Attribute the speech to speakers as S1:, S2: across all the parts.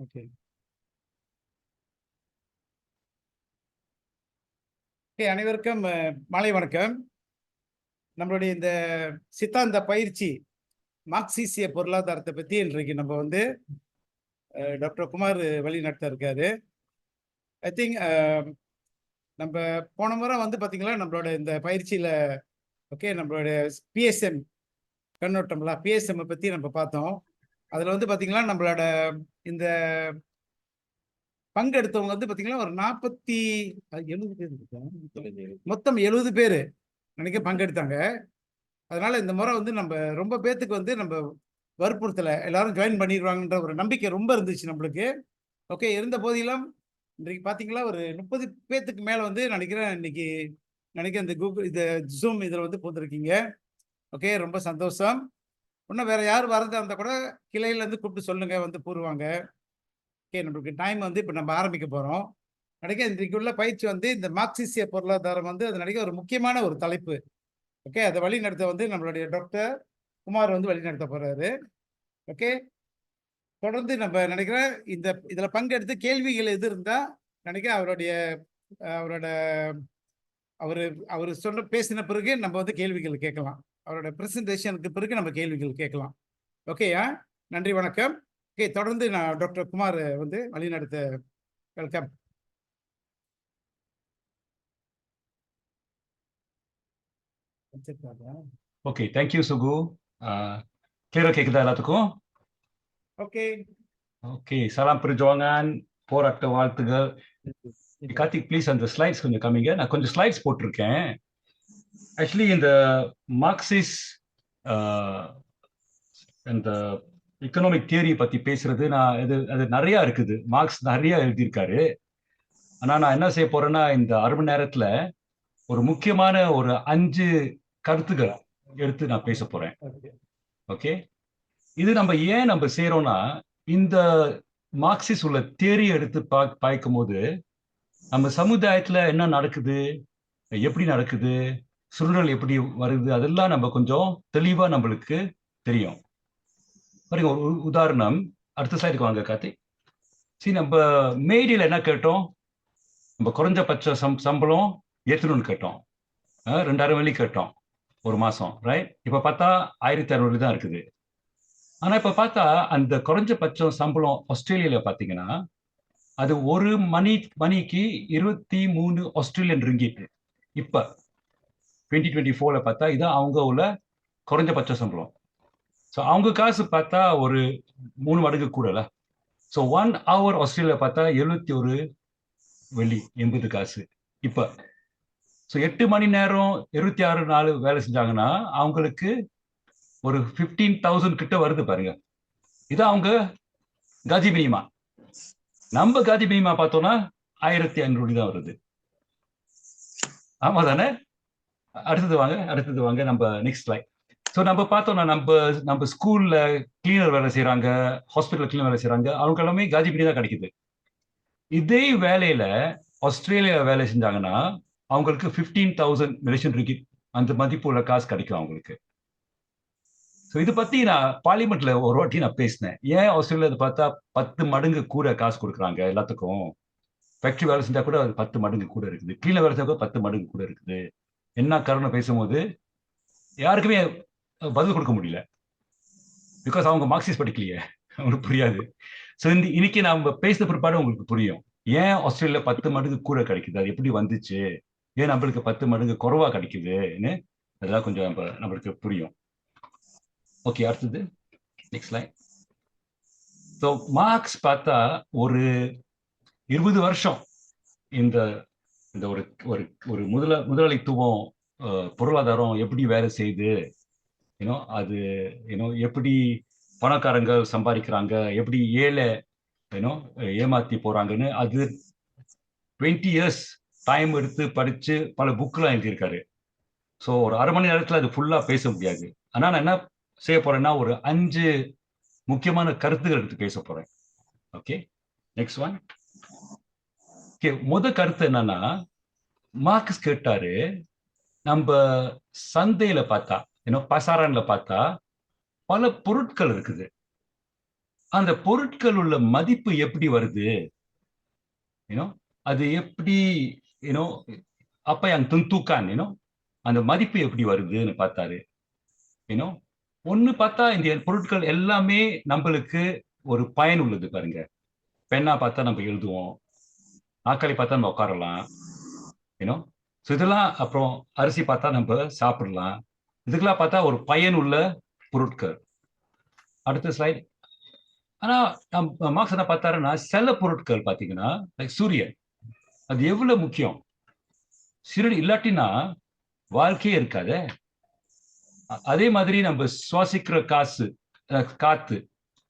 S1: Okay. அனைவருக்கும் மாலை வணக்கம். நம்மளுடைய இந்த சித்தாந்த பயிற்சி மார்க்சிசிய பொருளாதாரத்தை பத்தி இன்றைக்கு நம்ம வந்து டாக்டர் குமார் வழி நடத்த இருக்காரு. ஐ திங்க் நம்ம போன முறை வந்து பார்த்தீங்களா நம்மளோட இந்த பயிற்சியில் நம்மளோட பிஎஸ்எம் கண்ணோட்டம்ல பிஎஸ்எம் பற்றி நம்ம பார்த்தோம். அதில் வந்து பார்த்தீங்களா நம்மளோட இந்த பங்கெடுத்தவங்க வந்து பார்த்தீங்கன்னா ஒரு 70 பேர் மொத்தம் 70 பேர் நினைக்க பங்கெடுத்தாங்க. அதனால இந்த முறை வந்து நம்ம ரொம்ப பேத்துக்கு வந்து நம்ம வற்புறுத்தலை, எல்லாரும் ஜாயின் பண்ணிடுவாங்கன்ற ஒரு நம்பிக்கை ரொம்ப இருந்துச்சு நம்மளுக்கு. ஓகே, இருந்த போதிலும் இன்றைக்கு பார்த்தீங்களா ஒரு 30 பேத்துக்கு மேலே வந்து நினைக்கிறேன் இன்னைக்கு இந்த கூகுள் இந்த ஜூம் இதில் வந்து போட்டிருக்கீங்க. ஓகே, ரொம்ப சந்தோஷம். இன்னும் வேற யார் வரதா இருந்தால் கூட கிளையிலேருந்து கூப்பிட்டு சொல்லுங்க, வந்து கூறுவாங்க. ஓகே, நம்மளுக்கு டைம் வந்து இப்போ நம்ம ஆரம்பிக்க போகிறோம். நினைக்க இன்றைக்கு உள்ள பயிற்சி வந்து இந்த மார்க்சிசிய பொருளாதாரம் வந்து அது நினைக்க ஒரு முக்கியமான ஒரு தலைப்பு. ஓகே, அதை வழி நடத்த வந்து நம்மளுடைய டாக்டர் குமார் வந்து வழி நடத்த போறாரு. ஓகே, தொடர்ந்து நம்ம நினைக்கிறேன் இந்த இதுல பங்கெடுத்து கேள்விகள் எது இருந்தா நினைக்கிறேன் அவரோட அவரு அவரு சொல்ல பேசின பிறகு நம்ம வந்து கேள்விகள் கேட்கலாம். அவரோட பிரசன்டேஷனுக்கு பிறகு நம்ம கேள்விகள் கேட்கலாம். ஓகேயா, நன்றி, வணக்கம். ஓகே, தொடர்ந்து நான் டாக்டர் குமார் வந்து வழி நடத்த வெல்கம்.
S2: Okay, thank you Sukhu. கிளியரா கேக்குதா எல்லாத்துக்கும்?
S1: ஓகே
S2: ஓகே, சலாம் பெருஜவாங்கன், போராட்ட வாழ்த்துகள். கார்த்திக் ப்ளீஸ் அந்த ஸ்லைட்ஸ் கொஞ்சம் கம்மிங்க. நான் கொஞ்சம் ஸ்லைட்ஸ் போட்டிருக்கேன். ஆக்சுவலி இந்த மார்க்சிஸ் இந்த எக்கனாமிக் தியரி பத்தி பேசுறது அது நிறைய இருக்குது. மார்க்ஸ் நிறைய எழுதியிருக்காரு. ஆனா நான் என்ன செய்ய போறேன்னா இந்த 1/2 மணி நேரத்துல ஒரு முக்கியமான ஒரு 5 கருத்துக்கள் எடுத்து நான் பேச போறேன். ஓகே, இது நம்ம செய்யறோம்னா இந்த மார்க்சிஸ் உள்ள தியரி எடுத்து பார்க்கும் போது நம்ம சமுதாயத்துல என்ன நடக்குது, எப்படி நடக்குது, சூழல் எப்படி வருது, அதெல்லாம் நம்ம கொஞ்சம் தெளிவா நம்மளுக்கு தெரியும். பாருங்க, ஒரு உதாரணம். அடுத்த சைடுக்கு வாங்க கார்த்தி. சரி, நம்ம மேடியில் என்ன கேட்டோம்? நம்ம குறைஞ்சபட்ச சம்பளம் ஏற்றணும்னு கேட்டோம். 2000 வெள்ளி கேட்டோம் ஒரு மாசம், ரைட்? இப்ப பார்த்தா 1600 தான் இருக்குது. ஆனா இப்ப பார்த்தா அந்த குறைஞ்சபட்சம் சம்பளம் ஆஸ்திரேலியால பாத்தீங்கன்னா அது ஒரு மணிக்கு 23 ஆஸ்திரேலியன் ரிங்கிட். இப்ப 2024 பார்த்தா இதான் அவங்க உள்ள குறைஞ்சபட்ச சம்பளம். ஸோ அவங்க காசு பார்த்தா ஒரு 3 மடங்கு கூடல. ஸோ 1 ஹவர் ஆஸ்திரேலியா பார்த்தா 71 வெள்ளி 80 காசு இப்ப. ஸோ 8 மணி நேரம் 26 நாள் வேலை செஞ்சாங்கன்னா அவங்களுக்கு ஒரு 15,000 கிட்ட வருது பாருங்க. இது அவங்க காதி மினிமா. நம்ம காதி மினிமா பார்த்தோம்னா 1500 தான் வருது. ஆமா தானே? அடுத்தது வாங்க நம்ம நெக்ஸ்ட் ஸ்லைட். ஸோ நம்ம பார்த்தோம்னா நம்ம ஸ்கூல்ல கிளீனர் வேலை செய்யறாங்க, ஹாஸ்பிட்டல் கிளீனர் வேலை செய்யறாங்க, அவங்க எல்லாமே காதி மினி தான் கிடைக்குது. இதே வேலையில ஆஸ்திரேலியா வேலை செஞ்சாங்கன்னா அவங்களுக்கு 15,000 மலேசியன் ரிங்கிட் அந்த மதிப்பு உள்ள காசு கிடைக்கும் அவங்களுக்கு. ஸோ இது பத்தி நான் பார்லிமெண்ட்ல ஒரு வாட்டி நான் பேசினேன். ஏன் ஆஸ்திரேலியா பார்த்தா 10 மடங்கு கூட காசு கொடுக்குறாங்க எல்லாத்துக்கும். ஃபேக்டரி வேலை செஞ்சா கூட அது 10 மடங்கு கூட இருக்குது, கீழே வேலை செஞ்சா கூட 10 மடங்கு கூட இருக்குது. என்ன காரணம் பேசும்போது யாருக்குமே பதில் கொடுக்க முடியல. பிகாஸ் அவங்க மார்க்சிஸ்ட் படிக்கலையே, அவங்களுக்கு புரியாது. ஸோ இன்னைக்கு நம்ம பேசின பிற்பாடு உங்களுக்கு புரியும் ஏன் ஆஸ்திரேலியா 10 மடங்கு கூட கிடைக்குது, அது எப்படி வந்துச்சு, ஏன் நம்மளுக்கு 10 மடங்கு குறைவா கிடைக்குதுன்னு அதெல்லாம் கொஞ்சம் நம்மளுக்கு புரியும். ஓகே, அடுத்தது நெக்ஸ்ட் லைன். ஸோ மார்க்ஸ் பார்த்தா ஒரு 20 வருஷம் இந்த இந்த ஒரு ஒரு ஒரு முதலாளித்துவம் பொருளாதாரம் எப்படி வேலை செய்யுது, அது எப்படி பணக்காரங்க சம்பாதிக்கிறாங்க, எப்படி ஏழை ஏமாத்தி போறாங்கன்னு அது 20 இயர்ஸ் டைம் எடுத்து படிச்சு பல புக்கெல்லாம் எழுதியிருக்காரு. ஸோ ஒரு 1/2 மணி நேரத்தில் அது ஃபுல்லா பேச முடியாது. ஆனா நான் என்ன செய்ய போறேன்னா ஒரு 5 முக்கியமான கருத்துக்கள் எடுத்து பேச போறேன். Okay, next one. ஓகே, கருத்து என்னன்னா மார்க்ஸ் கேட்டாரு, நம்ம சந்தையில பார்த்தா பசாரன்ல பார்த்தா பல பொருட்கள் இருக்குது. அந்த பொருட்கள் உள்ள மதிப்பு எப்படி வருது, யூனோ அது எப்படி, யூனோ அப்ப yang tentukan, அந்த மதிப்பு எப்படி வருதுன்னு பார்த்தாரு. யூனோ ஒண்ணு பார்த்தா இந்த பொருட்கள் எல்லாமே நம்மளுக்கு ஒரு பயன் உள்ளது பாருங்க. பெண்ணா பார்த்தா நம்ம எழுதுவோம், நாற்காலி பார்த்தா நம்ம உட்காரலாம், யூனோ இதெல்லாம். அப்புறம் அரிசி பார்த்தா நம்ம சாப்பிடலாம். இதுக்கெல்லாம் பார்த்தா ஒரு பயன் உள்ள பொருட்கள். அடுத்த ஸ்லைட். ஆனா மார்க்ஸ் என்ன பார்த்தாருன்னா, சில பொருட்கள் பார்த்தீங்கன்னா லைக் சூரியன், அது எவ்வளவு முக்கியம். சூரியன் இல்லாட்டினா வாழ்க்கையே இருக்காதே. அதே மாதிரி நம்ம சுவாசிக்கிற காத்து,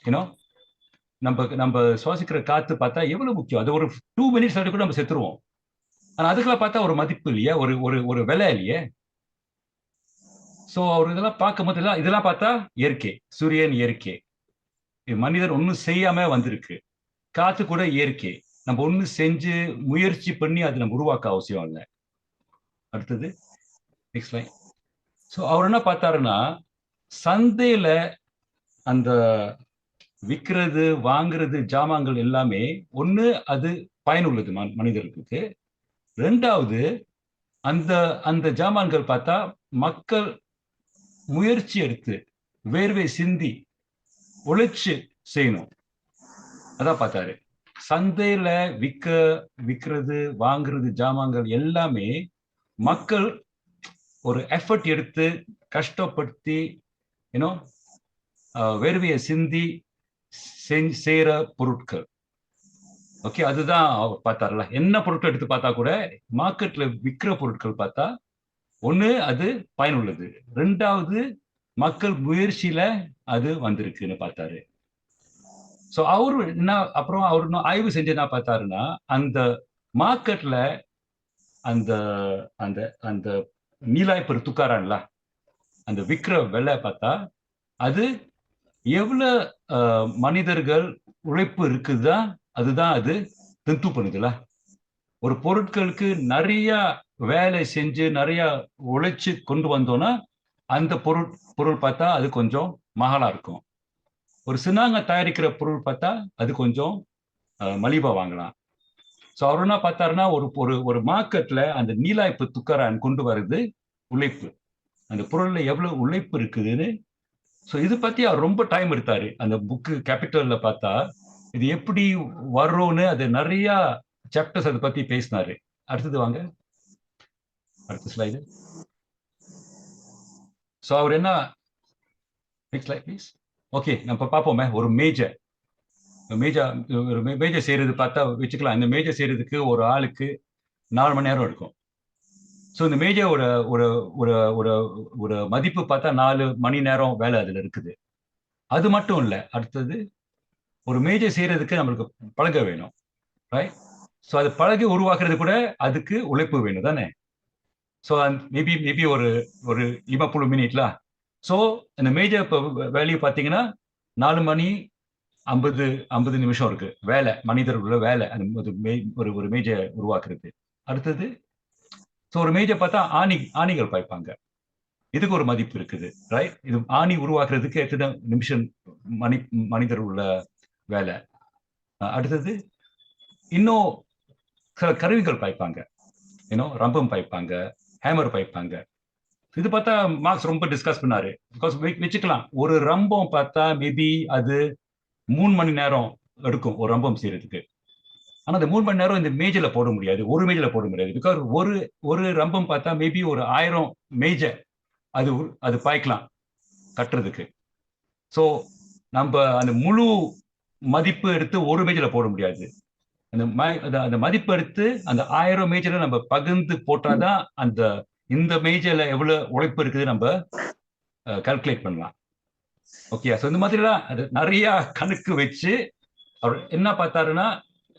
S2: யூனோ நம்ம நம்ம சுவாசிக்கிற காத்து பார்த்தா எவ்வளவு முக்கியம். அது ஒரு 2 மினிட்ஸ் கூட நம்ம செத்துருவோம். ஆனா அதுக்கெல்லாம் பார்த்தா ஒரு மதிப்பு இல்லையா, ஒரு ஒரு ஒரு விலை இல்லையே. சோ அவர் இதெல்லாம் பார்க்கும்போது இதெல்லாம் பார்த்தா இயற்கை, சூரியன் இயற்கை, மனிதர் ஒன்றும் செய்யாம வந்திருக்கு. காத்து கூட இயற்கை, நம்ம ஒண்ணு செஞ்சு முயற்சி பண்ணி அது நம்ம உருவாக்க அவசியம் இல்லை. அடுத்தது நெக்ஸ்ட் லைன். ஸோ அவர் என்ன பார்த்தாருன்னா, சந்தையில அந்த விற்கிறது வாங்குறது ஜாமான்கள் எல்லாமே ஒண்ணு அது பயனுள்ளது மனிதர்களுக்கு. ரெண்டாவது அந்த அந்த ஜாமான்கள் பார்த்தா மக்கள் முயற்சி எடுத்து வேர்வை சிந்தி உழைச்சு செய்யணும், அதான் பார்த்தாரு. சந்தையில விற்கிறது வாங்குறது ஜாமான்கள் எல்லாமே மக்கள் ஒரு எஃபர்ட் எடுத்து கஷ்டப்படுத்தி யூனோ வேர்வையை சிந்தி செய்யற பொருட்கள். ஓகே, அதுதான் அவர் பார்த்தாருல. என்ன பொருட்கள் எடுத்து பார்த்தா கூட மார்க்கெட்ல விற்கிற பொருட்கள் பார்த்தா ஒண்ணு அது பயனுள்ளது, ரெண்டாவது மக்கள் முயற்சியில அது வந்திருக்குன்னு பார்த்தாரு. சோ அவரு என்ன அப்புறம் அவரு ஆய்வு செஞ்சு என்ன பார்த்தாருன்னா, அந்த மார்க்கெட்ல அந்த அந்த அந்த நீலாய்ப்பர் துக்காரான்ல அந்த விற்கிற விலை பார்த்தா அது எவ்வளவு மனிதர்கள் உழைப்பு இருக்குதா, அதுதான் அது திந்து பண்ணுதுல. ஒரு பொருட்களுக்கு நிறைய வேலை செஞ்சு நிறைய உழைச்சு கொண்டு வந்தோம்னா அந்த பொருள் பார்த்தா அது கொஞ்சம் மகளா இருக்கும். ஒரு சின்னாங்க தயாரிக்கிற பொருள் பார்த்தா அது கொஞ்சம் மலிவா வாங்கலாம். ஸோ அவர் என்ன பார்த்தாருன்னா, ஒரு மார்க்கெட்ல அந்த நீலாய்ப்பு துக்கரான் கொண்டு வர்றது உழைப்பு, அந்த பொருள்ல எவ்வளவு உழைப்பு இருக்குதுன்னு. ஸோ இது பத்தி அவர் ரொம்ப டைம் எடுத்தாரு. அந்த புக்கு கேபிட்டல்ல பார்த்தா இது எப்படி வர்றோன்னு அது நிறைய சாப்டர்ஸ் அதை பத்தி பேசினாரு. அடுத்தது வாங்க, அடுத்த ஸ்லைடு. ஸோ அவர் என்ன, நெக்ஸ்ட் ஸ்லைட் ப்ளீஸ். ஓகே, நம்ம பார்ப்போமே. ஒரு மேஜர் செய்யறது பார்த்தா வச்சுக்கலாம். இந்த மேஜர் செய்யறதுக்கு ஒரு ஆளுக்கு 4 மணி நேரம் எடுக்கும். ஸோ இந்த மேஜர் ஒரு ஒரு ஒரு ஒரு மதிப்பு பார்த்தா 4 மணி நேரம் வேலை அதுல இருக்குது. அது மட்டும் இல்லை, அடுத்தது ஒரு மேஜர் செய்யறதுக்கு நம்மளுக்கு பழக வேணும், ரைட்? ஸோ அது பழகி உருவாக்குறது கூட அதுக்கு உழைப்பு வேணும் தானே. ஸோ மேபி ஒரு 50 மினிட்ல. ஸோ இந்த மேஜர் இப்போ வேல்யூ பார்த்தீங்கன்னா 4 மணி 50 நிமிஷம் இருக்கு வேலை, மனிதர்களோட வேலை ஒரு மேஜை உருவாக்குறது. அடுத்தது ஸோ ஒரு மேஜை பார்த்தா ஆணிகள் பாய்ப்பாங்க, இதுக்கு ஒரு மதிப்பு இருக்குது, ரைட்? இது ஆணி உருவாக்குறதுக்கு எத்தனை நிமிஷம் மனிதர் உள்ள வேலை. அடுத்தது இன்னும் சில கருவிகள் பாய்ப்பாங்க, ரம்பம் பாய்ப்பாங்க, ஹேமர் பாய்ப்பாங்க. இது பார்த்தா மார்க்ஸ் ரொம்ப டிஸ்கஸ் பண்ணாரு. பிகாஸ் வச்சுக்கலாம், ஒரு ரம்பம் பார்த்தா மேபி அது 3 மணி நேரம் எடுக்கும் ஒரு ரம்பம் செய்யறதுக்கு. ஆனா அந்த 3 மணி நேரம் இந்த மேஜையில போட முடியாது, ஒரு மேஜையில போட முடியாது. பிகாஸ் ஒரு ரம்பம் பார்த்தா மேபி ஒரு 1000 மேஜை அது பாய்க்கலாம் கட்டுறதுக்கு. ஸோ நம்ம அந்த முழு மதிப்பு எடுத்து ஒரு மேஜையில போட முடியாது. அந்த மதிப்பு எடுத்து அந்த 1000 மேஜையில நம்ம பகிர்ந்து போட்டாதான் இந்த மேஜையில எவ்வளவு உழைப்பு இருக்குது நம்ம கால்குலேட் பண்ணலாம். ஓகே, ஸோ இந்த மாதிரிலாம் அது நிறைய கணக்கு வச்சு அவர் என்ன பார்த்தாருன்னா,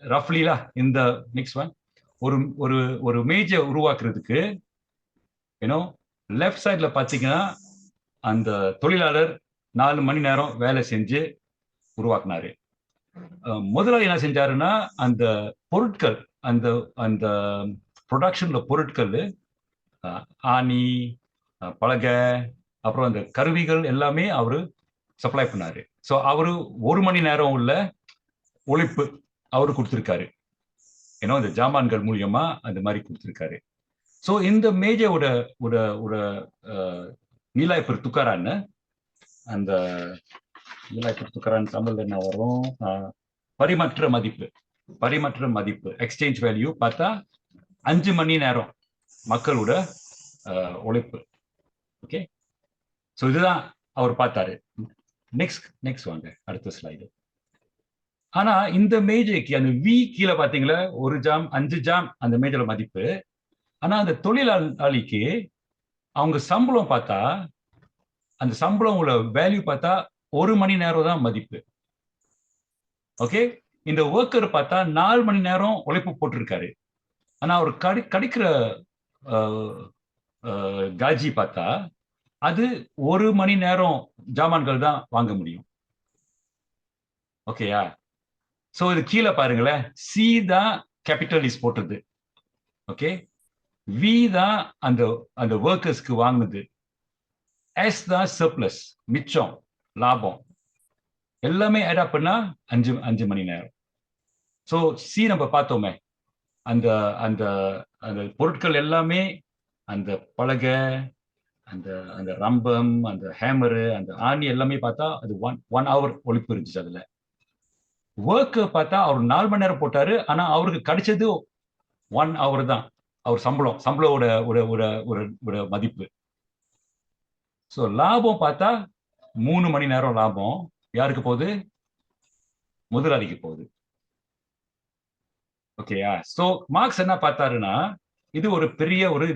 S2: ரஃப்லிலா இந்த நெக்ஸ்ட் ஒன், ஒரு மேஜை உருவாக்குறதுக்கு லெஃப்ட் சைட்ல பார்த்தீங்கன்னா அந்த தொழிலாளர் 4 மணி நேரம் வேலை செஞ்சு உருவாக்குனாரு. முதல்ல என்ன செஞ்சாருன்னா, அந்த பொருட்கள் அந்த அந்த ப்ரொடக்ஷன்ல பொருட்கள் ஆணி, பலகை, அப்புறம் அந்த கருவிகள் எல்லாமே அவரு சப்ளை பண்ணாரு. ஸோ அவரு 1 மணி நேரம் உள்ள உழைப்பு அவரு கொடுத்திருக்காரு. ஏன்னா இந்த ஜாமான்கள் மூலியமா அந்த மாதிரி கொடுத்திருக்காரு. ஸோ இந்த மேஜோட நீலாய் துக்காரான்னு அந்த நீலாய் துக்காரான் தமிழ்ல என்ன வரும், பரிமற்ற மதிப்பு எக்ஸ்சேஞ்ச் வேல்யூ பார்த்தா 5 மணி நேரம் மக்களோட உழைப்பு. ஓகே, ஸோ இதுதான் அவர் பார்த்தாரு. நெக்ஸ்ட் வாங்க, அடுத்த ஸ்லைடு. ஆனா இந்த மேஜைக்கு அந்த வி கீழே பாத்தீங்களா, 1 ஜாம் 5 ஜாம் அந்த மேஜோட மதிப்பு. ஆனா அந்த தொழிலாளிக்கு அவங்க சம்பளம் பார்த்தா, அந்த சம்பளம் உள்ள வேல்யூ பார்த்தா 1 மணி நேரம் தான் மதிப்பு. ஓகே, இந்த ஒர்க்கர் பார்த்தா 4 மணி நேரம் உழைப்பு போட்டிருக்காரு. ஆனா அவர் கிடைக்கிற காஜி பார்த்தா அது 1 மணி நேரம் ஜாமான்கள் தான் வாங்க முடியும். ஓகேயா? சோ இது கீழே பாருங்களேன், சி தான் கேபிட்டலிஸ்ட் போட்டது. ஓகே, வி தான் அந்த ஒர்க்கர்ஸ்க்கு வாங்கினது, எஸ் தான் சர்ப்ளஸ் மிச்சம் லாபம். எல்லாமே ஆட் அப் பண்ணா 5 மணி நேரம். சோ சி நம்ம பார்த்தோமே, அந்த அந்த அந்த பொருட்கள் எல்லாமே, அந்த பலகை, அந்த ரம்பம், அந்த ஹேமரு, அந்த ஆணி எல்லாமே பார்த்தா அது 1 hour உழைப்பு இருந்துச்சு. அதுல ஒர்க் பார்த்தா அவர் 4 மணி நேரம் போட்டாரு. ஆனா அவருக்கு கிடைச்சது 1 hour தான். அவர் சம்பளோட ஒரு மதிப்பு. ஸோ லாபம் பார்த்தா 3 மணி நேரம் லாபம். யாருக்கு போகுது? முதலாளிக்கு போகுது. ஓகேயா? ஸோ மார்க்ஸ் என்ன பார்த்தாருன்னா, இது ஒரு பெரிய ஒரு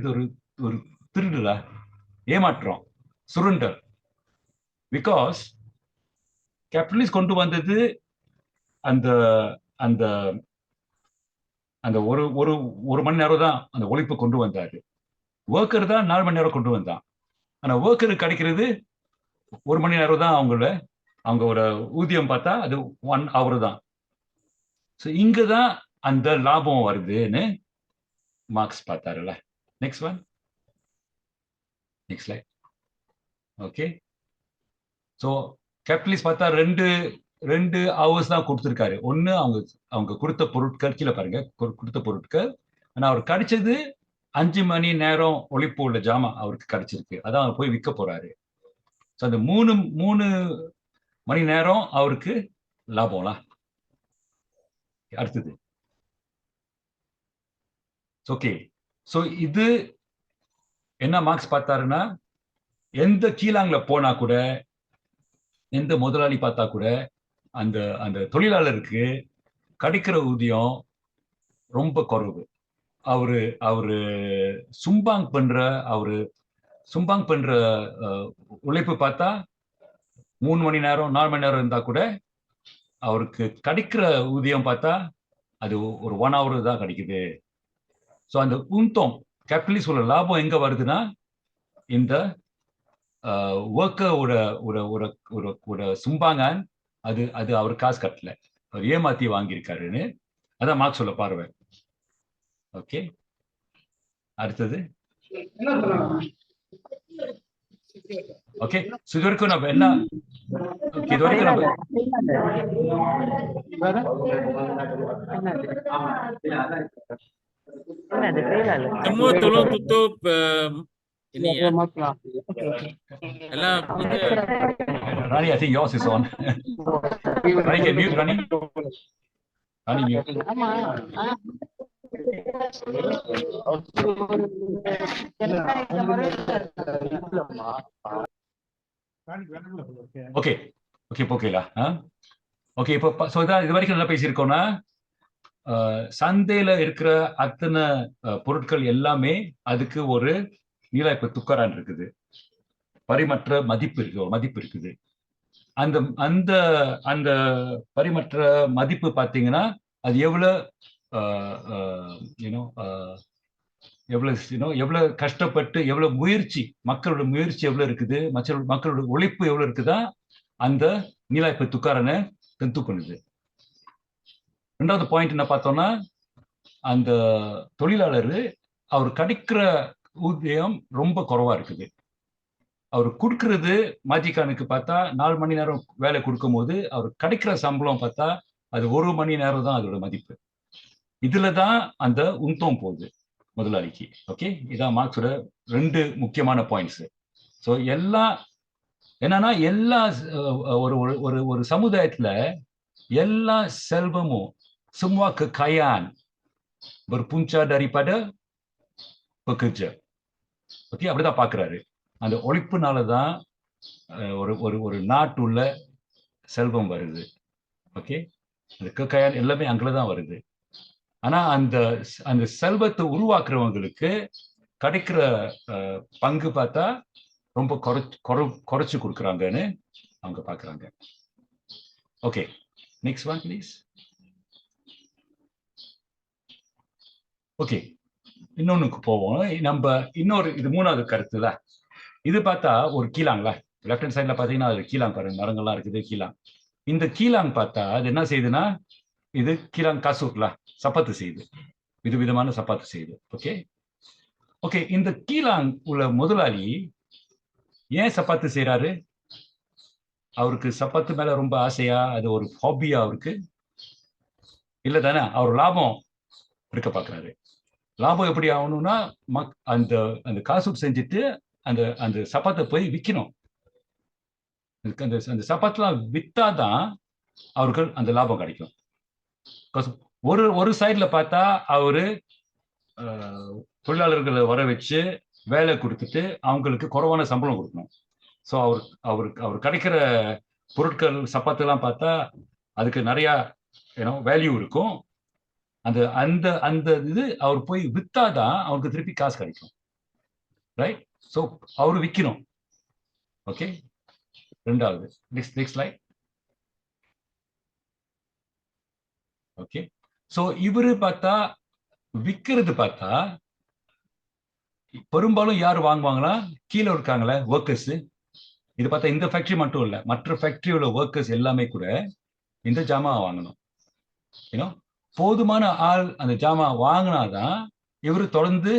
S2: திருடுல ஏமாற்றம், சுருண்டல். பிகாஸ் கேபிட்டலிஸ்ட் கொண்டு வந்தது அந்த அந்த அந்த ஒரு மணி நேரம் தான் அந்த உழைப்பு கொண்டு வந்தாரு. ஒர்க்கர் தான் 4 மணி நேரம் கொண்டு வந்தான். ஆனா ஒர்க்கருக்கு கிடைக்கிறது 1 மணி நேரம் தான். அவங்களோட ஊதியம் பார்த்தா அது 1 hour தான். ஸோ இங்கதான் அந்த லாபம் வருதுன்னு மார்க்ஸ் பார்த்தாருல்ல. Next one, next slide. Okay, so capitalist பார்த்தா ரெண்டு ஹவர்ஸ் தான் கொடுத்துருக்காரு. ஒன்னு அவங்க கொடுத்த பொருட்கள் கீழே பாருங்க, கொடுத்த பொருட்கள். ஆனா அவர் கிடைச்சது 5 மணி நேரம் உழைப்பு உள்ள ஜாமா அவருக்கு கிடைச்சிருக்கு. அதான் அவர் போய் விற்க போறாரு. ஸோ அந்த 3 மணி நேரம் அவருக்கு லாபம்லாம். அடுத்தது ஓகே, ஸோ இது என்ன மார்க்ஸ் பார்த்தாருன்னா, எந்த கீழாங்கல போனா கூட, எந்த முதலாளி பார்த்தா கூட அந்த தொழிலாளருக்கு கிடைக்கிற ஊதியம் ரொம்ப குறைவு. அவரு சும்பாங் பண்ற உழைப்பு பார்த்தா 3 மணி நேரம் 4 மணி நேரம் இருந்தா கூட அவருக்கு கிடைக்கிற ஊதியம் பார்த்தா அது ஒரு 1 hour தான் கிடைக்குது. ஸோ அந்த கேபிட்டலிஸ்ட் உள்ள லாபம் எங்க வருதுன்னா, இந்த ஒர்க்கரோட சும்பாங்கான் அது அவர் காசு கட்டல, அவர் ஏமாத்தி வாங்கியிருக்காருன்னு. அதான் மார்க்ஸ் சொல்ல பார்வை. ஓகே, அடுத்தது. ஓகே, இது வரைக்கும் நம்ம என்ன, இது வரைக்கும் நம்ம
S3: semua tolong tutup ini ya. Alah,
S2: Rani, I think yours is on. Rani, can mute, Rani? Rani, mute. Okay okay போகலா. ஓகே, இப்போ ஸோ இதான் இது வரைக்கும் என்ன பேசியிருக்கோம்னா, சந்தையில இருக்கிற அத்தனை பொருட்கள் எல்லாமே அதுக்கு ஒரு நீலாய் துக்காரான் இருக்குது, பரிமற்ற மதிப்பு இருக்குது. அந்த அந்த பரிமற்ற மதிப்பு பார்த்தீங்கன்னா அது எவ்வளவு கஷ்டப்பட்டு, எவ்வளவு முயற்சி, மக்களோட முயற்சி எவ்வளவு இருக்குது, மக்களோட உழைப்பு எவ்வளவு இருக்குதா அந்த நீலாய் துக்காரனை தெந்து பண்ணுது. ரெண்டாவது பாயிண்ட் என்ன பார்த்தோம்னா, அந்த தொழிலாளர் அவர் கிடைக்கிற ஊதியம் ரொம்ப குறைவா இருக்குது. அவர் கொடுக்கறது மாஜிக்கானுக்கு பார்த்தா 4 மணி நேரம் வேலை கொடுக்கும் போது அவர் கிடைக்கிற சம்பளம் பார்த்தா அது 1 மணி நேரம் தான் அதோட மதிப்பு. இதுல தான் அந்த உந்தம் போகுது முதலாளிக்கு. ஓகே, இதான் மார்க்ஸோட 2 முக்கியமான பாயிண்ட்ஸ். ஸோ எல்லாம் என்னன்னா எல்லா ஒரு ஒரு ஒரு சமுதாயத்துல எல்லா செல்வமும் semua kekayaan berpunca daripada pekerja. Okay, அப்படிதான் பாக்குறாரு. அந்த உழைப்புனாலதான் ஒரு ஒரு ஒரு நாட்டுள்ள செல்வம் வருது. ஓகே, அந்த கekayaan எல்லாமே அங்கதான் வருது. ஆனா அந்த அந்த செல்வத்தை உருவாக்குறவங்களுக்கு கிடைக்கிற பங்கு பார்த்தா ரொம்ப குறைச்சு கொடுக்குறாங்கன்னு அவங்க பாக்குறாங்க. Okay, next one please. Okay, இன்னொன்னுக்கு போவோம். நம்ம இன்னொரு இது 3வது கருத்துல இது பார்த்தா ஒரு கீழாங்கள லெஃப்ட் ஹேண்ட் சைட்ல பாத்தீங்கன்னா அது கீழாங் பாருங்க, மரங்கள்லாம் இருக்குது கீழாங். இந்த கீழாங் பார்த்தா அது என்ன செய்யுதுன்னா இது கீழாங் காசூர்ல சப்பாத்து செய்யுது, விதவிதமான சப்பாத்து செய்யுது. ஓகே ஓகே, இந்த கீழாங் உள்ள முதலாளி ஏன் சப்பாத்து செய்யறாரு? அவருக்கு சப்பாத்து மேல ரொம்ப ஆசையா, அது ஒரு ஹாபியா அவருக்கு? இல்ல தானே, அவர் லாபம் இருக்க பாக்குறாரு. லாபம் எப்படி ஆகணும்னா அந்த அந்த காசு செஞ்சுட்டு அந்த அந்த சப்பாத்தை போய் விற்கணும். அந்த அந்த சப்பாத்துலாம் வித்தாதான் அவருக்கு அந்த லாபம் கிடைக்கும். ஒரு ஒரு சைட்ல பார்த்தா அவரு தொழிலாளர்களை வர வச்சு வேலை கொடுத்துட்டு அவங்களுக்கு குறைவான சம்பளம் கொடுக்கணும். ஸோ அவர் கிடைக்கிற பொருட்கள் சப்பாத்துலாம் பார்த்தா அதுக்கு நிறைய வேல்யூ இருக்கும். அந்த அந்த அந்த இது அவர் போய் வித்தாதான் அவருக்கு திருப்பி காசு கிடைக்கும். ரைட்? ஸோ அவரு விற்கணும். ஓகே, 2வது நெக்ஸ்ட் ஸ்லைட். ஓகே, ஸோ இவரு பார்த்தா விற்கிறது பார்த்தா பெரும்பாலும் யார் வாங்குவாங்களா? கீழே இருக்காங்களே ஒர்க்கர்ஸ். இது பார்த்தா இந்த ஃபேக்டரி மட்டும் இல்லை, மற்ற ஃபேக்டரி உள்ள ஒர்க்கர்ஸ் எல்லாமே கூட இந்த ஜாமா வாங்கணும். ஏன்னா போதுமான ஆள் அந்த ஜாமா வாங்கினாதான் இவரு தொடர்ந்து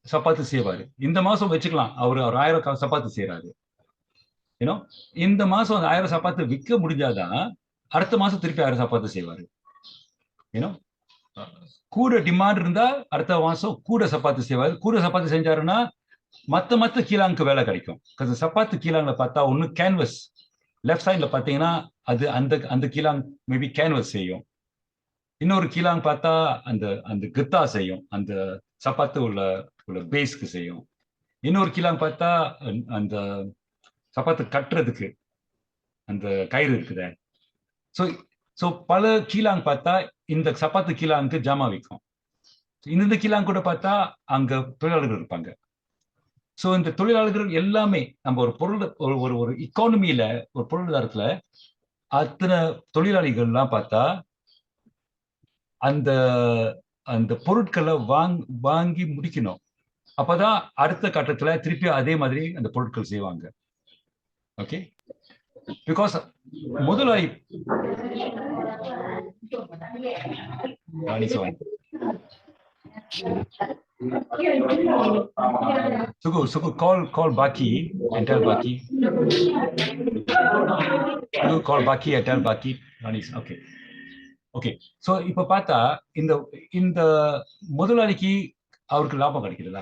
S2: சப்பாத்து செய்வாரு. இந்த மாசம் வச்சுக்கலாம், அவர் 1000 சப்பாத்து செய்யறாரு. ஏன்னா இந்த மாசம் அந்த 1000 சப்பாத்து விற்க முடிஞ்சாதான் அடுத்த மாசம் திருப்பி 1000 சப்பாத்து செய்வாரு. ஏன்னா கூட டிமாண்ட் இருந்தா அடுத்த மாசம் கூட சப்பாத்து செய்வாரு. கூட சப்பாத்து செஞ்சாருன்னா மத்த கீழாங்கு வேலை கிடைக்கும். சப்பாத்து கீழாங்கில் பார்த்தா ஒண்ணு கேன்வஸ், லெஃப்ட் சைட்ல பாத்தீங்கன்னா அது அந்த அந்த கீழாங் மேபி கேன்வஸ் செய்யும். இன்னொரு கீழாங் பார்த்தா அந்த அந்த கித்தா செய்யும், அந்த சப்பாத்து உள்ள பேஸ்க்கு செய்யும். இன்னொரு கீழாங் பார்த்தா அந்த சப்பாத்து கட்டுறதுக்கு அந்த கயிறு இருக்குதே. ஸோ பல கீழாங் பார்த்தா இந்த சப்பாத்து கீழாங்கு ஜாமா விற்கும். இந்த கீழாங் கூட பார்த்தா அங்க தொழிலாளர்கள் இருப்பாங்க. ஸோ இந்த தொழிலாளர்கள் எல்லாமே நம்ம ஒரு பொருள் ஒரு இக்கானமியில ஒரு பொருளாதாரத்துல அத்தனை தொழிலாளிகள்லாம் பார்த்தா அந்த அந்த பொருட்களை வாங்கி முடிக்கணும். அப்பதான் அடுத்த கட்டத்துல திருப்பி அதே மாதிரி அந்த பொருட்கள் செய்வாங்க. ஓகே, பிகாஸ் முதலாளி Sugu, call Baki and tell Baki. Sugu, call Baki and tell Baki. Okay. Okay, so இப்ப பார்த்தா இந்த இந்த முதலாளிக்கு அவருக்கு லாபம் கிடைக்குதுல்ல.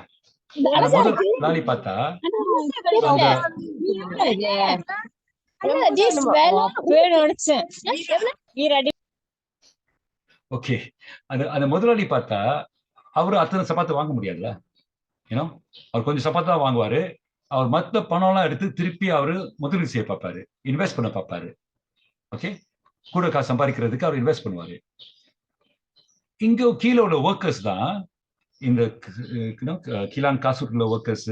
S2: அந்த முதலாளி பார்த்தா ஓகே, அந்த முதலாளி பார்த்தா அவரு அத்தனை சப்பாத்து வாங்க முடியாதுல்ல. ஏன்னா அவர் கொஞ்சம் சப்பாத்து தான் வாங்குவாரு. அவர் மற்ற பணம்லாம் எடுத்து திருப்பி அவரு முதலீடு செய்ய பார்ப்பாரு, இன்வெஸ்ட் பண்ண பார்ப்பாரு. ஓகே, கூட காசு சம்பாதிக்கிறதுக்கு அவர் இன்வெஸ்ட் பண்ணுவாரு. இங்க கீழே உள்ள ஒர்க்கர்ஸ் தான் இந்த கீழாங் காசு உள்ள ஒர்க்கர்ஸ்,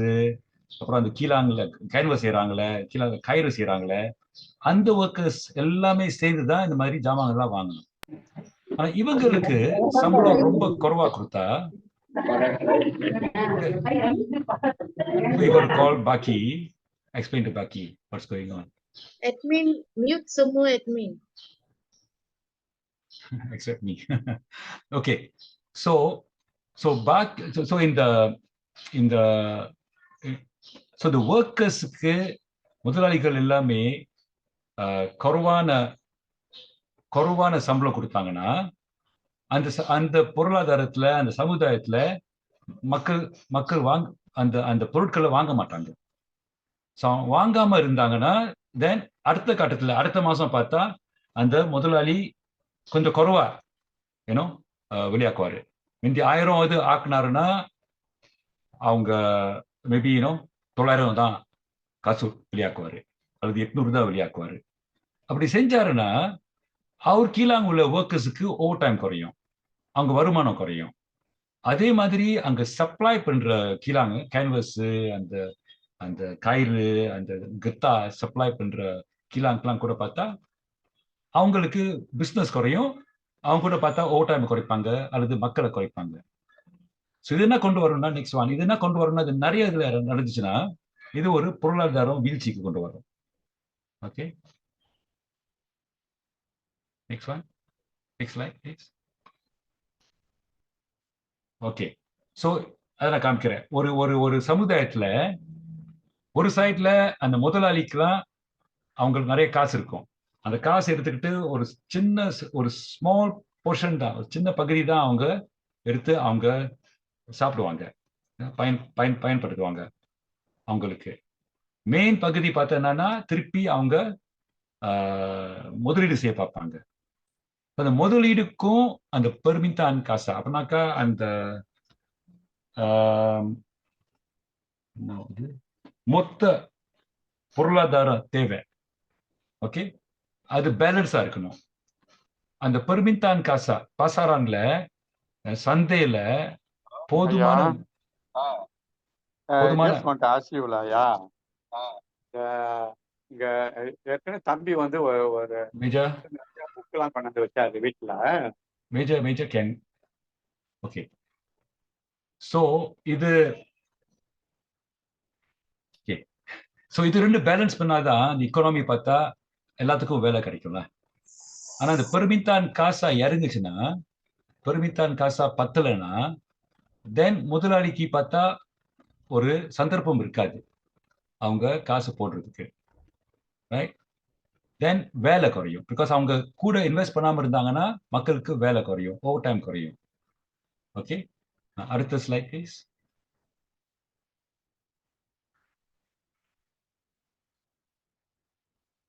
S2: அப்புறம் அந்த கீழாங்கல கேன்வஸ் செய்யறாங்களே, கீழாங்க கயிறு செய்யறாங்களே, அந்த ஒர்க்கர்ஸ் எல்லாமே சேர்ந்துதான் இந்த மாதிரி ஜாமான்கள்லாம் வாங்கணும். ஆனா இவங்களுக்கு சம்பளம் ரொம்ப குறைவா கொடுத்தா we got to call Baki, explain to Baki what's going on.
S4: Admin, mute semua admin.
S2: Except me. Okay, so so இந்த ஒர்க்கர்ஸுக்கு முதலாளிகள் எல்லாமே குறைவான சம்பளம் கொடுத்தாங்கன்னா அந்த பொருளாதாரத்துல அந்த சமுதாயத்துல மக்கள் அந்த பொருட்களை வாங்க மாட்டாங்க. ஸோ வாங்காம இருந்தாங்கன்னா தென் அடுத்த கட்டத்துல அடுத்த மாசம் பார்த்தா அந்த முதலாளி கொஞ்சம் குறைவா ஏன்னோ வெளியாக்குவாரு. முந்தி 1000 ஆக்குனாருன்னா அவங்க மேபி 900 தான் காசு வெளியாக்குவாரு, அல்லது 800 தான் வெளியாக்குவாரு. அப்படி செஞ்சாருன்னா அவர் கீழாங்க உள்ள ஒர்க்கர்ஸுக்கு ஓவர் டைம் குறையும், அவங்க வருமானம் குறையும். அதே மாதிரி அங்க சப்ளை பண்ற கீழாங்க கேன்வஸ், அந்த அந்த கயிறு, அந்த கத்தா சப்ளை பண்ற கீழாங்கெல்லாம் கூட பார்த்தா அவங்களுக்கு பிசினஸ் குறையும். அவங்க கூட பார்த்தா ஓவர் டைம் குறைப்பாங்க அல்லது மக்களை குறைப்பாங்க. ஸோ இது என்ன கொண்டு வரணும்னா நெக்ஸ்ட் ஒன், இது என்ன கொண்டு வரணும்னா இது நிறைய இதுல நடந்துச்சுன்னா இது ஒரு பொருளாதாரம் வீழ்ச்சிக்கு கொண்டு வரும். Okay, next one, next slide please. Okay, so அதை நான் காமிக்கிறேன். ஒரு சமுதாயத்துல ஒரு சைட்ல அந்த முதலாளிக்கெல்லாம் அவங்களுக்கு நிறைய காசு இருக்கும். அந்த காசு எடுத்துக்கிட்டு ஒரு ஸ்மால் போர்ஷன் தான், ஒரு சின்ன பகுதி தான் அவங்க எடுத்து அவங்க சாப்பிடுவாங்க, பயன்படுத்துவாங்க. அவங்களுக்கு மெயின் பகுதி பார்த்தோன்னா திருப்பி அவங்க முதலீடு செய்ய பார்ப்பாங்க. அந்த முதலீடுக்கும் அந்த பெர்மித்தான் காசா அப்படின்னாக்கா அந்த மொத்த பொருளாதார தேவை, ஓகே, அது பேலன்ஸா இருக்கணும். அந்த பெர்மித்தான் காசா பாசாரான்ல சந்தையில போதுமான
S5: இங்க ஏற்கனவே தம்பி வந்து ஒரு
S2: மேஜர்
S5: புக் எல்லாம் கொண்டு வந்து வச்சாரு வீட்டுல.
S2: Major can. ஓகே, சோ இது ரெண்டு பேலன்ஸ் பண்ணாதான் அந்த எக்கானமி பார்த்தா எல்லாத்துக்கும் வேலை கிடைக்கும்ல. ஆனா அந்த பெர்மித்தான் காசா இறங்குச்சுன்னா, பெர்மித்தான் காசா பத்தலைன்னா தென் முதலாளிக்கு பார்த்தா ஒரு சந்தர்ப்பம் இருக்காது அவங்க காசு போடுறதுக்கு, ரைட்? தென் வேலை குறையும். பிகாஸ் அவங்க கூட இன்வெஸ்ட் பண்ணாம இருந்தாங்கன்னா மக்களுக்கு வேலை குறையும், ஓவர் டைம் குறையும். ஓகே, அடுத்த ஸ்லைட் ப்ளீஸ்.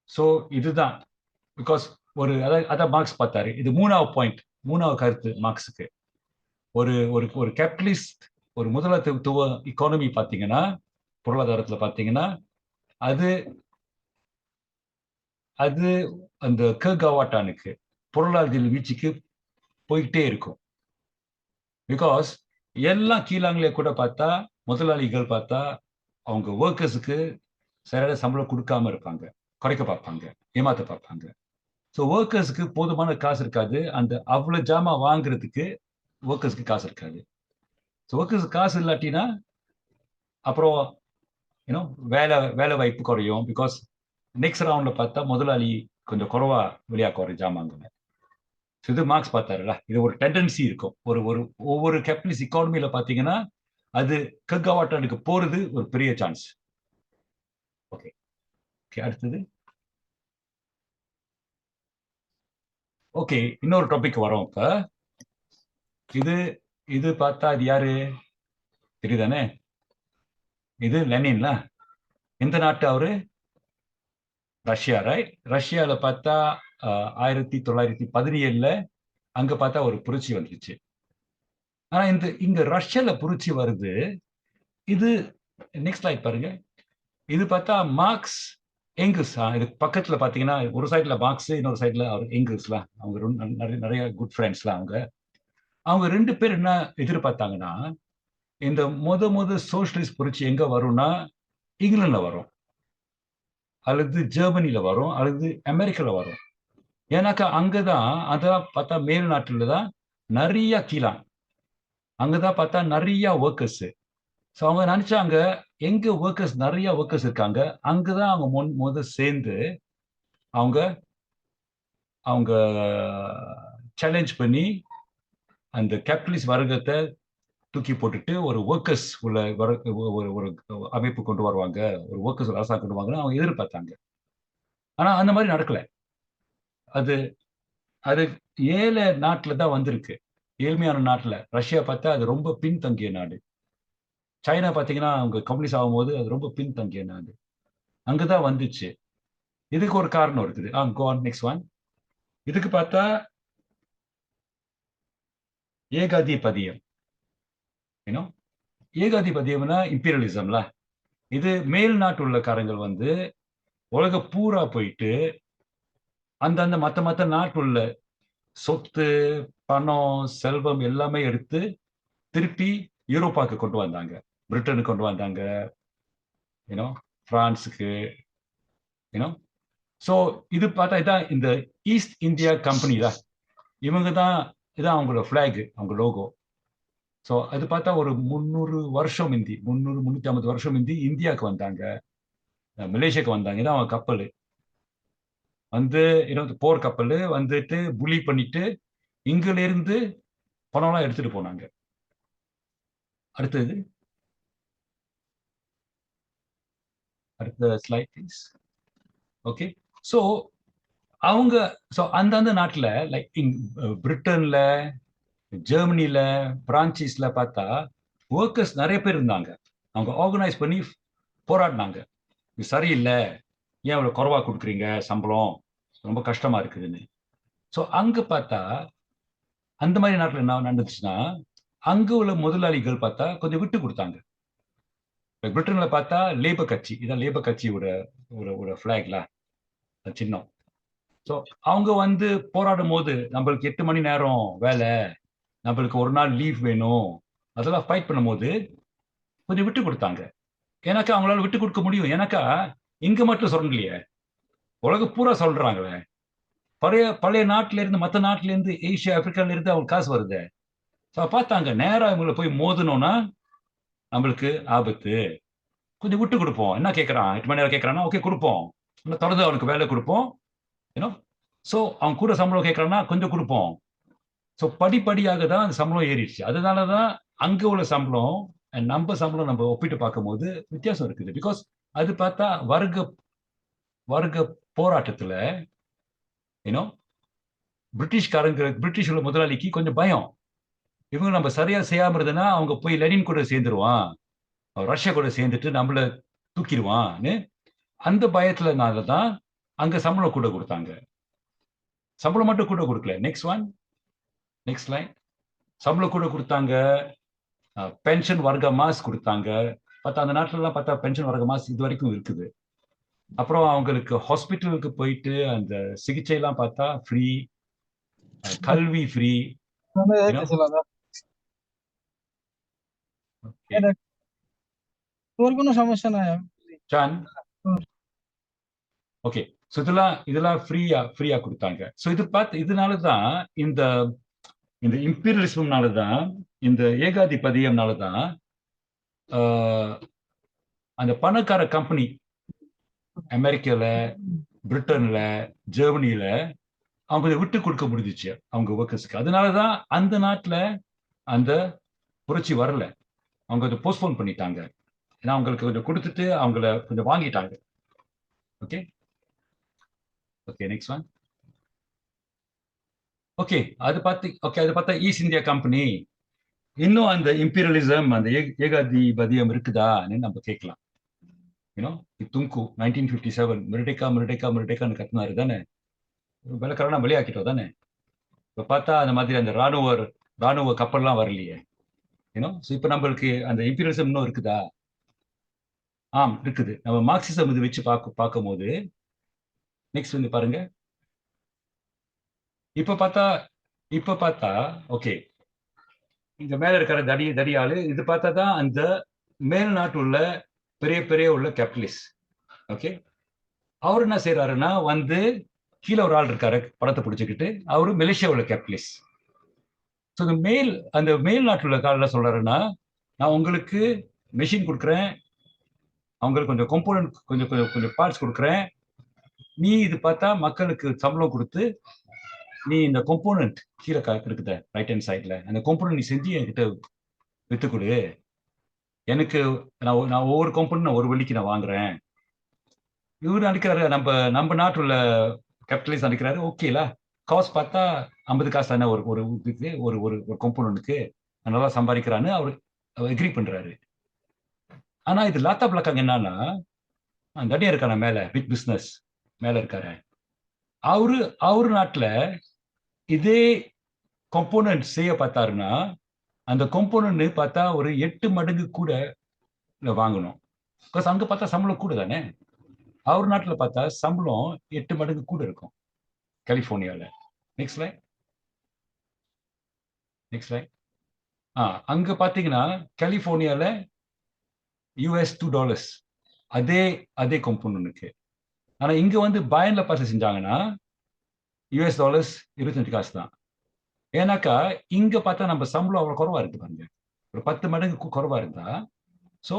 S2: ஸோ இதுதான் பிகாஸ் அதான் மார்க்ஸ் பார்த்தாரு. இது மூணாவது கருத்து மார்க்ஸுக்கு. ஒரு கேபிட்டலிஸ்ட், ஒரு முதலாளித்துவ இக்கானமி பார்த்தீங்கன்னா, பொருளாதாரத்துல பார்த்தீங்கன்னா அது அந்த கவாட்டானுக்கு பொருளாதார வீழ்ச்சிக்கு போயிட்டே இருக்கும். பிகாஸ் எல்லாம் கீழாங்களே கூட பார்த்தா முதலாளிகள் பார்த்தா அவங்க ஒர்க்கர்ஸுக்கு சரியான சம்பளம் கொடுக்காம இருப்பாங்க, குறைக்க பார்ப்பாங்க, ஏமாத்த பார்ப்பாங்க. ஸோ ஒர்க்கர்ஸுக்கு போதுமான காசு இருக்காது, அந்த அவ்வளவு ஜாமா வாங்குறதுக்கு ஒர்க்கர்ஸ்க்கு காசு இருக்காது. ஸோ ஒர்க்கர்ஸ் காசு இல்லாட்டினா அப்புறம் வேலை வாய்ப்பு குறையும். பிகாஸ் நெக்ஸ்ட் ரவுண்ட்ல பார்த்தா முதலாளி கொஞ்சம் குறைவா வெளியாக்குவாரு ஜாமாங்க. ஸோ இது மார்க்ஸ் பார்த்தாருல, இது ஒரு டெண்டன்சி இருக்கும். ஒவ்வொரு கேபிட்டலிஸ்ட் இக்கானமியில பார்த்தீங்கன்னா அது கவாட்டானுக்கு போறது ஒரு பெரிய சான்ஸ். ஓகே, அடுத்தது. ஓகே, இன்னொரு டாபிக் வரோம். இப்ப இது பார்த்தா அது யாரு தெரியுதானே? இது லெனின்ல. எந்த நாட்டு அவரு? Russia, right? ரஷ்யால பார்த்தா 1917 அங்க பார்த்தா ஒரு புரட்சி வந்துருச்சு. ஆனா இங்க ரஷ்யால புரட்சி வருது. இது நெக்ஸ்ட் ஸ்லைட் பாருங்க. இது பார்த்தா மார்க்ஸ் எங்கில்ஸ். இது பக்கத்துல பாத்தீங்கன்னா ஒரு சைட்ல மார்க்ஸ், இன்னொரு சைட்ல அவர் எங்கில்ஸ்லாம். அவங்க நிறைய குட் ஃப்ரெண்ட்ஸ்லாம். அவங்க ரெண்டு பேர் என்ன எதிர்பார்த்தாங்கன்னா, இந்த முத சோசியலிஸ்ட் புரட்சி எங்க வரும்னா இங்கிலாந்துல வரும், அல்லது ஜெர்மனில வரும், அல்லது அமெரிக்கால வரும். ஏன்னாக்கா அங்கதான் அதான் பார்த்தா மேல் நாட்டுல தான் நிறைய கீழான், அங்கதான் பார்த்தா நிறைய ஒர்க்கர்ஸ். ஸோ அவங்க நினைச்சாங்க எங்க ஒர்க்கர்ஸ் நிறைய ஒர்க்கர்ஸ் இருக்காங்க அங்கதான் அவங்க முத சேர்ந்து அவங்க சேலஞ்ச் பண்ணி அந்த கேபிட்டலிஸ்ட் வர்க்கத்தை தூக்கி போட்டுட்டு ஒரு ஒர்க்கர்ஸ் உள்ள ஒரு அமைப்பு கொண்டு வருவாங்க, ஒரு ஒர்க்கர்ஸ் அரசாங்கம் கொண்டு வாங்கன்னு அவங்க எதிர்பார்த்தாங்க. ஆனா அந்த மாதிரி நடக்கல. அது அது ஏழை நாட்டுல தான் வந்திருக்கு. ஏழ்மையான நாட்டுல. ரஷ்யா பார்த்தா அது ரொம்ப பின்தங்கிய நாடு. சைனா பார்த்தீங்கன்னா அவங்க கம்யூனிஸ்ட் ஆகும்போது அது ரொம்ப பின்தங்கிய நாடு. அங்கதான் வந்துச்சு. இதுக்கு ஒரு காரணம் இருக்குது. Go on next one. இதுக்கு பார்த்தா ஏகாதிபதியம். ஏனோ ஏகாதிபதியம்னா இம்பீரியலிசம்ல. இது மேல் நாட்டு உள்ளக்காரங்கள் வந்து உலக பூரா போயிட்டு அந்தந்த மத்த நாட்டுள்ள சொத்து, பணம், செல்வம் எல்லாமே எடுத்து திருப்பி யூரோப்பாக்கு கொண்டு வந்தாங்க. பிரிட்டனுக்கு கொண்டு வந்தாங்க, யூனோ பிரான்ஸுக்கு, யூனோ. ஸோ இது பார்த்தா இதான் இந்த ஈஸ்ட் இந்தியா கம்பெனி தான். இவங்க தான், இதான் அவங்களோட ஃபிளாக், அவங்க லோகோ. ஸோ அது பார்த்தா ஒரு 300 வருஷம் முந்தி, 350 வருஷம் முந்தி இந்தியாவுக்கு வந்தாங்க, மலேசியாவுக்கு வந்தாங்க. இதான் அவங்க கப்பல் வந்து, போர் கப்பல் வந்துட்டு புலி பண்ணிட்டு இங்கில இருந்து பணம்லாம் எடுத்துட்டு போனாங்க. அடுத்தது, அடுத்த ஸ்லைட் ப்ளீஸ். ஓகே. ஸோ அவங்க அந்தந்த நாட்டில் லைக் பிரிட்டன்ல, ஜெர்மனில, பிரான்சிஸ்ல பார்த்தா ஒர்க்கர்ஸ் நிறைய பேர் இருந்தாங்க. அவங்க ஆர்கனைஸ் பண்ணி போராடினாங்க. இது சரியில்லை, ஏன் இவ்வளோ குறைவா கொடுக்குறீங்க சம்பளம், ரொம்ப கஷ்டமா இருக்குதுன்னு. ஸோ அங்க பார்த்தா அந்த மாதிரி நாட்டில் என்ன நடந்துச்சுன்னா, அங்க உள்ள முதலாளிகள் பார்த்தா கொஞ்சம் விட்டு கொடுத்தாங்க. பிரிட்டன்ல பார்த்தா லேபர் கட்சி, இதான் லேபர் கட்சியோட ஒரு ஃபிளாக்ல சின்னம். ஸோ அவங்க வந்து போராடும் போது நம்மளுக்கு 8 மணி நேரம் வேலை, நம்மளுக்கு ஒரு நாள் லீவ் வேணும், அதெல்லாம் ஃபைட் பண்ணும்போது கொஞ்சம் விட்டு கொடுத்தாங்க. ஏன்னாக்கா அவங்களால விட்டு கொடுக்க முடியும். ஏன்னாக்கா இங்க மட்டும் சொல்லலையே, உலக பூரா சொல்றாங்களே. பழைய நாட்டில இருந்து, மற்ற நாட்டில இருந்து, ஏசியா, ஆப்பிரிக்கால இருந்து அவங்க காசு வருது. ஸோ பார்த்தாங்க, நேரா இவங்களை போய் மோதணும்னா நம்மளுக்கு ஆபத்து, கொஞ்சம் விட்டு கொடுப்போம். என்ன கேட்கறான், 8 மணி நேரம் கேட்கறான்னா ஓகே கொடுப்போம், இன்னும் தொடர்ந்து அவனுக்கு வேலை கொடுப்போம். ஏன்னோ ஸோ அவன் கூட சம்பளம் கேட்கறான்னா கொஞ்சம் கொடுப்போம். ஸோ படிப்படியாக தான் அந்த சம்பளம் ஏறிடுச்சு. அதனால தான் அங்கே உள்ள சம்பளம் நம்ம சம்பளம் நம்ம ஒப்பிட்டு பார்க்கும்போது வித்தியாசம் இருக்குது. பிகாஸ் அது பார்த்தா வர்க்க போராட்டத்தில் ஏன்னோ பிரிட்டிஷ் உள்ள முதலாளிக்கு கொஞ்சம் பயம். இவங்க நம்ம சரியா செய்யாம இருந்ததுன்னா அவங்க போய் லெனின் கூட சேர்ந்துருவான், ரஷ்யா கூட சேர்ந்துட்டு நம்மள தூக்கிடுவான்னு அந்த பயத்துலனால தான் அங்க சம்பளம் கூட கொடுத்தாங்க. சம்பளம் மட்டும் கூட கொடுக்கல. Next one, next line. சம்பளம் கூட கொடுத்தாங்க, பென்ஷன் வர்க்க மாஸ் கொடுத்தாங்க. பார்த்தா அந்த நாட்டிலலாம் பார்த்தா பென்ஷன் வர்க்க மாஸ் இது வரைக்கும் இருக்குது. அப்புறம் அவங்களுக்கு ஹாஸ்பிட்டலுக்கு போயிட்டு அந்த சிகிச்சை எல்லாம் பார்த்தா ஃப்ரீ, கல்வி ஃப்ரீ.
S6: তোর কোনো সমস্যা নাই
S2: சான் ஓகே. ஸோ இதெல்லாம் ஃப்ரீயா கொடுத்தாங்க. ஸோ இதனால தான் இந்த இம்பீரியலிசம்னால தான், இந்த ஏகாதிபதியம்னால தான் அந்த பணக்கார கம்பெனி அமெரிக்கால, பிரிட்டன்ல, ஜெர்மனில அவங்க விட்டு கொடுக்க முடிஞ்சிச்சு அவங்க ஒர்க்கர்ஸ்க்கு. அதனாலதான் அந்த நாட்டுல அந்த புரட்சி வரல. அவங்க அதை போஸ்ட்போன் பண்ணிட்டாங்க. ஏன்னா அவங்களுக்கு கொஞ்சம் கொடுத்துட்டு அவங்கள கொஞ்சம் வாங்கிட்டாங்க. Okay okay next one. Okay அது பார்த்தா ஈஸ்ட் இந்தியா கம்பெனி இன்னும் அந்த இம்பீரியலிசம், அந்த ஏகாதிபதியம் இருக்குதான்னு நம்ம கேட்கலாம். தும்கு 1957 மிருடேக்கான்னு கத்துனாரு தானே, வெள்ளக்காரனா வெளியாக்கிட்டோம் தானே. இப்ப பார்த்தா அந்த மாதிரி அந்த ராணுவ கப்பல்லாம் வரலையே. இப்ப நம்மளுக்கு அந்த இம்பீரியலிசம் இன்னும் இருக்குதா? இருக்குது. நம்ம மார்க்சிசம் இது வச்சு பார்க்கும்போது நெக்ஸ்ட் வந்து பாருங்க. இப்ப பார்த்தா ஓகே, இங்க மேல இருக்கிற தடியாளு இது பார்த்தா தான் அந்த மேல் நாட்டு உள்ள பெரிய உள்ள கேபிட்டலிஸ்ட். ஓகே, அவர் என்ன செய்யறாருன்னா வந்து கீழே ஒரு ஆள் இருக்காரு படத்தை பிடிச்சுக்கிட்டு, அவரு மலேசியா உள்ள கேபிட்டலிஸ்ட். ஸோ அந்த மேல் நாட்டு உள்ள காலில் சொல்றாருன்னா, நான் உங்களுக்கு மெஷின் கொடுக்குறேன், அவங்களுக்கு கொஞ்சம் கம்போனன்ட் கொஞ்சம் பார்ட்ஸ் கொடுக்குறேன், நீ இது பார்த்தா மக்களுக்கு சம்பளம் கொடுத்து நீ இந்த கம்போனன்ட் கீழே இருக்குத ரைட் ஹேண்ட் சைட்ல அந்த கம்போனன்ட் நீ செஞ்சு என்கிட்ட வித்து கொடு, எனக்கு நான் ஒவ்வொரு கம்பெனி நான் 1 வெள்ளிக்கு நான் வாங்குறேன். இவரு நினைக்கிறாரு நம்ம நம்ம நாட்டுல உள்ள கேபிட்டலிஸ்ட் நினைக்கிறாரு, ஓகேல காஸ்ட் பார்த்தா 50 காசு தானே ஒரு ஒரு இதுக்கு ஒரு ஒரு ஒரு கம்பெனிக்கு நல்லா சம்பாதிக்கிறான்னு அவர் எக்ரி பண்றாரு. ஆனா இது லாத்தா பிளக்காங்க என்னன்னா, தடியா இருக்கான மேல பிக் பிசினஸ் மேல இருக்காரு, அவரு நாட்டுல இதே கம்போனன்ட் செய்ய பார்த்தாருன்னா அந்த கம்போனன்ட் பார்த்தா ஒரு 8 மடங்கு கூட வாங்கணும். பிகாஸ் அங்க பார்த்தா சம்பளம் கூட தானே. அவர் நாட்டுல பார்த்தா சம்பளம் 8 மடங்கு கூட இருக்கும் கலிபோர்னியால. Next line. Next line. அங்க பாத்தீங்கன்னா கலிபோர்னியால US $2 அதே கம்போனன்ட்க்கு. ஆனா இங்க வந்து பயன்ல பார்த்து செஞ்சாங்கன்னா US டாலர்ஸ் 25 காசு தான். ஏன்னாக்கா இங்க பார்த்தா நம்ம சம்பளம் அவ்வளவு குறைவா இருக்கு பாருங்க, ஒரு 10 மடங்கு குறைவா இருந்தா. ஸோ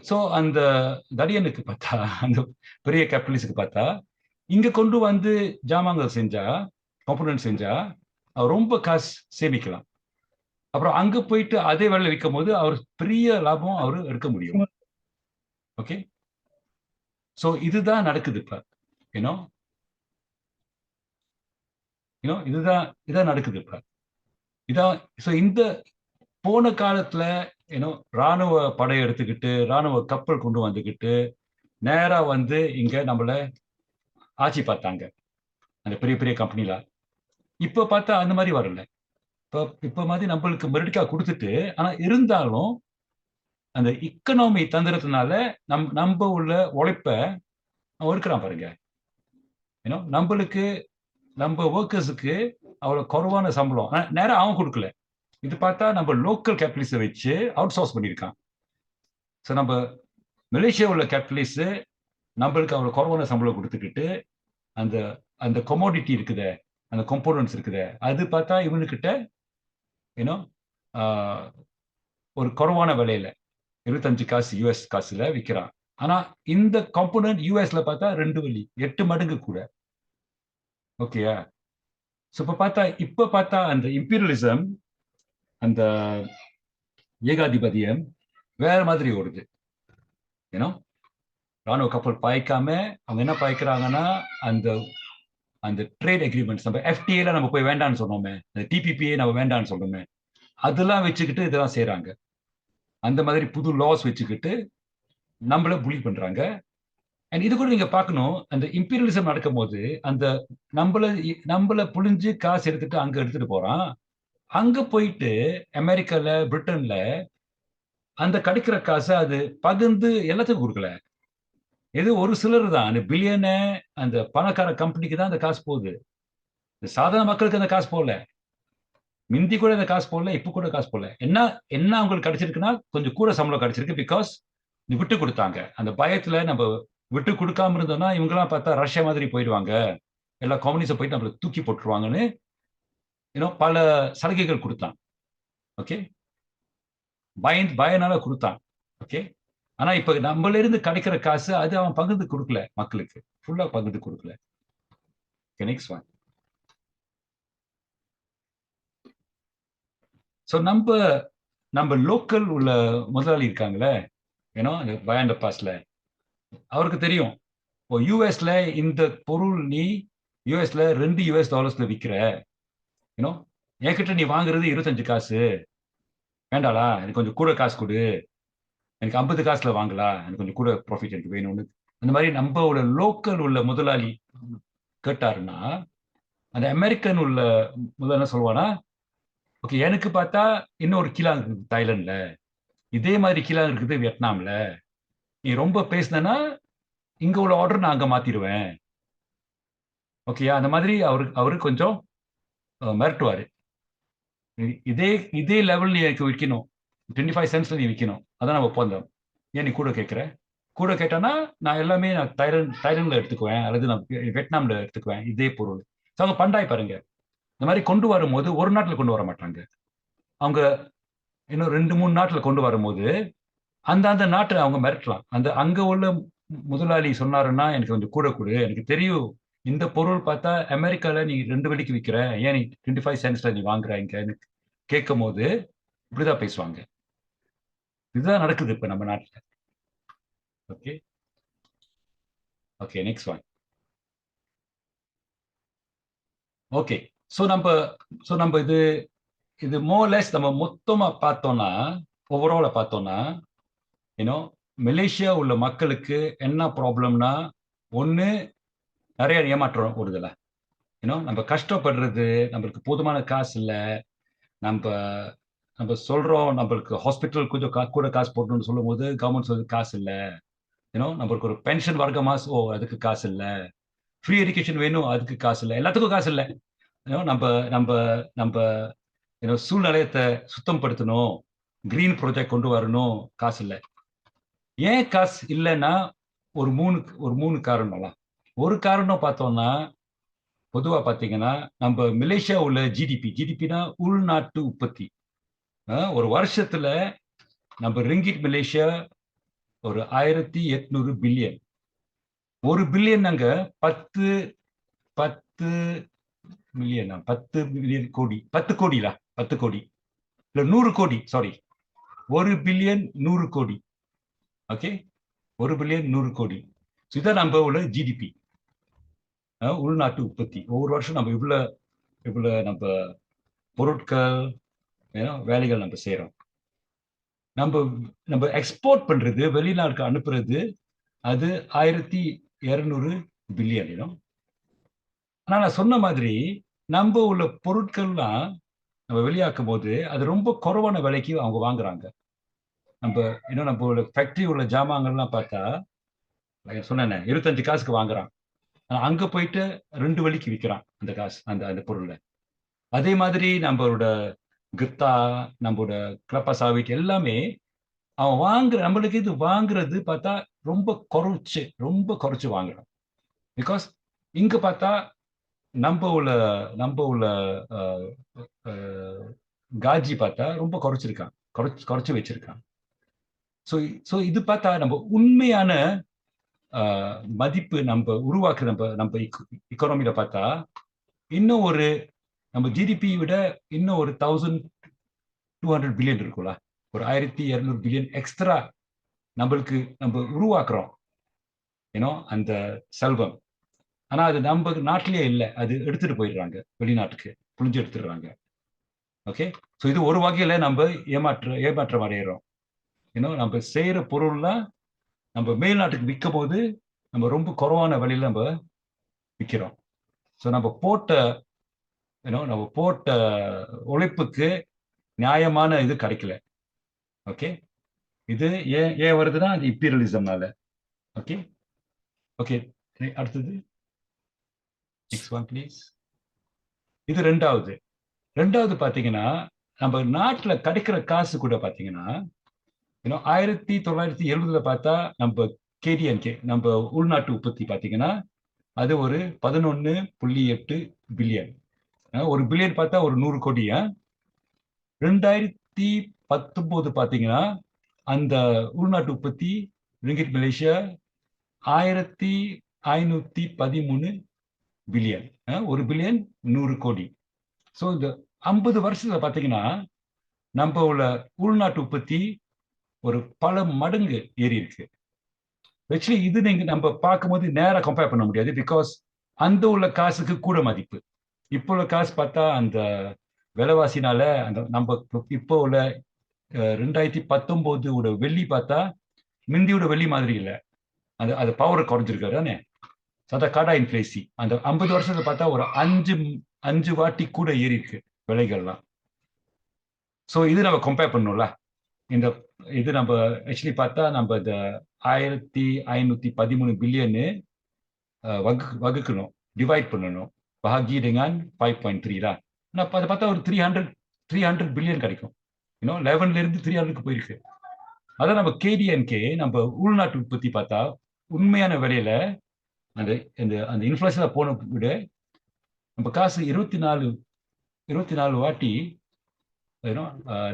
S2: ஸோ அந்த தடியனுக்கு பார்த்தா, அந்த பெரிய கேபிட்டலிஸ்டுக்கு பார்த்தா இங்க கொண்டு வந்து ஜாமான்கள் செஞ்சா, காம்பனன்ட் செஞ்சா அவர் ரொம்ப காசு சேமிக்கலாம். அப்புறம் அங்க போயிட்டு அதே வேலை விற்கும் போது அவர் பெரிய லாபம் அவரு எடுக்க முடியும். ஓகே, ஸோ இதுதான் நடக்குது இப்ப. ஏன்னோ இதுதான் நடக்குது இப்ப. இதான் ஸோ இந்த போன காலத்துல ராணுவ படை எடுத்துக்கிட்டு ராணுவ கப்பல் கொண்டு வந்துக்கிட்டு நேரா வந்து இங்க நம்மள ஆட்சி பார்த்தாங்க அந்த பெரிய பெரிய கம்பெனில. இப்ப பார்த்தா அந்த மாதிரி வரல. இப்ப மாதிரி நம்மளுக்கு மெரிட்டிக்கா கொடுத்துட்டு, ஆனா இருந்தாலும் அந்த இக்கனாமி தந்திரத்தினால நம்ம உள்ள உழைப்ப இருக்கிறான் பாருங்க. நம்மளுக்கு நம்ம ஒர்க்கர்ஸுக்கு அவ்வளவு குறைவான சம்பளம் நேரம் அவன் கொடுக்கல. இது பார்த்தா நம்ம லோக்கல் கேபிட்டலிஸ்ட வச்சு அவுட் சோர்ஸ் பண்ணியிருக்கான். ஸோ நம்ம மலேசியா உள்ள கேபிட்டலிஸ்ட் நம்மளுக்கு அவ்வளவு குறைவான சம்பளம் கொடுத்துக்கிட்டு அந்த அந்த கொமோடிட்டி இருக்குதே, அந்த கம்போனன்ட்ஸ் இருக்குதே, அது பார்த்தா இவனுக்கிட்ட ஒரு குறைவான விலையில 25 காசு US காசுல விற்கிறான். ஆனா இந்த காம்போனன்ட் USல பார்த்தா 2 வெள்ளி 8 மடங்கு கூட. ஓகேயா? ஸோ இப்ப பார்த்தா அந்த இம்பீரியலிசம், அந்த ஏகாதிபதியம் வேற மாதிரி ஓடுது. ராணுவ கப்பல் பாய்க்காம அவங்க என்ன பாய்க்கிறாங்கன்னா அந்த அந்த ட்ரேட் அக்ரிமெண்ட்ஸ், நம்ம FTA நம்ம போய் வேண்டாம்னு சொன்னோமே, அந்த TPPA நம்ம வேண்டாம்னு சொன்னோமே, அதெல்லாம் வச்சுக்கிட்டு இதெல்லாம் செய்யறாங்க. அந்த மாதிரி புது லாஸ் வச்சுக்கிட்டு நம்மள புலி பண்றாங்க. அண்ட் இது கூட நீங்க பார்க்கணும், அந்த இம்பீரியலிசம் நடக்கும் போது அந்த நம்மள புழிஞ்சு காசு எடுத்துட்டு அங்க எடுத்துட்டு போறான். அங்க போயிட்டு அமெரிக்கால பிரிட்டன்ல அந்த கிடைக்கிற காசை அது பகிர்ந்து எல்லாத்துக்கும் கொடுக்கல. இது ஒரு சிலர் தான், அந்த பில்லியன அந்த பணக்கார கம்பெனிக்கு தான் அந்த காசு போகுது. சாதாரண மக்களுக்கு அந்த காசு போகல. மிந்தி கூட அந்த காசு போடல, இப்ப கூட காசு போடல. என்ன அவங்களுக்கு கிடைச்சிருக்குன்னா கொஞ்சம் கூட சம்பளம் கிடைச்சிருக்கு. பிகாஸ் விட்டு கொடுத்தாங்க. அந்த பயத்துல நம்ம விட்டு கொடுக்காம இருந்தோம்னா இவங்கெல்லாம் பார்த்தா ரஷ்யா மாதிரி போயிடுவாங்க, எல்லா கம்யூனிஸ்ட போயிட்டு நம்மள தூக்கி போட்டுருவாங்கன்னு பல சலுகைகள் கொடுத்தான். ஓகே, பயனால கொடுத்தான். ஓகே, ஆனா இப்ப நம்மள இருந்து கிடைக்கிற காசு அது அவன் பகிர்ந்து கொடுக்கல, மக்களுக்கு ஃபுல்லா பகிர்ந்து கொடுக்கல. Next one. ஸோ நம்ம லோக்கல் உள்ள முதலாளி இருக்காங்களே, பயாண்ட பாஸ்ல, அவருக்கு தெரியும் இப்போ யூஎஸ்ல இந்த பொருள் நீ யூஎஸ்ல $2 விற்கிற, என்கிட்ட நீ வாங்குறது 25 காசு, வேண்டாளா எனக்கு கொஞ்சம் கூட காசு கொடு, எனக்கு 50 காசுல வாங்கலாம், எனக்கு கொஞ்சம் கூட ப்ராஃபிட் எனக்கு வேணும்னு அந்த மாதிரி நம்மளோட லோக்கல் உள்ள முதலாளி கேட்டாருன்னா, அந்த அமெரிக்கன் உள்ள முதல்ல சொல்லுவானா, ஓகே எனக்கு பார்த்தா இன்னொரு கிலோ இருக்குது தாய்லாந்துல, இதே மாதிரி கிலோ இருக்குது வியட்நாம்ல, நீ ரொம்ப பேசினா இங்க உள்ள ஆர்டர் நான் அங்க மாத்திடுவேன். ஓகேயா? அந்த மாதிரி அவரு கொஞ்சம் மிரட்டுவாரு. இதே லெவல் நீ எனக்கு விற்கணும், 25 சென்ட்ஸ்ல நீ விற்கணும், அதான் நம்ம ஒப்பந்தம். ஏன் நீ கூட கேட்கிற? கூட கேட்டானா நான் எல்லாமே நான் தாய்லாந்துல எடுத்துக்குவேன், அல்லது நான் வியட்நாம்ல எடுத்துக்குவேன் இதே பொருள். அவங்க பண்டாய் பாருங்க. இந்த மாதிரி கொண்டு வரும்போது ஒரு நாட்டில் கொண்டு வர மாட்டாங்க. அவங்க இன்னும் 2-3 நாட்டில் கொண்டு வரும்போது அந்த நாட்டை அவங்க மிரட்டலாம். அங்க உள்ள முதலாளி சொன்னாருன்னா எனக்கு கொஞ்சம் கூட கொடு, எனக்கு தெரியும் இந்த பொருள் பார்த்தா அமெரிக்கால நீ 2 வெள்ளிக்கு விற்கிற, ஏன் நீ 25 சென்ட்ஸ்ல நீ வாங்குற இங்க கேட்கும் போது இப்படிதான் பேசுவாங்க. இதுதான் நடக்குது இப்ப நம்ம நாட்டுல. Okay okay, next one. Okay, so நம்ம இது மோர்லெஸ் நம்ம மொத்தமா பார்த்தோம்னா, ஓவரால பார்த்தோம்னா, ஏன்னோ மலேசியா உள்ள மக்களுக்கு என்ன ப்ராப்ளம்னா, ஒன்று நிறைய ஏமாற்றம் வருதுல்ல. ஏன்னோ நம்ம கஷ்டப்படுறது, நம்மளுக்கு போதுமான காசு இல்லை, நம்ம நம்ம சொல்றோம் நம்மளுக்கு ஹாஸ்பிட்டல் கொஞ்சம் கூட காசு போடணும்னு சொல்லும் போது கவர்மெண்ட் சொல்றது காசு இல்லை. ஏன்னோ நம்மளுக்கு ஒரு பென்ஷன் வர்க்கமா, அதுக்கு காசு இல்லை. ஃப்ரீ எஜுகேஷன் வேணும், அதுக்கு காசு இல்லை. எல்லாத்துக்கும் காசு இல்லை. நம்ம நம்ம நம்ம சூழ்நிலையத்தை சுத்தம் படுத்தணும், கிரீன் ப்ராஜெக்ட் கொண்டு வரணும், காசு இல்லை. ஏன் காசு இல்லைன்னா ஒரு மூணு காரணம்லாம். ஒரு காரணம் பார்த்தோம்னா, பொதுவா பார்த்தீங்கன்னா நம்ம மலேசியா உள்ள ஜிடிபினா உள்நாட்டு உற்பத்தி. ஒரு வருஷத்துல நம்ம ரிங்கிட் மலேசியா ஒரு 1800 பில்லியன். 1 பில்லியன் அங்க 10 மில்லியன், 10 மில்லியன் கோடி, 10 கோடிலா, 10 கோடி இல்ல 100 கோடி, சாரி, 1 பில்லியன் 100 கோடி. ஓகே, 1 பில்லியன் 100 கோடி. இதான் நம்ம உள்ள ஜிடிபி, உள்நாட்டு உற்பத்தி. ஒவ்வொரு வருஷம் நம்ம இவ்வளவு நம்ம பொருட்கள் வேலைகள் நம்ம செய்யறோம். நம்ம எக்ஸ்போர்ட் பண்றது, வெளிநாட்டுக்கு அனுப்புறது, அது 1200 பில்லியன். ஆனா நான் சொன்ன மாதிரி நம்ம உள்ள பொருட்கள்லாம் நம்ம வெளியாக்கும் போது அது ரொம்ப குறைவான விலைக்கு அவங்க வாங்குறாங்க. நம்ம உள்ள ஃபேக்டரி உள்ள ஜாமான்கள்லாம் பார்த்தா சொன்னேன் 25 காசுக்கு வாங்குறான். அங்க போயிட்டு 2 வழிக்கு விற்கிறான் அந்த காசு, அந்த பொருளை. அதே மாதிரி நம்மளோட கித்தா, நம்மளோட கிளப்பா சாவிட் எல்லாமே அவன் நம்மளுக்கு இது வாங்குறது பார்த்தா ரொம்ப குறைச்சு வாங்குறான். பிகாஸ் இங்க பார்த்தா நம்ம உள்ள காஜி பார்த்தா ரொம்ப குறைச்சு வச்சிருக்கான். ஸோ இது பார்த்தா நம்ம உண்மையான மதிப்பு நம்ம உருவாக்குற நம்ம இக்கானமியில பார்த்தா இன்னும் நம்ம ஜிடிபி விட இன்னும் ஒரு 1200 பில்லியன் இருக்கும்ல. ஒரு 1200 பில்லியன் எக்ஸ்ட்ரா நம்ம உருவாக்குறோம் அந்த செல்வம். ஆனா அது நம்ம நாட்டிலேயே இல்லை, அது எடுத்துட்டு போயிடுறாங்க வெளிநாட்டுக்கு, புழிஞ்சு எடுத்துடுறாங்க. ஓகே, ஸோ இது ஒரு வகையில நம்ம ஏமாற்றம் அடையிறோம். நம்ம செய்யற பொருள்லாம் நம்ம மேல்நாட்டுக்கு விற்கும் போது நம்ம ரொம்ப குறைவான விலையில நம்ம விற்கிறோம். ஸோ நம்ம போட்ட உழைப்புக்கு நியாயமான இது கிடைக்கல. ஓகே, இது ஏன் வருதுன்னா அந்த இம்பீரியலிசம்னால. ஓகே ஓகே, அடுத்தது நெக்ஸ்ட் ஒன் ப்ளீஸ். இது ரெண்டாவது பாத்தீங்கன்னா, நம்ம நாட்டுல கிடைக்கிற காசு கூட பாத்தீங்கன்னா 1970 பார்த்தா நம்ம கேடிஎன்கே, நம்ம உள்நாட்டு உற்பத்தி பாத்தீங்கன்னா அது ஒரு 11.8 பில்லியன். 1 பில்லியன் பார்த்தா ஒரு 100 கோடி. 2019 பாத்தீங்கன்னா அந்த உள்நாட்டு உற்பத்தி ரிங்கிட் மலேசியா 1513 பில்லியன். 1 பில்லியன் 100 கோடி. ஸோ இந்த 50 வருஷத்துல பாத்தீங்கன்னா நம்ம உள்ள உள்நாட்டு உற்பத்தி ஒரு பல மடங்கு ஏறி இருக்கு. ஆக்சுவலி இது நம்ம பார்க்கும்போது நேரா கம்பேர் பண்ண முடியாது. பிகாஸ் அந்த உள்ள காசுக்கு கூட மதிப்பு. இப்போ உள்ள காசு பார்த்தா அந்த விலைவாசினால நம்ம இப்போ உள்ள 2019 வெள்ளி பார்த்தா மிந்தியோட வெள்ளி மாதிரி இல்லை, அது பவர் குறைஞ்சிருக்காரு தானே. சதா காடா இன்ஃபிளேசி அந்த 50 வருஷத்துல பார்த்தா ஒரு 5 வாட்டி கூட ஏறி இருக்கு விலைகள்லாம். ஸோ இது நம்ம கம்பேர் பண்ணணும்ல. இது நம்ம ஆக்சுவலி பார்த்தா நம்ம இந்த 1513 பில்லியனு வகுக்கணும், டிவைட் பண்ணணும், பஹாகி dengan 5.3 தான். ஆனால் அதை பார்த்தா ஒரு 300 பில்லியன் கிடைக்கும். 11ல இருந்து 300க்கு போயிருக்கு. அதான் நம்ம கேடிஎன்கே நம்ம உள்நாட்டு உற்பத்தி பார்த்தா உண்மையான விலையில அந்த இன்ஃப்ளேஷன்ல போன விட நம்ம காசு 24 வாட்டி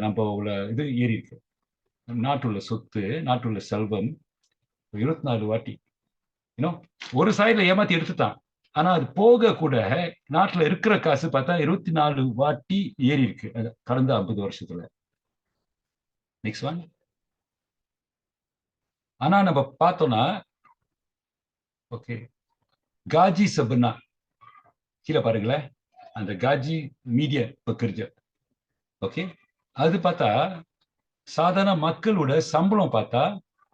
S2: நம்ம உள்ள இது ஏறி இருக்கு. நாட்டுள்ள சொத்து, நாட்டுள்ள செல்வம் 24 வாட்டி. ஒரு சைடுல ஏமாத்தி எடுத்துட்டான். ஆனா அது போக கூட நாட்டுல இருக்கிற காசு பார்த்தா 24 வாட்டி ஏறி இருக்கு கடந்த 50 வருஷத்துல. Next one. ஆனா நம்ம பார்த்தோம்னா ஓகே காஜி சபனா கீழே பாருங்களேன், அந்த காஜி மீடியா பக்கிருஜ ஓகே, அது பார்த்தா சாதாரண மக்களோட சம்பளம் பார்த்தா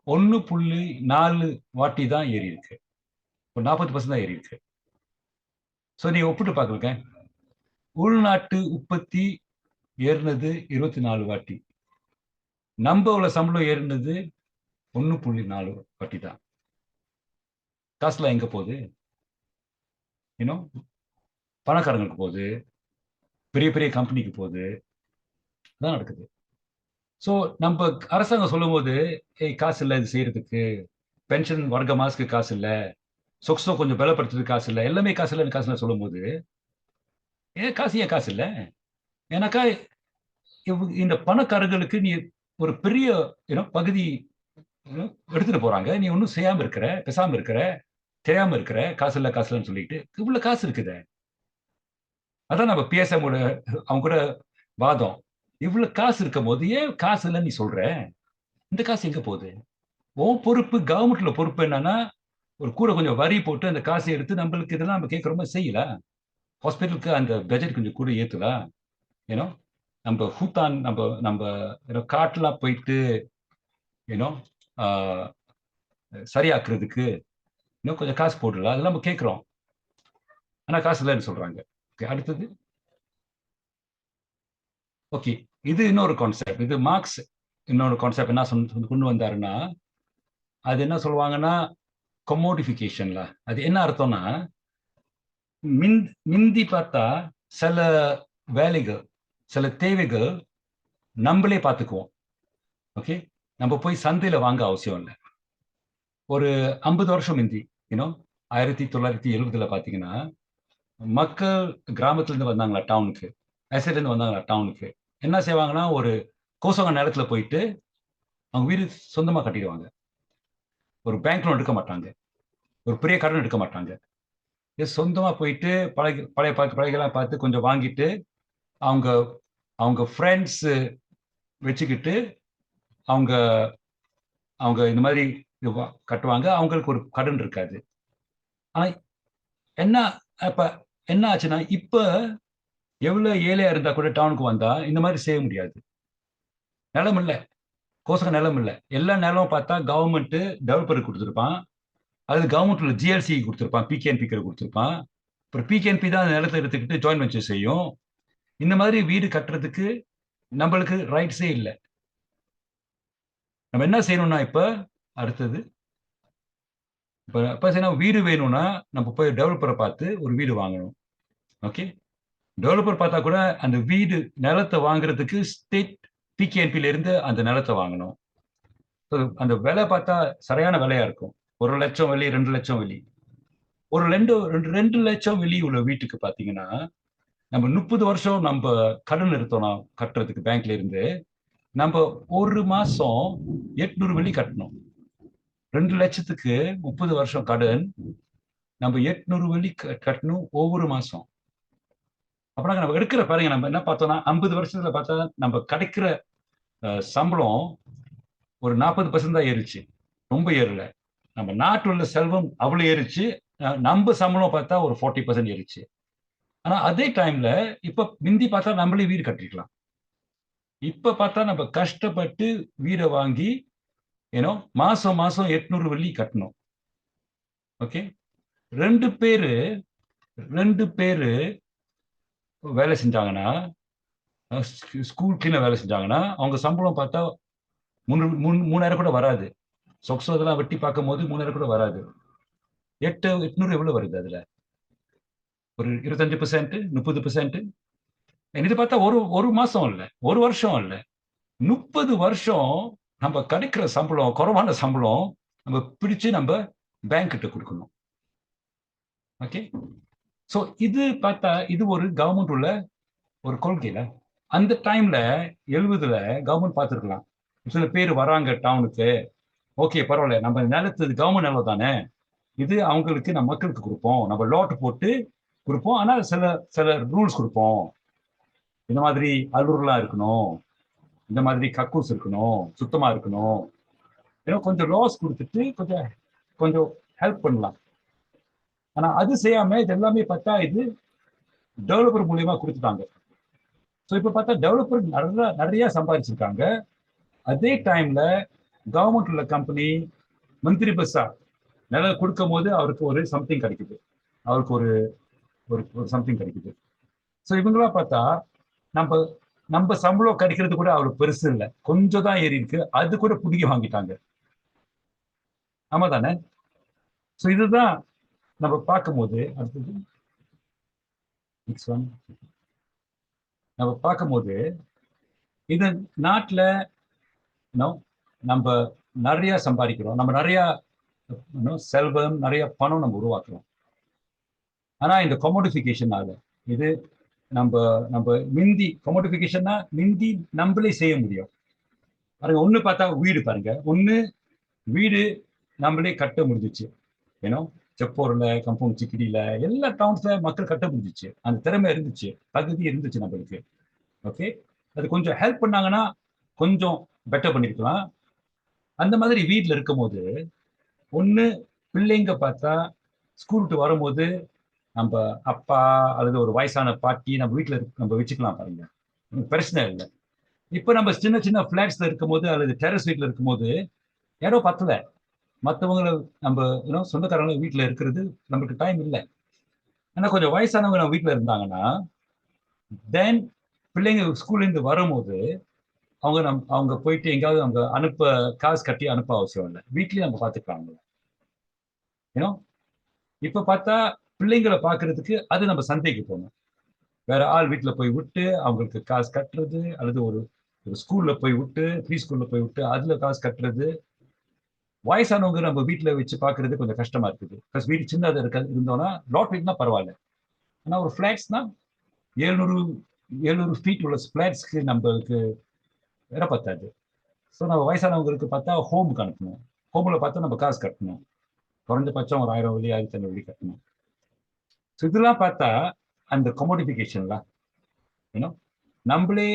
S2: 1.4 வாட்டி தான் ஏறி இருக்கு. ஒரு 40% தான் ஏறி இருக்கு. ஸோ நீங்க ஒப்பிட்டு பார்க்கலுங்க, உள்நாட்டு உற்பத்தி ஏறினது 24 வாட்டி, நம்ம சம்பளம் ஏறினது 1.4 வாட்டி தான். காசுலாம் எங்க போகுது? இன்னும் பணக்காரங்களுக்கு போகுது, பெரிய பெரிய கம்பெனிக்கு போகுது, தான் நடக்குது. ஸோ நம்ம அரசாங்கம் சொல்லும் போது காசு இல்லை இது செய்யறதுக்கு, பென்ஷன் வர்க்க மாசுக்கு காசு இல்லை, சொக்ஸோ கொஞ்சம் பலப்படுத்துறதுக்கு காசு இல்லை, எல்லாமே காசு இல்லைன்னு காசு இல்லை சொல்லும் போது ஏன் காசு இல்லை? ஏன்னாக்கா இந்த பணக்காரர்களுக்கு நீ ஒரு பெரிய பகுதி எடுத்துட்டு போறாங்க, நீ ஒன்றும் செய்யாம இருக்கிற, பேசாம இருக்கிற, தெரியாம இருக்கிற, காசு இல்லைன்னு சொல்லிட்டு இவ்வளவு காசு இருக்குது. அதான் நம்ம பிஎஸ்எம் அவங்க கூட வாதம், இவ்வளவு காசு இருக்கும் போது ஏன் காசு இல்லைன்னு நீ சொல்ற? இந்த காசு எங்க போகுது? உன் பொறுப்பு, கவர்மெண்ட்ல பொறுப்பு என்னன்னா ஒரு கூட கொஞ்சம் வரி போட்டு அந்த காசை எடுத்து நம்மளுக்கு இதெல்லாம் நம்ம கேட்குறோமா செய்யலாம். ஹாஸ்பிட்டலுக்கு அந்த பட்ஜெட் கொஞ்சம் கூட ஏற்றலாம். ஏன்னோ நம்ம ஹூத்தான் நம்ம காட்டுலாம் போயிட்டு ஏன்னோ சரியாக்குறதுக்கு இன்னும் கொஞ்சம் காசு போடலாம், அதெல்லாம் நம்ம கேட்குறோம். ஆனா காசு இல்லைன்னு சொல்றாங்க. ஓகே, அடுத்தது. ஓகே, இது இன்னொரு கான்செப்ட். இது மார்க்ஸ் இன்னொரு கான்செப்ட் என்ன கொண்டு வந்தாருன்னா, அது என்ன சொல்லுவாங்கன்னா கமோடிஃபிகேஷன்ல. அது என்ன அர்த்தம்னா, மிந்தி பார்த்தா சில வேலைகள், சில தேவைகள் நம்மளே பார்த்துக்குவோம். ஓகே, நம்ம போய் சந்தையில வாங்க அவசியம் இல்லை. ஒரு 50 வருஷம் மிந்தி 1970 பார்த்தீங்கன்னா, மக்கள் கிராமத்துல இருந்து வந்தாங்களா டவுனுக்கு, எஸ்டேட்ல இருந்து வந்தாங்களா டவுனுக்கு, என்ன செய்வாங்கன்னா ஒரு கோசங்க நிலத்துல போயிட்டு அவங்க வீடு சொந்தமா கட்டிடுவாங்க. ஒரு பேங்க் லோன் எடுக்க மாட்டாங்க, ஒரு பெரிய கடன் எடுக்க மாட்டாங்க. சொந்தமா போயிட்டு பழைய பழையெல்லாம் பார்த்து கொஞ்சம் வாங்கிட்டு அவங்க அவங்க ஃப்ரெண்ட்ஸ் வச்சுக்கிட்டு அவங்க அவங்க இந்த மாதிரி கட்டுவாங்க. அவங்களுக்கு ஒரு கடன் இருக்காது. ஆனா என்ன இப்ப என்ன ஆச்சுன்னா, இப்ப எவ்வளவு ஏழையா இருந்தா கூட டவுனுக்கு வந்தா இந்த மாதிரி செய்ய முடியாது. நிலம் இல்லை, கோசக நிலம் இல்லை. எல்லா நிலமும் பார்த்தா கவர்மெண்ட் டெவலப்பருக்கு கொடுத்துருப்பான், அது கவர்மெண்ட்ல ஜிஎல்சி கொடுத்துருப்பான், பிகேஎன்பி கொடுத்துருப்பான். அப்புறம் பிகேஎன்பி தான் அந்த நிலத்தை எடுத்துக்கிட்டு ஜாயின்ட் வெஞ்சர் செய்யும். இந்த மாதிரி வீடு கட்டுறதுக்கு நம்மளுக்கு ரைட்ஸே இல்லை. நம்ம என்ன செய்யணும்னா, இப்ப அடுத்தது இப்ப வீடு வேணும்னா நம்ம போய் டெவலப்பரை பார்த்து ஒரு வீடு வாங்கணும். ஓகே, டெவலப்பர் பார்த்தா கூட அந்த வீடு நிலத்தை வாங்குறதுக்கு ஸ்டேட் பிகேஎன்பில இருந்து அந்த நிலத்தை வாங்கணும். அந்த விலை பார்த்தா சரியான விலையா இருக்கும். 1 லட்சம் வெளி, 2 லட்சம் வெளி. ஒரு 2 லட்சம் வெளி உள்ள வீட்டுக்கு பாத்தீங்கன்னா, நம்ம 30 வருஷம் நம்ம கடன் எடுத்தோம் கட்டுறதுக்கு பேங்க்ல இருந்து, நம்ம ஒரு மாசம் 800 வெளி கட்டணும். 2 லட்சத்துக்கு 30 வருஷம் கடன், நம்ம 800 வெளி கட்டணும் ஒவ்வொரு மாசம். அப்படின்னா நம்ம எடுக்கிற பாருங்க, நம்ம என்ன பார்த்தோம்னா 50 வருஷத்துல பார்த்தா நம்ம கிடைக்கிற சம்பளம் ஒரு 40% தான் ஏறிச்சு, ரொம்ப ஏறல. நம்ம நாட்டில் உள்ள செல்வம் அவ்வளவு ஏறிச்சு, நம்ம சம்பளம் பார்த்தா ஒரு 40% ஏறிச்சு. ஆனா அதே டைம்ல இப்ப மிந்தி பார்த்தா நம்மளே வீடு கட்டிக்கலாம். இப்ப பார்த்தா நம்ம கஷ்டப்பட்டு வீடை வாங்கி மாசம் 800 வெள்ளி கட்டணும். ஓகே, 2 பேரு வேலை செஞ்சாங்கன்னா, ஸ்கூல் கிளீனர் வேலை செஞ்சாங்கன்னா அவங்க சம்பளம் பார்த்தா 3000 கூட வராது. சொக்ஸோ இதெல்லாம் வெட்டி பார்க்கும் போது 3000 கூட வராது. 800 எவ்வளவு வருது? அதுல ஒரு 25%, 30%. இது பார்த்தா ஒரு மாசம் இல்ல, ஒரு வருஷம் இல்ல, 30 வருஷம் நம்ம கிடைக்கிற சம்பளம், குறைவான சம்பளம் நம்ம பிடிச்சு நம்ம பேங்க் கிட்ட கொடுக்கணும். ஓகே, சோ இது பார்த்தா இது ஒரு கவர்மெண்ட் உள்ள ஒரு கொள்கையில. அந்த டைம்ல 70ல கவர்மெண்ட் பார்த்துருக்கலாம், சில பேர் வராங்க டவுனுக்கு, ஓகே பரவாயில்ல, நம்ம நிலத்து கவர்மெண்ட் நிலம் தானே, இது அவங்களுக்கு நம்ம மக்களுக்கு கொடுப்போம், நம்ம லோட்டு போட்டு கொடுப்போம், ஆனா சில ரூல்ஸ் கொடுப்போம், இந்த மாதிரி அலுவலாம் இருக்கணும், இந்த மாதிரி கக்கூஸ் இருக்கணும், சுத்தமா இருக்கணும், ஏன்னா கொஞ்சம் லாஸ் கொடுத்துட்டு கொஞ்சம் கொஞ்சம் ஹெல்ப் பண்ணலாம். ஆனா அது செய்யாம இது எல்லாமே பார்த்தா இது டெவலப்பர் மூலியமா கொடுத்துட்டாங்க. ஸோ இப்போ பார்த்தா டெவலப்பர் நிறைய சம்பாதிச்சிருக்காங்க. அதே டைம்ல கவர்மெண்ட் உள்ள கம்பெனி மந்திரி பஸ்ஸா நிலம் கொடுக்கும் போது அவருக்கு ஒரு சம்திங் கிடைக்குது, அவருக்கு ஒரு ஒரு சம்திங் கிடைக்குது. ஸோ இவங்களா பார்த்தா நம்ம நம்ம சம்பளம் கிடைக்கிறது கூட அவ்வளவு பெருசு இல்லை, கொஞ்சம் தான் ஏறி இருக்கு, அது கூட புடுங்கி வாங்கிட்டாங்க. ஆமா தானே? ஸோ இதுதான் நம்ம பார்க்கும்போது அடுத்தது நெக்ஸ்ட் ஒன் நம்ம பார்க்கும்போது இது நாட்டில் நம்ம நிறைய சம்பாதிக்கிறோம், நம்ம நிறைய செல்வம் நிறைய பணம் நம்ம உருவாக்குறோம். ஆனா இந்த கொமோடிஃபிகேஷனால இது நம்ம நம்ம மிந்தி கொமோடிஃபிகேஷன்னா மிந்தி நம்மளே செய்ய முடியும். பாருங்க, ஒண்ணு பார்த்தா வீடு பாருங்க, ஒண்ணு வீடு நம்மளே கட்ட முடிஞ்சிச்சு. ஏன்னா செப்பூர்ல, கம்பவுண்ட் சிக்கிடியில எல்லா டவுன்ஸ்ல மக்கள் கட்ட முடிஞ்சிச்சு. அந்த திறமை இருந்துச்சு, தகுதி இருந்துச்சு நம்மளுக்கு. ஓகே, அது கொஞ்சம் ஹெல்ப் பண்ணாங்கன்னா கொஞ்சம் பெட்டர் பண்ணிருக்கலாம். அந்த மாதிரி வீட்டில் இருக்கும் போது ஒண்ணு பிள்ளைங்க பார்த்தா ஸ்கூல் விட்டு வரும்போது நம்ம அப்பா அல்லது ஒரு வயசான பாட்டி நம்ம வீட்டில் நம்ம வச்சுக்கலாம் பாருங்க, பிரச்சனை இல்லை. இப்போ நம்ம சின்ன சின்ன ஃபிளாட்ஸ்ல இருக்கும்போது அல்லது டெரஸ் வீட்டில் இருக்கும்போது இடம் பத்தல, மற்றவங்களை நம்ம சொந்தக்காரங்க வீட்டில் இருக்கிறது நம்மளுக்கு டைம் இல்லை. ஆனால் கொஞ்சம் வயசானவங்க நம்ம வீட்டில் இருந்தாங்கன்னா தென் பிள்ளைங்க ஸ்கூல்லேருந்து வரும்போது அவங்க போயிட்டு எங்கேயாவது அவங்க காசு கட்டி அனுப்ப அவசியம் இல்லை, வீட்லயே நம்ம பார்த்துக்கலாம். ஏன்னா இப்ப பார்த்தா பிள்ளைங்களை பார்க்கறதுக்கு அது நம்ம சந்தைக்கு போகணும், வேற ஆள் வீட்டில் போய் விட்டு அவங்களுக்கு காசு கட்டுறது, அல்லது ஒரு ஸ்கூல்ல போய் விட்டு ப்ரீ ஸ்கூல்ல போய் விட்டு அதுல காசு கட்டுறது. வயசானவங்க நம்ம வீட்டில் வச்சு பார்க்கறது கொஞ்சம் கஷ்டமா இருக்குது. பிளஸ் வீடு சின்னதாக இருந்தோம்னா லாட் வீட்னா பரவாயில்ல. ஆனால் ஒரு ஃபிளாட்ஸ்னா 700 ஃபீட் உள்ள ஃபிளாட்ஸ்க்கு நம்மளுக்கு இடம் பத்தாது. ஸோ நம்ம வயசானவங்களுக்கு பார்த்தா ஹோமுக்கு அனுப்பணும், ஹோமில் பார்த்தா நம்ம காசு கட்டணும், குறைஞ்சபட்சம் ஒரு 1000 வெள்ளி 1500 வெள்ளி கட்டணும். ஸோ இதெல்லாம் பார்த்தா அந்த கொமோடிஃபிகேஷன்லாம் நம்மளே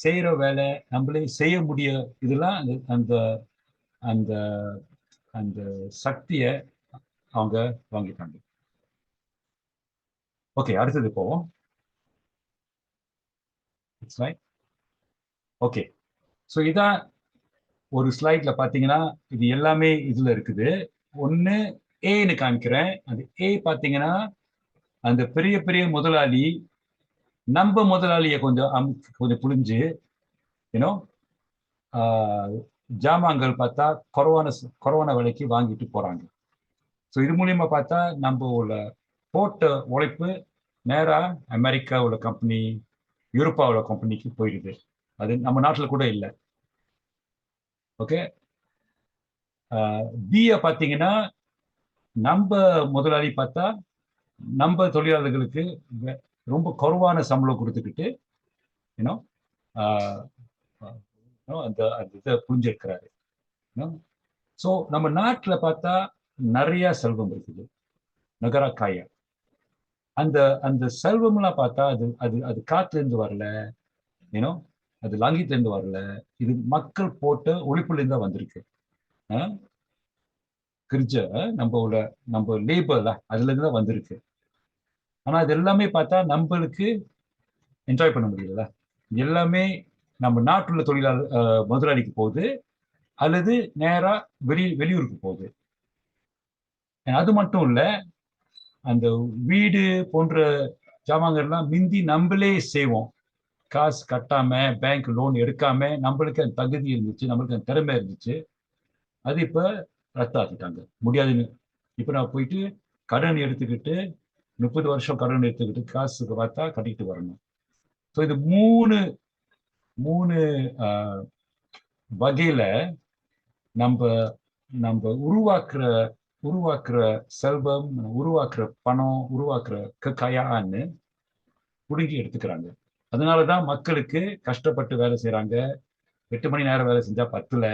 S2: செய்யற வேலை நம்மளே செய்ய முடிய இதெல்லாம் அந்த அந்த அந்த சக்தியை அவங்க வாங்கிட்டாங்க. ஓகே, அடுத்தது போவோம். ஓகே, ஸோ இதான் ஒரு ஸ்லைட்ல பார்த்தீங்கன்னா இது எல்லாமே இதுல இருக்குது. ஒன்று ஏன்னு காமிக்கிறேன். அது ஏ பார்த்தீங்கன்னா அந்த பெரிய பெரிய முதலாளி நம்ம முதலாளியை கொஞ்சம் புரிஞ்சு ஜாமான்கள் பார்த்தா குறைவான விலைக்கு வாங்கிட்டு போறாங்க. ஸோ இது மூலியமா பார்த்தா நம்ம உள்ள போட்ட உழைப்பு நேரா அமெரிக்கா உள்ள கம்பெனி, யூரோப்பா உள்ள கம்பெனிக்கு போயிடுது. அது நம்ம நாட்டில் கூட இல்லை. ஓகே, பிஏ பார்த்தீங்கன்னா நம்ம முதலாளி பார்த்தா நம்ம தொழிலாளர்களுக்கு ரொம்ப குறைவான சம்பளம் கொடுத்துக்கிட்டு அந்த இதை புரிஞ்சிருக்கிறாரு. ஸோ நம்ம நாட்டில் பார்த்தா நிறைய செல்வம் இருக்குது, நகரக்காய. அந்த செல்வம்லாம் பார்த்தா அது அது அது காத்துலேருந்து வரல, அது லாங்கிட்டிலேருந்து வரல, இது மக்கள் போட்ட உழைப்புலேருந்து தான் வந்திருக்கு. கிரிஜ நம்ம லேபர்ல அதுல இருந்து தான் வந்திருக்கு. ஆனா அது எல்லாமே பார்த்தா நம்மளுக்கு என்ஜாய் பண்ண முடியல. எல்லாமே நம்ம நாட்டுள்ள தொழிலாளர் முதலாளிக்கு போகுது அல்லது நேரா வெளியூருக்கு போகுது. அது மட்டும் இல்ல, அந்த வீடு போன்ற ஜாமான்கள்லாம் மிந்தி நம்மளே செய்வோம், காசு கட்டாம பேங்க் லோன் எடுக்காம நம்மளுக்கு அந்த தகுதி இருந்துச்சு, நம்மளுக்கு அந்த திறமை இருந்துச்சு. அது இப்ப ரத்தாக்கிட்டாங்க, முடியாதுன்னு. இப்ப நான் போயிட்டு கடன் எடுத்துக்கிட்டு 30 வருஷம் கடன் எடுத்துக்கிட்டு காசுக்கு பார்த்தா கட்டிட்டு வரணும். ஸோ இது மூணு வகையில நம்ம உருவாக்குற செல்வம், உருவாக்குற பணம், உருவாக்குற கயான்னு புடுங்கி எடுத்துக்கிறாங்க. அதனாலதான் மக்களுக்கு கஷ்டப்பட்டு வேலை செய்யறாங்க. 8 மணி நேரம் வேலை செஞ்சா பத்துல,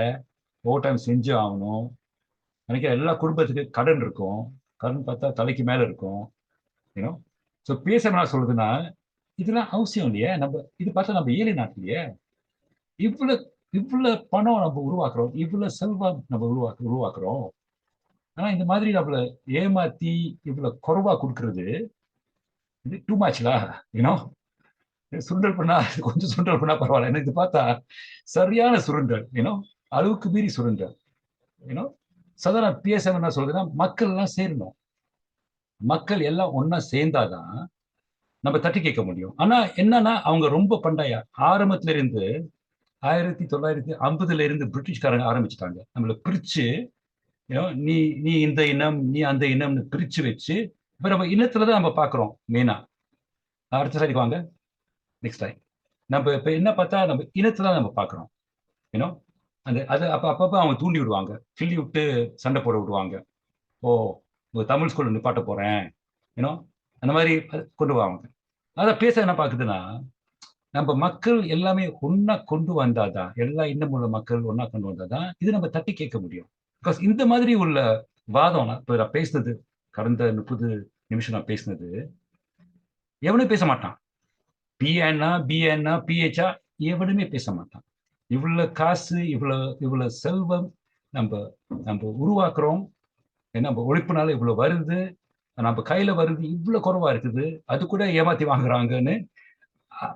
S2: ஓவர் டைம் செஞ்சு ஆகணும். நினைக்கிற எல்லா குடும்பத்துக்கு கடன் இருக்கும், கடன் பார்த்தா தலைக்கு மேல இருக்கும். ஸோ பேச நான் சொல்றதுன்னா இதெல்லாம் அவசியம் இல்லையே. இது பார்த்தா நம்ம ஏழை நாட்டிலேயே இவ்வளவு இவ்வளவு பணம் நம்ம உருவாக்குறோம், இவ்வளவு செல்வம் நம்ம உருவாக்குறோம். ஆனா இந்த மாதிரி நம்மள ஏமாத்தி இவ்வளவு குறைவா கொடுக்கறது இது டூ மச்லா. யூனோ, சுண்டல் பண்ணா கொஞ்சம் சுண்டல் பண்ணா பரவாயில்ல. எனக்கு இது பார்த்தா சரியான சுருண்டல். யூனோ, அளவுக்கு மீறி சுருண்டல். யூனோ, சாதாரண பிஎஸ்எம் என்ன சொல்றதுன்னா, மக்கள் எல்லாம் சேரணும். மக்கள் எல்லாம் ஒன்னா சேர்ந்தாதான் நம்ம தட்டி கேட்க முடியும். ஆனா என்னன்னா, அவங்க ரொம்ப பண்டைய ஆரம்பத்துல இருந்து 1950 இருந்து பிரிட்டிஷ்காரங்க ஆரம்பிச்சுட்டாங்க நம்மள பிரிச்சு. நீ நீ இந்த இனம், நீ அந்த இனம்னு பிரிச்சு வச்சு இப்ப நம்ம இனத்துலதான் நம்ம பாக்குறோம் மெயினா. அடுத்த சைடுக்கு வாங்க, நெக்ஸ்ட் டைம். நம்ம இப்ப என்ன பார்த்தா நம்ம இனத்துல நம்ம பாக்குறோம். ஏன்னோ அந்த அது அப்பப்ப அவங்க தூண்டி விடுவாங்க, கிள்ளி விட்டு சண்டை போட விடுவாங்க. ஓ, உங்க தமிழ் ஸ்கூல்ல நிப்பாட்ட போறேன், ஏன்னோ அந்த மாதிரி கொண்டு வாங்க. அத பேச என்ன பாக்குதுன்னா, நம்ம மக்கள் எல்லாமே ஒன்னா கொண்டு வந்தாதான், எல்லா இன்னும் உள்ள மக்கள் ஒன்னா கொண்டு வந்தாதான் இது நம்ம தட்டி கேட்க முடியும். பிகாஸ் இந்த மாதிரி உள்ள வாதம் இப்ப நான் பேசினது, கடந்த 30 நிமிஷம் நான் பேசினது எவனும் பேச மாட்டான். பிஏன்னா பிஏன்னா பிஹெச்ஆ எவனுமே பேச மாட்டான். இவ்வளவு காசு, இவ்வளவு செல்வம் நம்ம நம்ம உருவாக்குறோம், நம்ம உழைப்புனால இவ்வளவு வருது, நம்ம கையில வருது இவ்வளவு குறைவா இருக்குது, அது கூட ஏமாத்தி வாங்குறாங்கன்னு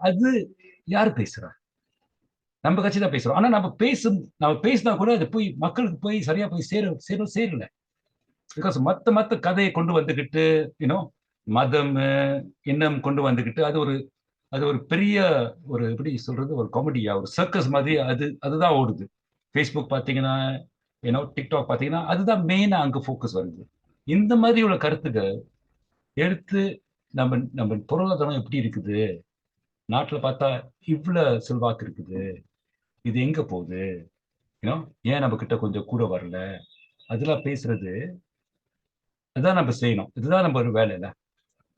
S2: அது யாரு பேசுறா? நம்ம கட்சி தான் பேசுறோம். ஆனா நம்ம பேசினா கூட அது போய் மக்களுக்கு போய் சரியா போய் சேரல. பிகாஸ் மத்த கதையை கொண்டு வந்துகிட்டு, யூனோ, மதம் இன்னும் கொண்டு வந்துகிட்டு அது ஒரு பெரிய ஒரு எப்படி சொல்றது, ஒரு காமெடியா, ஒரு சர்க்கஸ் மாதிரி அதுதான் ஓடுது. ஃபேஸ்புக் பாத்தீங்கன்னா, ஏன்னோ டிக்டாக் பாத்தீங்கன்னா அதுதான் மெயினா அங்க ஃபோக்கஸ் வருது. இந்த மாதிரி உள்ள கருத்துக்கள் எடுத்து நம்ம பொருளாதாரம் எப்படி இருக்குது, நாட்டுல பார்த்தா இவ்வளவு செல்வாக்கு இருக்குது, இது எங்க போகுது, ஏன் நம்ம கிட்ட கொஞ்சம் கூட வரல, அதெல்லாம் பேசுறது அதுதான் நம்ம செய்யணும். இதுதான் நம்ம ஒரு வேலை இல்ல.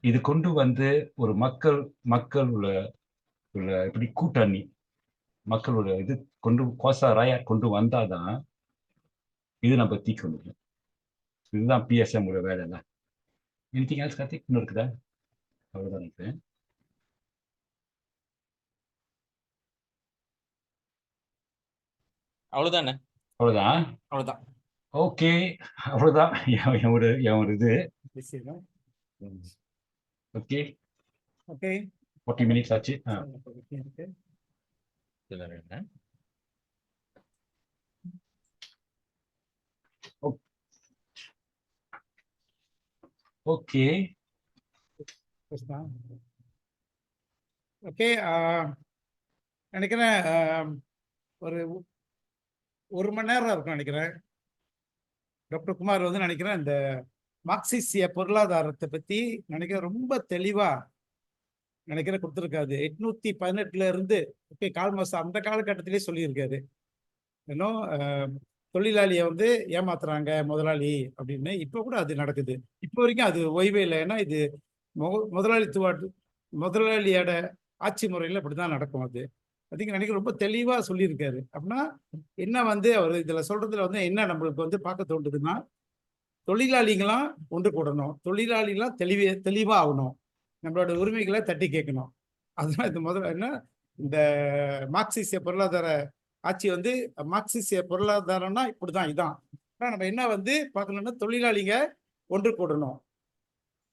S2: இது கொண்டு வந்து ஒரு மக்கள் உள்ள எப்படி கூட்டணி, மக்களோட இது கொண்டு கோசா ராயா கொண்டு வந்தாதான் இது நம்ம தீக்க முடியும். இதுதான் பிஎஸ்எம் உள்ள வேலை இல்ல. Anything else Karthik? இன்னும் இருக்குதா? அவ்வளவுதான் நினைக்கிறேன்.
S3: அவ்வளவுதானே?
S2: அவ்வளவுதான்.
S3: அவ்வளவுதான்.
S2: ஓகே, அவ்வளவுதான் என் ஒரு இது. ஓகே,
S1: ஓகே
S2: 40 மினிட்ஸ் ஆச்சு. ஓகே
S1: ஓகே நினைக்கிறேன் ஒரு 1 மணி நேரம் இருக்கும் நினைக்கிறேன். டாக்டர் குமார் வந்து நினைக்கிறேன் இந்த மார்க்சிஸ்டிய பொருளாதாரத்தை பத்தி நினைக்கிறேன் ரொம்ப தெளிவா நினைக்கிறேன் கொடுத்துருக்காரு. 818 இருந்து ஓகே கால்மாஸ் அந்த காலகட்டத்திலே சொல்லியிருக்காரு. இன்னும் தொழிலாளியை வந்து ஏமாத்துறாங்க முதலாளி அப்படின்னு. இப்போ கூட அது நடக்குது. இப்போ வரைக்கும் அது ஓய்வே இல்லை. ஏன்னா இது முதலாளியோட ஆட்சி முறையில் அப்படிதான் நடக்கும். அது நினைக்க ரொம்ப தெளிவா சொல்லியிருக்காரு. அப்படின்னா என்ன வந்து அவர் இதுல சொல்றதுல வந்து என்ன நம்மளுக்கு வந்து பார்க்க தோன்றுதுன்னா, தொழிலாளிகளாம் ஒன்று கூடணும், தொழிலாளிகளாம் தெளிவா ஆகணும், நம்மளோட உரிமைகளை தட்டி கேட்கணும். அதெல்லாம் இந்த முதல்ல என்ன இந்த மார்க்சிஸ்டிய பொருளாதார ஆட்சி வந்து மார்க்சிஸ்டிய பொருளாதாரம்னா இப்படிதான் இதான். ஆனால் நம்ம என்ன வந்து பார்க்கணும்னா தொழிலாளிங்க ஒன்று கூடணும்.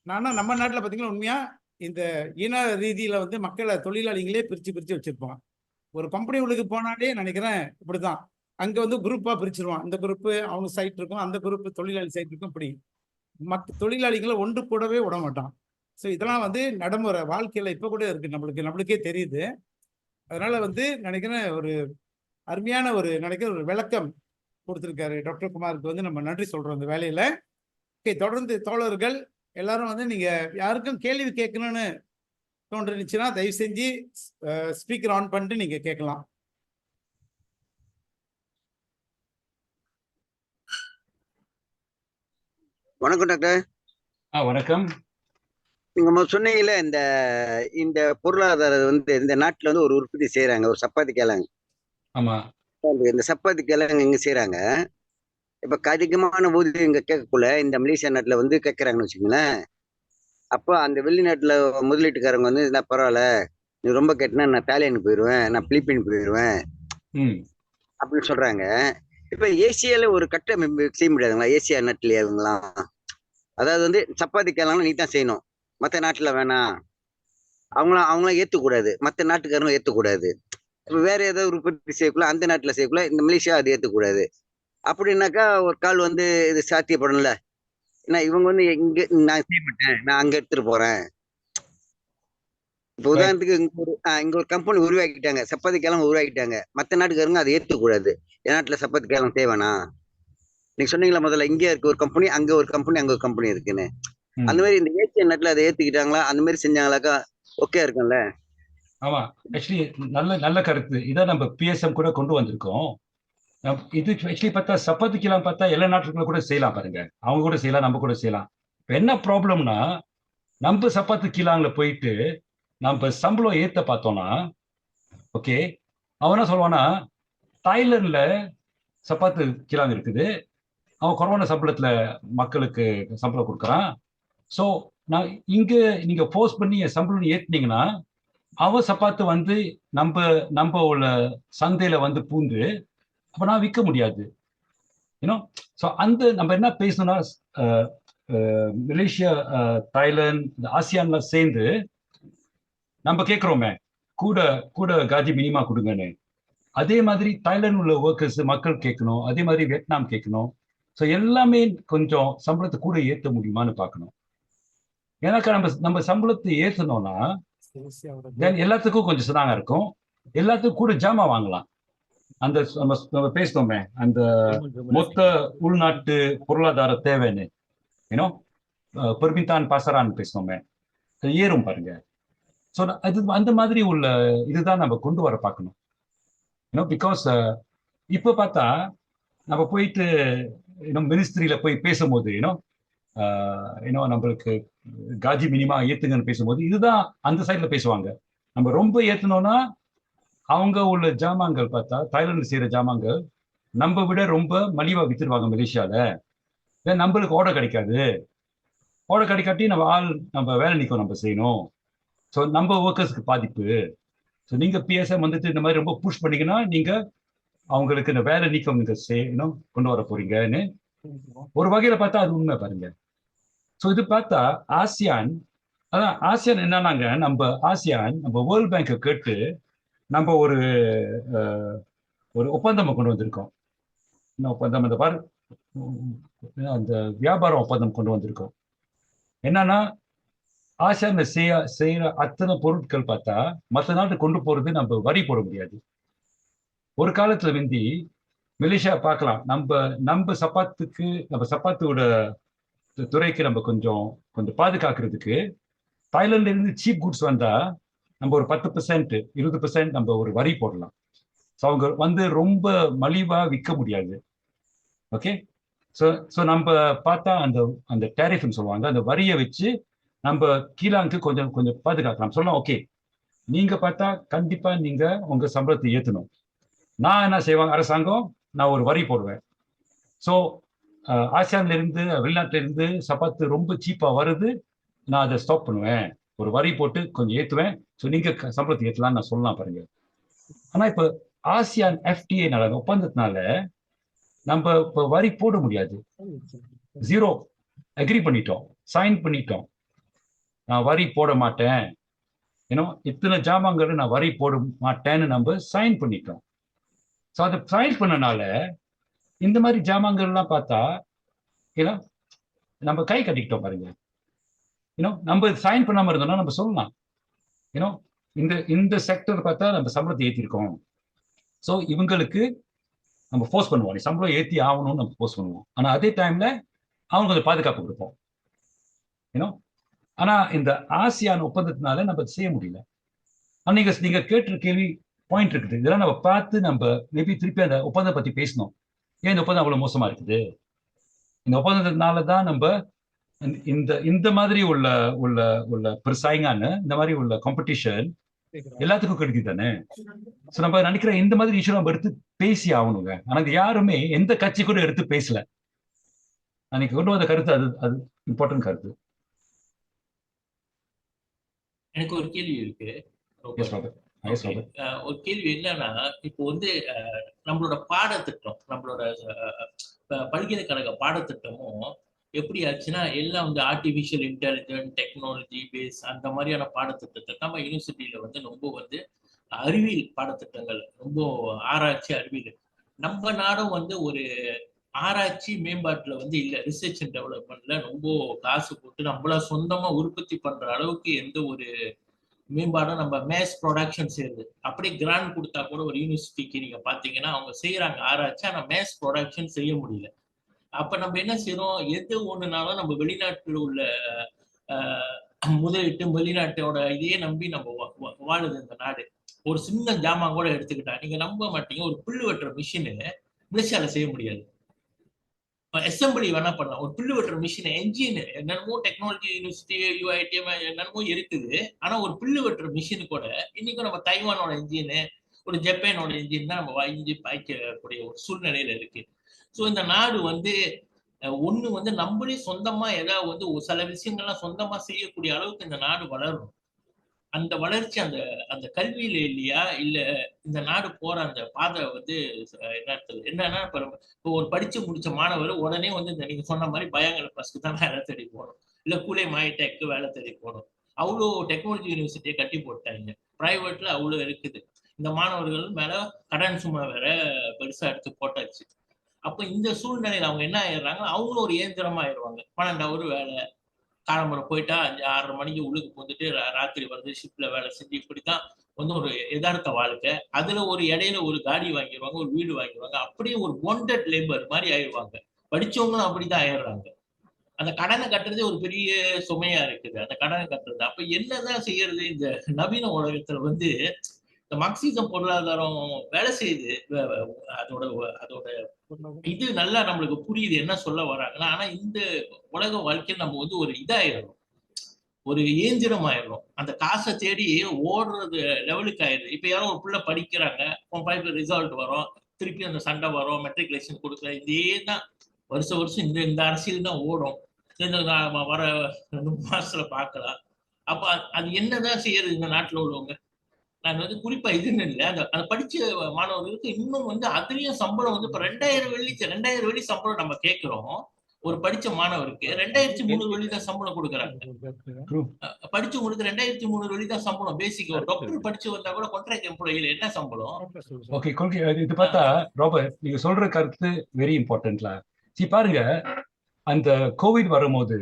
S1: நானா நம்ம நாட்டில் பார்த்தீங்கன்னா உண்மையா இந்த இன ரீதியில வந்து மக்களை தொழிலாளிகளே பிரிச்சு வச்சிருப்பான். ஒரு கம்பெனி உள்ளுக்கு போனாலே நினைக்கிறேன் இப்படிதான். அங்க வந்து குரூப்பா பிரிச்சிருவான். இந்த குரூப் அவங்க சைட் இருக்கும், அந்த குரூப் தொழிலாளி சைட் இருக்கும். இப்படி தொழிலாளிகளை ஒன்று கூடவே விட மாட்டான். ஸோ இதெல்லாம் வந்து நடைமுறை வாழ்க்கையில இப்ப கூட இருக்கு, நம்மளுக்கே தெரியுது. அதனால வந்து நினைக்கிறேன் ஒரு அருமையான ஒரு நினைக்கிறேன் ஒரு விளக்கம் கொடுத்திருக்காரு டாக்டர் குமாருக்கு வந்து நம்ம நன்றி சொல்றோம் இந்த வேலையில. தொடர்ந்து தோழர்கள் எல்லாரும் வந்து நீங்க யாருக்கும் கேள்வி கேட்கணும்னு தோன்றுச்சுன்னா தயவு செஞ்சு ஸ்பீக்கர் ஆன் பண்ணிட்டு நீங்க கேட்கலாம்.
S6: வணக்கம் டாக்டர்.
S2: வணக்கம்.
S6: நீங்க சொன்னீங்கல்ல இந்த இந்த பொருளாதாரம் வந்து இந்த நாட்டுல வந்து ஒரு உற்பத்தி செய்யறாங்க, ஒரு சப்பாத்தி கிழங்கு.
S2: ஆமா,
S6: இந்த சப்பாத்தி கிழங்கு எங்க செய்யறாங்க. இப்ப அதிகமான ஊதியம் இங்க கேட்கக்குள்ள இந்த மலேசியா நாட்டுல வந்து கேட்கறாங்கன்னு வச்சுக்கோங்களேன். அப்போ அந்த வெளிநாட்டுல முதலீட்டுக்காரங்க வந்து நான் பரவாயில்ல, நீ ரொம்ப கேட்டனா நான் தாலியானுக்கு போயிடுவேன், நான் பிலிப்பீன் போயிடுவேன்,
S2: ம்.
S6: அப்படின்னு சொல்றாங்க. இப்ப ஏசியால ஒரு கட்டமைப்பு செய்ய முடியாதுங்களா? ஏசியா நாட்டுல இவங்கலாம் அதாவது வந்து சப்பாத்தி கேளாலும் நீ தான் செய்யணும், மத்த நாட்டுல வேணாம், அவங்களாம் ஏத்துக்கூடாது, மத்த நாட்டுக்காரங்களும் ஏத்துக்கூடாது. இப்ப வேற ஏதாவது ஒரு உற்பத்தி செய்யக்குள்ள அந்த நாட்டுல செய்யக்குள்ள இந்த மலேசியா அது ஏத்துக்கூடாது அப்படின்னாக்கா ஒரு கால் வந்து இது சாத்தியப்படும்ல. ஏன்னா இவங்க வந்து இங்க நான் செய்ய மாட்டேன், நான் அங்க எடுத்துட்டு போறேன். இப்ப
S2: ரைட்.
S6: உதாரணத்துக்கு இங்க ஒரு கம்பெனி உருவாக்கிட்டாங்க, சப்பாத்தி கேளம் உருவாக்கிட்டாங்க, மத்த நாட்டுக்காரங்க அதை ஏத்துக்கூடாது. என் நாட்டுல சப்பாத்தி கேளம் தேவைனா, நீங்க சொன்னீங்களா முதல்ல இங்க இருக்க ஒரு கம்பெனி, அங்க ஒரு கம்பெனி, அங்க ஒரு கம்பெனி இருக்குன்னு. அந்த
S2: ம்.
S6: மாதிரி இந்த ஏசியன் நாட்டுல அதை ஏத்துக்கிட்டாங்களா, அந்த மாதிரி செஞ்சாங்களாக்கா ஓகே இருக்கும்ல.
S2: ஆமா. ஆக்சுவலி நல்ல நல்ல கருத்து. இத நம்ம பிஎஸ்எம் கூட கொண்டு வந்திருக்கோம். இது ஆக்சுவலி பார்த்தா சப்பாத்திக்கெல்லாம் பார்த்தா எல்லா நாட்டுக்குள்ள கூட செய்யலாம் பாருங்க. அவங்க கூட செய்யலாம், நம்ம கூட செய்யலாம். இப்ப என்ன ப்ராப்ளம்னா, நம்ம சப்பாத்தி கிலாங்ல போயிட்டு நம்ம சம்பளம் ஏத்த பார்த்தோம்னா, ஓகே, அவன் என்ன சொல்லுவான்னா, தாய்லாந்துல சப்பாத்து கிலாங் இருக்குது. அவன் குறைவான சம்பளத்துல மக்களுக்கு சம்பளம் கொடுக்குறான். ஸோ நான் இங்க நீங்க ஃபோர்ஸ் பண்ணி என் சம்பளம் ஏத்துனீங்கன்னா, அவன் சப்பாத்து வந்து நம்ப நம்ப உள்ள சந்தையில வந்து பூந்து, அப்ப நான் விக்க முடியாது. யூனோ ஸோ அந்த நம்ம என்ன பேசணும்னா, மலேசியா, தாய்லாந்து, இந்த ஆசியான்லாம் சேர்ந்து நம்ம கேட்கிறோமே, கூட கூட காஜி மினிமா கொடுங்கன்னு. அதே மாதிரி தாய்லாந்து உள்ள ஒர்க்கர்ஸ் மக்கள் கேட்கணும். அதே மாதிரி வியட்நாம் கேட்கணும். ஸோ எல்லாமே கொஞ்சம் சம்பளத்தை கூட ஏத்த முடியுமான்னு பார்க்கணும். ஏன்னாக்கா நம்ம நம்ம சம்பளத்தை ஏத்தனோம்னா, தென் எல்லாத்துக்கும் கொஞ்சம் சுதாங்க இருக்கும். எல்லாத்துக்கும் கூட ஜாமான் வாங்கலாம். அந்த நம்ம நம்ம பேசினோமே, அந்த மொத்த உள்நாட்டு பொருளாதார தேவைன்னு, ஏன்னோ பெர்மித்தான் பாசரான்னு பேசினோமே, அது ஏறும் பாருங்க. ஸோ அது அந்த மாதிரி உள்ள இதுதான் நம்ம கொண்டு வர பார்க்கணும். ஏன்னோ பிகாஸ் இப்ப பார்த்தா நம்ம போயிட்டு இன்னும் மினிஸ்ட்ரியில போய் பேசும்போது இன்னும் நம்மளுக்கு காஜி மினிமா ஏத்துங்கன்னு பேசும்போது இதுதான் அந்த சைட்ல பேசுவாங்க. நம்ம ரொம்ப ஏத்தனோம்னா அவங்க உள்ள ஜாமான்கள் பார்த்தா தாய்லாந்து செய்யற ஜாமான்கள் நம்ம விட ரொம்ப மலிவா வித்துருவாங்க மலேசியால. நம்மளுக்கு ஆர்டர் கிடைக்காது. ஆர்டர் கிடைக்காட்டி நம்ம வேலை நீக்கம் நம்ம செய்யணும். ஸோ நம்ம ஒர்க்கர்ஸ்க்கு பாதிப்பு. ஸோ நீங்க பிஎஸ்எம் வந்துட்டு இந்த மாதிரி ரொம்ப புஷ் பண்ணீங்கன்னா நீங்க அவங்களுக்கு இந்த வேலை நீக்கம் நீங்க செய்யணும் கொண்டு வர போறீங்கன்னு ஒரு வகையில பார்த்தா அது உண்மை பாருங்க. ஸோ இது பார்த்தா ஆசியான், அதான் ஆசியான் என்னன்னாங்க, நம்ம வேர்ல்ட் பேங்கை கேட்டு நம்ம ஒரு ஒப்பந்தம் கொண்டு வந்திருக்கோம். என்ன ஒப்பந்தம்? அந்த பாரு, அந்த வியாபார ஒப்பந்தம் கொண்டு வந்திருக்கோம். என்னன்னா ஆசியான்ல செய்யற அத்தனை பொருட்கள் பார்த்தா மற்ற நாட்டு கொண்டு போறது நம்ம வரி போட முடியாது. ஒரு காலத்துல முந்தி மலேசியா பார்க்கலாம், நம்ம சப்பாத்தோட துறைக்கு நம்ம கொஞ்சம் கொஞ்சம் பாதுகாக்கிறதுக்கு தாய்லாந்துல இருந்து சீப் குட்ஸ் வந்தா நம்ம ஒரு 10%, 20% நம்ம ஒரு வரி போடலாம். ஸோ அவங்க வந்து ரொம்ப மலிவா விற்க முடியாது. ஓகே, ஸோ நம்ம பார்த்தா அந்த அந்த டேரிஃப்னு சொல்லுவாங்க, அந்த வரியை வச்சு நம்ம கீழாங்கு கொஞ்சம் கொஞ்சம் பாதுகாக்கலாம். சொல்லலாம், ஓகே, நீங்க பார்த்தா கண்டிப்பா நீங்க உங்க சம்பளத்தை ஏற்றணும். நான் என்ன செய்வாங்க, அரசாங்கம் நான் ஒரு வரி போடுவேன். ஸோ ஆசியான்ல இருந்து வெளிநாட்டுல இருந்து சப்பாத்து ரொம்ப சீப்பா வருது, நான் அதை ஸ்டாப் பண்ணுவேன், ஒரு வரி போட்டு கொஞ்சம் ஏற்றுவேன். ஸோ நீங்க சம்பளத்தை ஏற்றலாம்னு நான் சொல்லலாம் பாருங்க. ஆனா இப்ப ஆசியான் எஃப்டிஏ ஒப்பந்தத்தினால நம்ம இப்ப வரி போட முடியாது. ஜீரோ அக்ரி பண்ணிட்டோம், சைன் பண்ணிட்டோம். நான் வரி போட மாட்டேன், இத்தனை ஜாமான்கள் நான் வரி போட மாட்டேன்னு நம்ம சைன் பண்ணிட்டோம். ஸோ அதை சைன் பண்ணனால இந்த மாதிரி ஜாமான்கள்லாம் பார்த்தா ஏன்னா நம்ம கை கட்டிக்கிட்டோம் பாருங்க. நம்ம சைன் பண்ணாம இருந்தோம்னா நம்ம சொல்லலாம், இந்த செக்டர் பார்த்தா நம்ம சம்பளத்தை ஏற்றிருக்கோம். ஸோ இவங்களுக்கு நம்ம ஃபோர்ஸ் பண்ணுவோம், நீ சம்பளம் ஏற்றி ஆகணும்னு நம்ம ஃபோர்ஸ் பண்ணுவோம். ஆனா அதே டைம்ல அவங்க கொஞ்சம் பாதுகாப்பு கொடுப்போம். ஆனா இந்த ஆசியான் ஒப்பந்தத்தினால நம்ம செய்ய முடியல. ஆனா நீங்க கேட்ட கேள்வி பாயிண்ட் இருக்குது. இதெல்லாம் நம்ம பார்த்து நம்ம மேபி திருப்பி அந்த ஒப்பந்தம் பத்தி பேசணும். ஏன் இந்த ஒப்பந்தம் அவ்வளவு மோசமா இருக்குது? இந்த ஒப்பந்தத்தினால தான் நம்ம இந்த மாதிரி உள்ள உள்ள உள்ள பெருசாயிங்கான இந்த மாதிரி உள்ள காம்படிஷன் எல்லாத்துக்கும் கிடைக்குது தானே. ஸோ நம்ம நினைக்கிற இந்த மாதிரி இஷ்யூ நம்ம எடுத்து பேசி ஆகணுங்க. ஆனா இது யாருமே எந்த கட்சி கூட எடுத்து பேசல. அன்னைக்கு கொண்டு வந்த கருத்து அது இம்பார்ட்டன்ட் கருத்து.
S3: எனக்கு ஒரு கேள்வி இருக்கு.
S2: Yes Robert. Yes,
S3: okay.
S2: Robert.
S3: ஒரு கேள்வி என்னன்னா, இப்போ வந்து நம்மளோட பாடத்திட்டம், நம்மளோட பல்கலைக்கழக பாடத்திட்டமும் எப்படி ஆச்சுன்னா, எல்லாம் வந்து ஆர்டிஃபிஷியல் இன்டெலிஜென்ட், டெக்னாலஜி பேஸ் அந்த மாதிரியான பாடத்திட்டத்தை நம்ம யூனிவர்சிட்டியில வந்து ரொம்ப வந்து அறிவியல் பாடத்திட்டங்கள், ரொம்ப ஆராய்ச்சி அறிவியல். நம்ம நாடும் வந்து ஒரு ஆராய்ச்சி மேம்பாட்டுல வந்து இல்ல. ரிசர்ச் அண்ட் டெவலப்மெண்ட்ல ரொம்ப காசு போட்டு நம்மளா சொந்தமா உற்பத்தி பண்ற அளவுக்கு எந்த ஒரு மேம்பாடும் நம்ம மேஸ் ப்ரொடக்ஷன் செய்யுது. அப்படியே கிராண்ட் கொடுத்தா கூட ஒரு யூனிவர்சிட்டிக்கு நீங்க பாத்தீங்கன்னா அவங்க செய்யறாங்க ஆராய்ச்சி, ஆனா மேஸ் ப்ரொடக்ஷன் செய்ய முடியல. அப்ப நம்ம என்ன செய்யறோம், எது ஒண்ணுனாலும் நம்ம வெளிநாட்டில் உள்ள முதலீட்டு வெளிநாட்டோட இதையே நம்பி நம்ம வாழுது இந்த நாடு. ஒரு சின்ன ஜாமான் கூட எடுத்துக்கிட்டா நீங்க நம்ப மாட்டீங்க, ஒரு புல்லு வெட்டுற மிஷினு மலேசியால செய்ய முடியாது. அசம்பிளி வேணா பண்ணலாம். ஒரு புல்லு வெட்டுற மிஷின் என்ஜின் என்னென்னமோ டெக்னாலஜி யூனிவர்சிட்டி யூஐடிஎம் என்னென்னமோ இருக்குது. ஆனா ஒரு புல்லு வெட்டுற மிஷின் கூட இன்னைக்கும் நம்ம தைவானோட என்ஜின், ஒரு ஜப்பானோட என்ஜின் தான் நம்ம வாங்கி பாய்க்கக்கூடிய ஒரு சூழ்நிலையில இருக்கு. ஸோ இந்த நாடு வந்து ஒண்ணு வந்து நம்மளே சொந்தமா ஏதாவது வந்து சில விஷயங்கள்லாம் சொந்தமா செய்யக்கூடிய அளவுக்கு இந்த நாடு வளரும். அந்த வளர்ச்சி அந்த அந்த கல்வியில இல்லையா, இல்ல இந்த நாடு போற அந்த பாதை வந்து என்னன்னா இப்போ ஒரு படிச்சு முடிச்ச மாணவர் உடனே வந்து இந்த நீங்க சொன்ன மாதிரி பயாங்கர பஸ்க்கு தான் வேலை தேடி போகணும், இல்ல கூலே மாய்டெக்கு வேலை தேடி போகணும். அவ்வளோ டெக்னாலஜி யூனிவர்சிட்டியை கட்டி போட்டாங்க. பிரைவேட்ல அவ்வளோ இருக்குது. இந்த மாணவர்கள் மேல கடன் சும்மா வேற பெருசா எடுத்து போட்டாச்சு. அப்ப இந்த சூழ்நிலையில அவங்க என்ன ஆயிடுறாங்க, அவங்களும் ஒரு இயந்திரமா ஆயிடுவாங்க. 12 ஹவர் வேலை, காலம்பரம் போயிட்டா 5 6:30 மணிக்கு உள்ளுக்கு போந்துட்டு ராத்திரி வந்து ஷிப்ல வேலை செஞ்சு இப்படித்தான் வந்து ஒரு யதார்த்த வாழ்க்கை. அதுல ஒரு இடையில ஒரு காடி வாங்கிடுவாங்க, ஒரு வீடு வாங்கிடுவாங்க. அப்படியே ஒரு பொண்டட் லேபர் மாதிரி ஆயிடுவாங்க. படிச்சவங்களும் அப்படிதான் ஆயிடுறாங்க. அந்த கடனை கட்டுறதே ஒரு பெரிய சுமையா இருக்குது, அந்த கடனை கட்டுறது. அப்ப என்னதான் செய்யறது? இந்த நவீன உலகத்துல வந்து இந்த மார்க்சிசம் பொருளாதாரம் வேலை செய்யுது. அதோட அதோட இது நல்லா நம்மளுக்கு புரியுது என்ன சொல்ல வராங்கன்னா. ஆனா இந்த உலக வாழ்க்கையில் நம்ம வந்து ஒரு இதாயிடும், ஒரு இயந்திரம் ஆயிடும். அந்த காசை தேடி ஓடுறது லெவலுக்கு ஆயிடுது. இப்ப யாரும் ஒரு பிள்ளை படிக்கிறாங்க, ரிசல்ட் வரும், திருப்பி அந்த சண்டை வரும், மெட்ரிகுலேஷன் கொடுக்கல, இதே தான் வருஷம் இந்த இந்த அரசியல் தான் ஓடும். வர 2 மாசத்துல பார்க்கலாம். அப்ப அது என்னதான் செய்யறது இந்த நாட்டுல உள்ளவங்க? நான் வந்து குறிப்பா இதுன்னு இல்லை, அந்த படிச்ச மாணவர்களுக்கு இன்னும் வந்து அதுலயும் சம்பளம் வந்து இப்ப 2000 வெள்ளி சம்பளம் நம்ம கேட்கிறோம். ஒரு படிச்ச மாணவருக்கு 2300 வெள்ளி தான் சம்பளம் கொடுக்குறாங்க. படிச்சவங்களுக்கு 2300 வெள்ளி தான் சம்பளம். பேசிக் ஒரு டாக்டர் படிச்சு வந்தா கூட கான்ட்ராக்ட் எம்ப்ளாயில என்ன சம்பளம்?
S2: ஓகே, கொள்கை இது பார்த்தா ராபர்ட், நீங்க சொல்ற கருத்து வெரி இம்பார்ட்டன்ட்ல. சரி பாருங்க, அந்த கோவிட் வரும்போது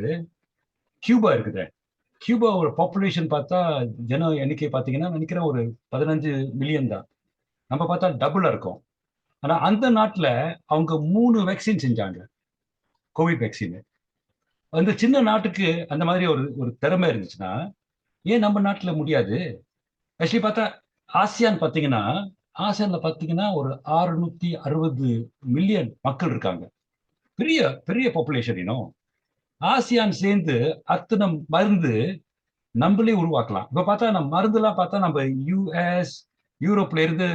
S2: கியூபா இருக்குது. கியூபாவோட பாப்புலேஷன் பார்த்தா ஜன எண்ணிக்கை பார்த்தீங்கன்னா நினைக்கிறேன் ஒரு 15 மில்லியன் தான். நம்ம பார்த்தா டபுளா இருக்கும். ஆனா அந்த நாட்டுல அவங்க 3 வேக்சின் செஞ்சாங்க, கோவிட் வேக்சின். அந்த சின்ன நாட்டுக்கு அந்த மாதிரி ஒரு திறமை இருந்துச்சுன்னா ஏன் நம்ம நாட்டுல முடியாது? ஆக்சுவலி பார்த்தா ஆசியான் பார்த்தீங்கன்னா ஒரு 660 மில்லியன் மக்கள் இருக்காங்க. பெரிய பெரிய பாப்புலேஷன். இன்னும் ஆசியான் சேர்ந்து அத்தனை மருந்து நம்மளே உருவாக்கலாம். இப்ப பார்த்தா நம்ம மருந்துலாம் பார்த்தா நம்ம யூஎஸ் யூரோப்ல இருந்து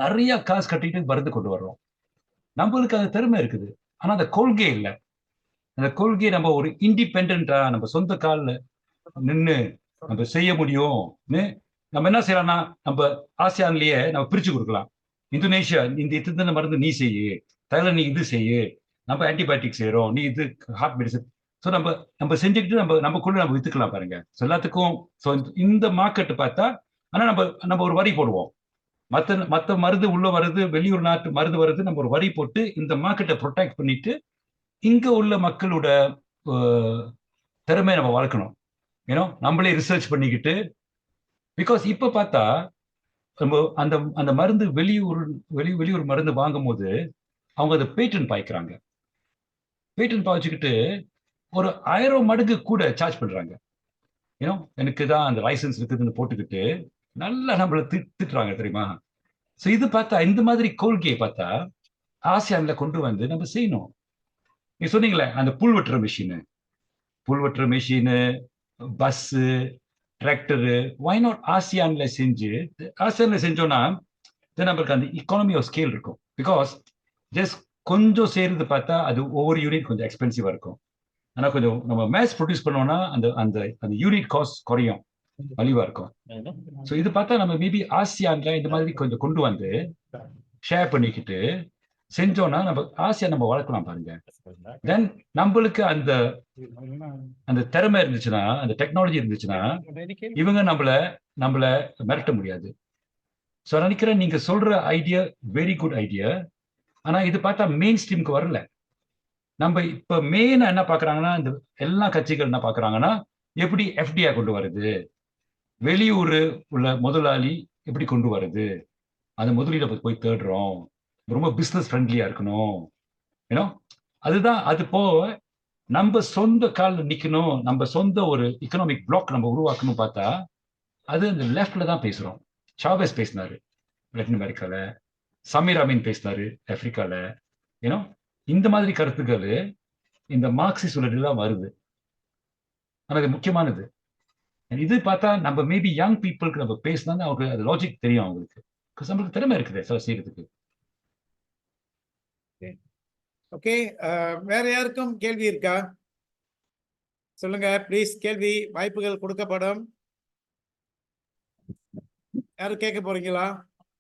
S2: நிறைய காசு கட்டிட்டு மருந்து கொண்டு வர்றோம். நம்மளுக்கு அது திறமை இருக்குது, ஆனா அந்த கொள்கை இல்லை. அந்த கொள்கையை நம்ம ஒரு இண்டிபெண்டா நம்ம சொந்த காலில் நின்று நம்ம செய்ய முடியும்னு நம்ம என்ன செய்யலாம்னா, நம்ம ஆசியான்லயே நம்ம பிரிச்சு கொடுக்கலாம். இந்தோனேஷியா இந்த இத்தனை மருந்து நீ செய்யு, தாய்லாந்து நீ இது செய்யு, நம்ம ஆன்டிபயோட்டிக் செய்யறோம், நீ இது ஹார்ட் மெடிசன். ஸோ நம்ம செஞ்சுக்கிட்டு நமக்குள்ள நம்ம வித்துக்கலாம் பாருங்க. ஸோ எல்லாத்துக்கும் இந்த மார்க்கெட் பார்த்தா, ஆனா நம்ம ஒரு வரி போடுவோம். மற்ற மருந்து உள்ள வருது, வெளியூர் நாட்டு மருந்து வருது, நம்ம ஒரு வரி போட்டு இந்த மார்க்கெட்டை ப்ரொடெக்ட் பண்ணிட்டு இங்க உள்ள மக்களோட திறமையை நம்ம வளர்க்கணும். ஏன்னா நம்மளே ரிசர்ச் பண்ணிக்கிட்டு, பிகாஸ் இப்ப பார்த்தா நம்ம அந்த மருந்து வெளியூர் மருந்து வாங்கும் போது அவங்க அதை பேட்டன் பாய்க்கிறாங்க. பேட்டன் பாய்ச்சிக்கிட்டு ஒரு 1000 மடங்கு கூட சார்ஜ் பண்றாங்க. ஏன்னா எனக்கு தான் அந்த லைசன்ஸ் இருக்குதுன்னு போட்டுக்கிட்டு நல்லா நம்மளை திட்டுறாங்க தெரியுமா? ஸோ இது பார்த்தா இந்த மாதிரி கொள்கையை பார்த்தா ஆசியான்ல கொண்டு வந்து நம்ம செய்யணும். நீ சொன்னீங்களே அந்த புல்வெட்டுற machine, bus, tractor, why not ஆசியான்ல செஞ்சோம்னா நம்மளுக்கு அந்த எக்கானமி ஆஃப் ஸ்கேல் இருக்கும். பிகாஸ் ஜஸ்ட் கொஞ்சம் செய்யறது பார்த்தா அது ஒவ்வொரு யூனிட் கொஞ்சம் எக்ஸ்பென்சிவா இருக்கும். ஆனா கொஞ்சம் நம்ம மேஸ் ப்ரொடியூஸ் பண்ணோம்னா அந்த அந்த அந்த யூனிட் காஸ்ட் குறையும். மலிவா இருக்கும். ஸோ இது பார்த்தா நம்ம மேபி ஆசியான்ல இந்த மாதிரி கொஞ்சம் கொண்டு வந்து ஷேர் பண்ணிக்கிட்டு செஞ்சோம்னா நம்ம ஆசியா நம்ம வளர்க்கலாம் பாருங்க. தென் நம்மளுக்கு அந்த அந்த திறமை இருந்துச்சுன்னா, அந்த டெக்னாலஜி இருந்துச்சுன்னா இவங்க நம்மள மிரட்ட முடியாது. ஸோ நினைக்கிறேன் நீங்க சொல்ற ஐடியா வெரி குட் ஐடியா. ஆனா இது பார்த்தா மெயின் ஸ்ட்ரீமுக்கு வரல. நம்ம இப்ப மெயினா என்ன பாக்குறாங்கன்னா, இந்த எல்லா கட்சிகள் என்ன பாக்குறாங்கன்னா, எப்படி எஃப்டிஐ கொண்டு வருது, வெளியூர் உள்ள முதலாளி எப்படி கொண்டு வருது, அந்த முதலீட போய் தேடுறோம், ரொம்ப பிசினஸ் ஃப்ரெண்ட்லியா இருக்கணும், ஏன்னா அதுதான். அது போக நம்ம சொந்த காலில் நிக்கணும், நம்ம சொந்த ஒரு எக்கனாமிக் பிளாக் நம்ம உருவாக்கணும் பார்த்தா அது அந்த லெஃப்ட்ல தான் பேசுறோம். சாவேஸ் பேசினாரு லத்தின் அமெரிக்கால, சமீர் அமீன் பேசினாரு ஆப்பிரிக்கால, ஏன்னா இந்த மாதிரி கருத்துக்கள் இந்த மார்க்சிஸ்ட் உள்ளதெல்லாம் வருது. ஆனா இது முக்கியமானது. இது பார்த்தா நம்ம மேபி யங் பீப்புளுக்கு நம்ம பேசினா அவங்களுக்கு அது லாஜிக் தெரியும் அவங்களுக்கு. நம்மளுக்கு திறமை இருக்குது சார் செய்யறதுக்கு.
S1: ஓகே, வேற யாருக்கும் கேள்வி இருக்கா? சொல்லுங்க ப்ளீஸ். கேள்வி வாய்ப்புகள் கொடுக்கப்படும். யாரும் கேட்க போறீங்களா?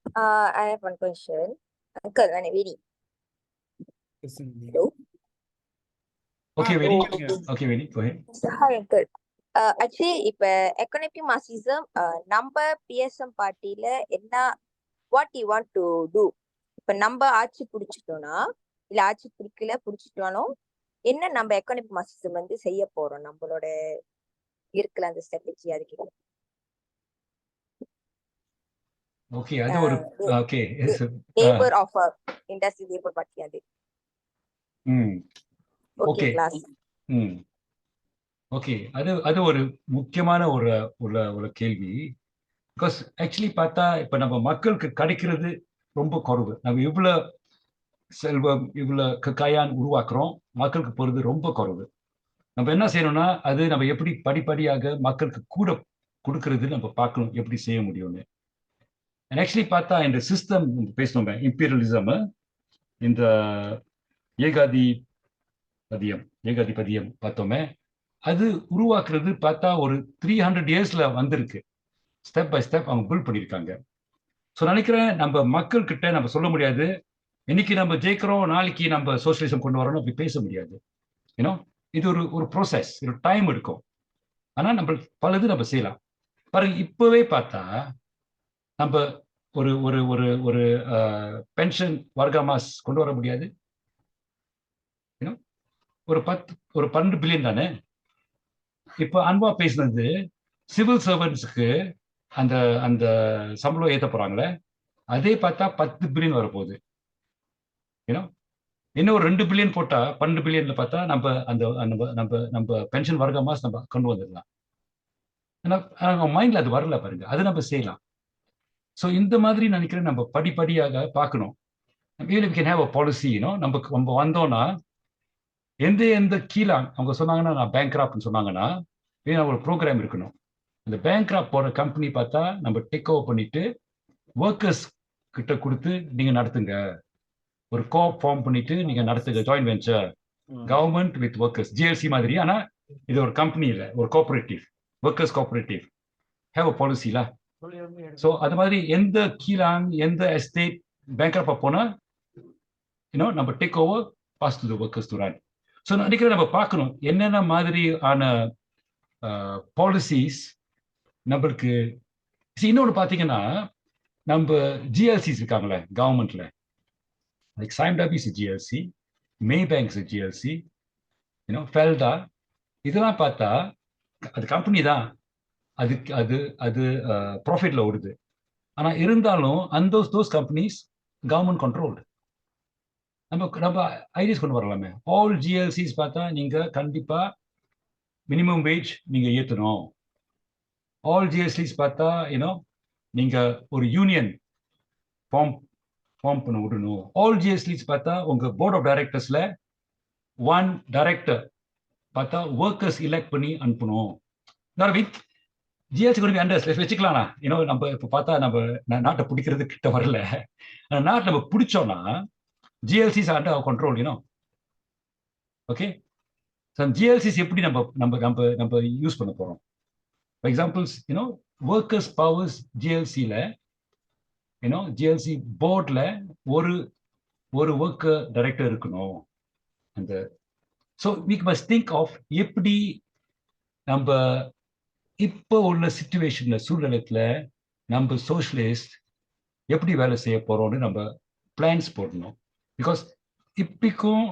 S7: I have one question. Uncle, Veni. Hello.
S2: Okay very okay very go ahead.
S7: Hi, Uncle. Actually, இப்ப economic marxism நம்ம PSM பார்ட்டில என்ன what you want to do? இப்ப நம்ம ஆட்சி பிடிச்சிட்டோம்னா இல்ல ஆட்சி பிடிச்சிட்டாலும் என்ன நம்ம எக்கனாமிக் மார்க்சிசம் வந்து செய்ய போறோம், நம்மளோட இருக்கல அந்த ஸ்ட்ராட்டஜி அதுக்கு.
S2: ஓகே அது ஒரு okay
S7: labour of industry Labour Party அது. Okay class.
S2: ஓகே அது ஒரு முக்கியமான ஒரு கேள்வி. பிகாஸ் ஆக்சுவலி பார்த்தா இப்ப நம்ம மக்களுக்கு கிடைக்கிறது ரொம்ப குறைவு. நம்ம இவ்வளவு செல்வம் இவ்வளவு கையான் உருவாக்குறோம், மக்களுக்கு போறது ரொம்ப குறைவு. நம்ம என்ன செய்யணும்னா அது நம்ம எப்படி படிப்படியாக மக்களுக்கு கூட கொடுக்கறது நம்ம பார்க்கணும், எப்படி செய்ய முடியும்னு. ஆக்சுவலி பார்த்தா இந்த சிஸ்டம் பேசணும், இம்பீரியலிசம், இந்த ஏகாதிபதியம் பார்த்தோமே, அது உருவாக்குறது பார்த்தா ஒரு 300 இயர்ஸ்ல வந்திருக்கு. ஸ்டெப் பை ஸ்டெப் அவங்க பில்ட் பண்ணியிருக்காங்க. ஸோ நினைக்கிறேன் நம்ம மக்கள் கிட்ட நம்ம சொல்ல முடியாது, இன்னைக்கு நம்ம ஜெயிக்கிறோம் நாளைக்கு நம்ம சோசியலிசம் கொண்டு வரோம்னு அப்படி பேச முடியாது. ஏன்னா இது ஒரு ப்ரோசஸ், ஒரு டைம் எடுக்கும். ஆனா நம்ம பலது நம்ம செய்யலாம் பாருங்க. இப்பவே பார்த்தா நம்ம ஒரு ஒரு ஒரு ஒரு பென்ஷன் வர்க்கமாஸ் கொண்டு வர முடியாது. ஒரு 12 பில்லியன் தானே. இப்ப அன்பா பேசினது சிவில் சர்வன்ட்ஸுக்கு அந்த அந்த சம்பளம் ஏற்ற போறாங்களே, அதே பார்த்தா 10 பில்லியன் வரப்போகுது. ஏன்னா இன்னும் ஒரு 2 பில்லியன் போட்டா 12 பில்லியன்ல பார்த்தா நம்ம அந்த நம்ம பென்ஷன் வர்க்கமாஸ் நம்ம கொண்டு வந்துடலாம். ஏன்னா மைண்ட்ல அது வரல பாருங்க, அது நம்ம செய்யலாம். ஸோ இந்த மாதிரி நினைக்கிறேன் நம்ம படிப்படியாக பார்க்கணும். பாலிசி நம்ம வந்தோம்னா எந்த கீழே அவங்க சொன்னாங்கன்னா நான் பேங்க்ராப்ட்னு சொன்னாங்கன்னா ஒரு ப்ரோக்ராம் இருக்கணும். அந்த பேங்க்ராப்ட் போற கம்பெனி பார்த்தா நம்ம டேக் ஓவர் பண்ணிட்டு ஒர்க்கர்ஸ் கிட்ட கொடுத்து நீங்க நடத்துங்க, ஒரு கோஆப் ஃபார்ம் பண்ணிட்டு நீங்க நடத்துங்க, joint venture government with workers, GLC மாதிரி. ஆனா இது ஒரு கம்பெனி இல்லை, ஒரு cooperative, workers cooperative. Have a பாலிசில. ஸோ அது மாதிரி எந்த கீழாங் எந்த எஸ்டேட் பேங்க்ராப்ட் போனா நம்ம take over pass to the workers to run. So நினைக்கிறேன் நம்ம பார்க்கணும் என்னென்ன மாதிரியான பாலிசிஸ் நம்மளுக்கு. இன்னொன்று பார்த்தீங்கன்னா நம்ம ஜிஎல்சிஸ் இருக்காங்களே கவர்மெண்ட்ல, like Sime Darby is GLC, Maybank GLC, Felda, இதெல்லாம் பார்த்தா அது கம்பெனி தான், அதுக்கு அது அது ப்ராஃபிட்ல ஓடுது. ஆனால் இருந்தாலும் அந்த தோஸ் கம்பெனிஸ் கவர்மெண்ட் கண்ட்ரோல்டு. நம்ம ஐடியாஸ் கொண்டு வரலாமே. ஆல் ஜிஎல்சிஸ் பார்த்தா நீங்க கண்டிப்பா மினிமம் வேஜ் நீங்க ஏற்றணும். ஆல் ஜிஎஸ்டிஸ் பார்த்தா நீங்க ஒரு யூனியன் ஃபார்ம் பண்ண விடணும். ஆல் ஜிஎஸ்டிஸ் பார்த்தா உங்க போர்ட் ஆஃப் டைரக்டர்ஸ்ல 1 டைரக்டர் பார்த்தா ஒர்க்கர்ஸ் எலெக்ட் பண்ணி அனுப்பணும். ஜிஎஸ்டி கொண்டு அண்டர்ஸ் வச்சுக்கலாம்னா நம்ம இப்போ பார்த்தா நம்ம நாட்டை பிடிக்கிறது கிட்ட வரல. நாட்டை நம்ம பிடிச்சோம்னா GLCs are under our control, okay? So GLCs எப்படி நம்ம யூஸ் பண்ண போறோம்? ஃபார் எக்ஸாம்பிள்ஸ் ஒர்க்கர்ஸ் பவர்ஸ் ஜிஎல்சியில் ஜிஎல்சி போர்டில் ஒரு ஒர்க்கர் டைரக்டர் இருக்கணும். அந்த so we must think of எப்படி நம்ம இப்போ உள்ள சிச்சுவேஷன்ல சூழ்நிலையத்தில் நம்ம சோஷலிஸ்ட் எப்படி வேலை செய்ய போறோம்னு நம்ம பிளான்ஸ் போடணும். பிகாஸ் இப்போக்கும்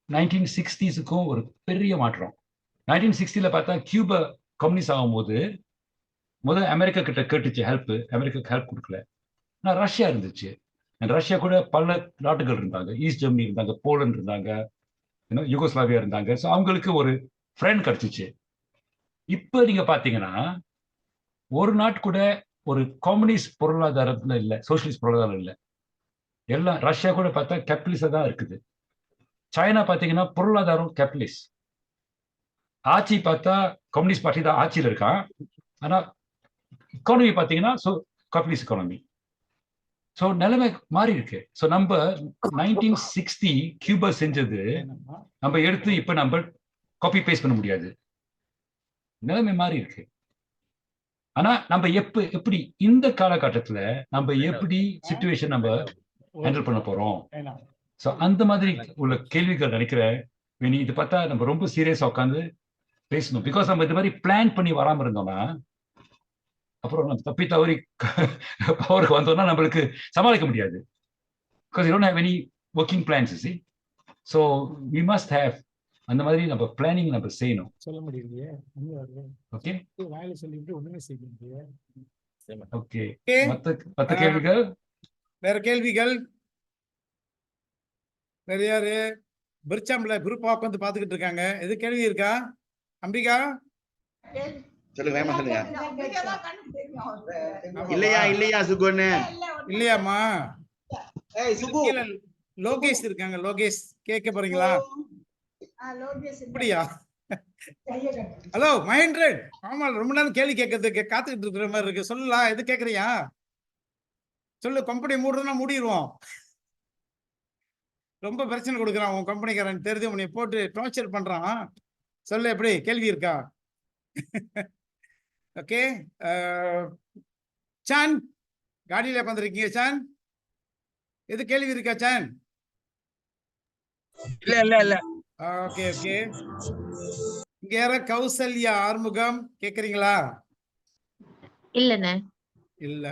S2: 1960s ஒரு பெரிய மாற்றம். 1960 பார்த்தா கியூபா கம்யூனிஸ்ட் ஆகும்போது முதல் அமெரிக்கா கிட்ட கேட்டுச்சு ஹெல்ப், அமெரிக்காக்கு ஹெல்ப் கொடுக்கல. ஆனால் ரஷ்யா இருந்துச்சு. ரஷ்யா கூட பல நாட்டுகள் இருந்தாங்க. ஈஸ்ட் ஜெர்மனி இருந்தாங்க, போலண்ட் இருந்தாங்க, யுகோஸ்லாவியா இருந்தாங்க. ஸோ அவங்களுக்கு ஒரு ஃப்ரெண்ட் கிடைச்சிச்சு. இப்போ நீங்க பாத்தீங்கன்னா ஒரு நாட்டு கூட ஒரு கம்யூனிஸ்ட் பொருளாதாரத்துல இல்லை, சோசியலிஸ்ட் பொருளாதாரம் இல்லை. எல்லாம் ரஷ்யா கூட பார்த்தா கேபிட்டலிஸ்டா தான் இருக்குது. சைனா பார்த்தீங்கன்னா பொருளாதாரம் கேபிட்டலிஸ்ட். ஆட்சி பார்த்தா கம்யூனிஸ்ட் பார்ட்டி தான் ஆட்சியில் இருக்கான். ஆனா எக்கானமி பார்த்தீங்கன்னா கேபிட்டலிஸ்ட் எக்கானமி. ஸோ நிலைமை மாறி இருக்கு. ஸோ நம்ம 1960 கியூபா செஞ்சது நம்ம எடுத்து இப்ப நம்ம காப்பி பேஸ்ட் பண்ண முடியாது. நிலைமை மாறி இருக்கு. ஆனா நம்ம எப்படி இந்த காலகட்டத்துல நம்ம எப்படி சிச்சுவேஷன் நம்ம ஹேண்டில் பண்ண போறோம்? ஸோ அந்த மாதிரி உள்ள கேள்விகள் நினைக்கிறேன். இது பார்த்தா நம்ம ரொம்ப சீரியஸா உட்காந்து பேசணும். பிகாஸ் நம்ம இது மாதிரி பிளான் பண்ணி வராம இருந்தோம்னா அப்புறம் நம்ம தப்பி தவறி பவருக்கு வந்தோம்னா நம்மளுக்கு சமாளிக்க முடியாது. Because you don't have any working plans. So we must have அந்த மாதிரி நம்ம பிளானிங் நம்ம செய்யணும்.
S1: சொல்ல முடியலையே.
S2: ஓகே,
S1: வாயில சொல்லிட்டு ஒண்ணுமே செய்ய முடியாது.
S2: ஓகே. மத்த கேள்விகள்,
S1: வேற கேள்விகள்? வேற யாரு? பிரிச்சாம்ல குரூப்பா உட்காந்து பாத்துக்கிட்டு இருக்காங்க. எது கேள்வி இருக்கா? அம்பிகா
S8: சொல்லுங்க, வேமா சொல்லுங்க. இல்லையா சுகுன்னு?
S1: இல்லையாமா?
S8: ஏய் சுகு,
S1: லோகேஷ் இருக்காங்க. லோகேஷ் கேட்க போறீங்களா? அப்படியா? ஹலோ மகேந்திரன். ஆமா, ரொம்ப நேரம் கேள்வி கேட்கறதுக்கு காத்துக்கிட்டு இருக்கிற மாதிரி இருக்கு. சொல்லலாம், எது கேக்குறியா? சொல்லு. கம்பெனி மூடுறதுன்னா மூடிடுவோம். ரொம்ப பிரச்சனை கொடுக்குறான் உன் கம்பெனிக்காரன், தெரிஞ்சு உன்னை போட்டு டார்ச்சர் பண்றான். சொல்லு, எப்படி கேள்வி இருக்கா? ஓகே. சான், காடியில உட்காந்துருக்கீங்க சான், எது கேள்வி இருக்கா சான்?
S8: இல்ல.
S1: ஓகே. இங்க யார? கௌசல்யா ஆறுமுகம் கேக்குறீங்களா?
S4: இல்லண்ணே.
S1: இல்ல.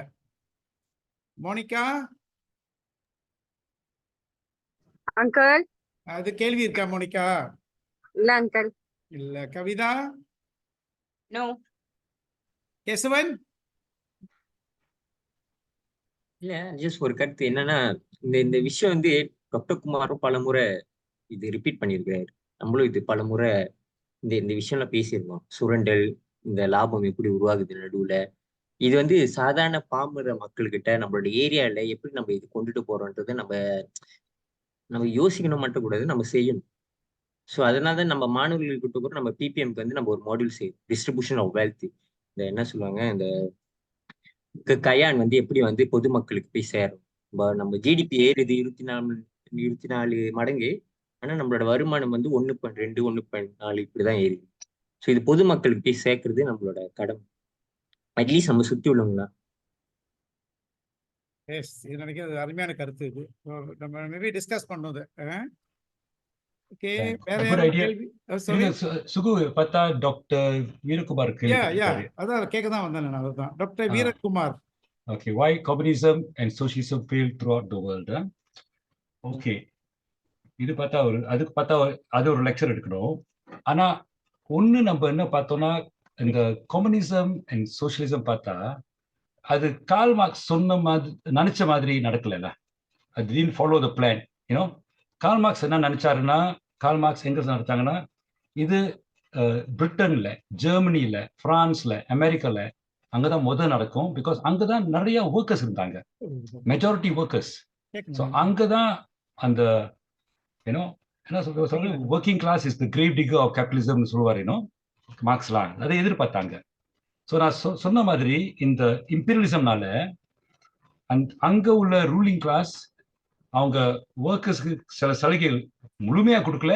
S1: Monica
S7: uncle.
S1: அது கேள்வி இருக்கா மோனிகா?
S7: இல்ல அங்கிள்.
S1: இல்ல. கவிதா?
S7: நோ.
S1: கேசவன்?
S9: இல்ல, ஜஸ்ட் ஒரு கருத்து என்னன்னா, இந்த விஷயம் வந்து டாக்டர் குமாரும் பல முறை இது ரிப்பீட் பண்ணியிருக்கிறாரு. நம்மளும் இது பல முறை இந்த விஷயம்லாம் பேசியிருக்கோம். சுரண்டல், இந்த லாபம் எப்படி உருவாகுது நடுவுல. இது வந்து சாதாரண பாமர மக்கள்கிட்ட நம்மளோட ஏரியால எப்படி நம்ம இது கொண்டுட்டு போறோம்ன்றது நம்ம யோசிக்கணும் மட்டும் கூடாது, நம்ம செய்யணும். ஸோ அதனால தான் நம்ம மாணவர்கள்கிட்ட கூட நம்ம பிபிஎம்க்கு வந்து நம்ம ஒரு மாடியூல் செய்யும், டிஸ்ட்ரிபியூஷன் ஆஃப் வெல்த். இந்த என்ன சொல்லுவாங்க, இந்த கயான் வந்து எப்படி வந்து பொதுமக்களுக்கு போய் சேரும். நம்ம ஜிடிபி ஏறுது 24 மடங்கு. ஆனா நம்மளோட வருமானம் வந்து 1.2 1.4 இப்படிதான் ஏறுது. ஸோ இது பொதுமக்களுக்கு போய் சேர்க்கறது நம்மளோட கடமை, அட்லீஸ்ட் நம்ம சுத்தி உள்ளவங்களா.
S1: இது நினைக்கிறது அருமையான கருத்து. இது நம்ம மேபி டிஸ்கஸ் பண்ணது. ஓகே, வேற யாராவது கேள்வி?
S2: சுகு பார்த்தா டாக்டர் வீரகுமார்
S1: அதான் கேட்க தான் வந்தேன் நான். அதுதான் doctor Veerakumar.
S2: Okay, why communism and socialism failed throughout the world. Okay, இது பார்த்தா அதுக்கு பார்த்தா அது ஒரு லெக்சர் எடுக்கணும். ஆனா ஒண்ணு நம்ம என்ன பார்த்தோம்னா, இந்த கம்யூனிசம் அண்ட் சோசியலிசம் பார்த்தா அது கார்ல் மார்க்ஸ் சொன்ன மாதிரி நினைச்ச மாதிரி நடக்கல. அது didn't follow the plan. Karl Marx என்ன நினைச்சாருன்னா, கார்ல் மார்க்ஸ் எங்க நடத்தாங்கன்னா, இது பிரிட்டன்ல, ஜெர்மனில, பிரான்ஸ்ல, அமெரிக்கால அங்கதான் முதல் நடக்கும். பிகாஸ் அங்கதான் நிறைய ஒர்க்கர்ஸ் இருந்தாங்க, மெஜாரிட்டி ஒர்க்கர்ஸ். ஸோ அங்கதான் அந்த என்ன சொல்ற working class is the grave digger of கேபிட்டலிசம்னு சொல்லுவார் மார்க்ஸ்லாம். அதை எதிர்பார்த்தாங்க. ஸோ நான் சொன்ன மாதிரி இந்த இம்பீரியலிசம்னால அங்க உள்ள ரூலிங் கிளாஸ் அவங்க ஒர்க்கர்ஸ்க்கு சில சலுகைகள் முழுமையா கொடுக்கல.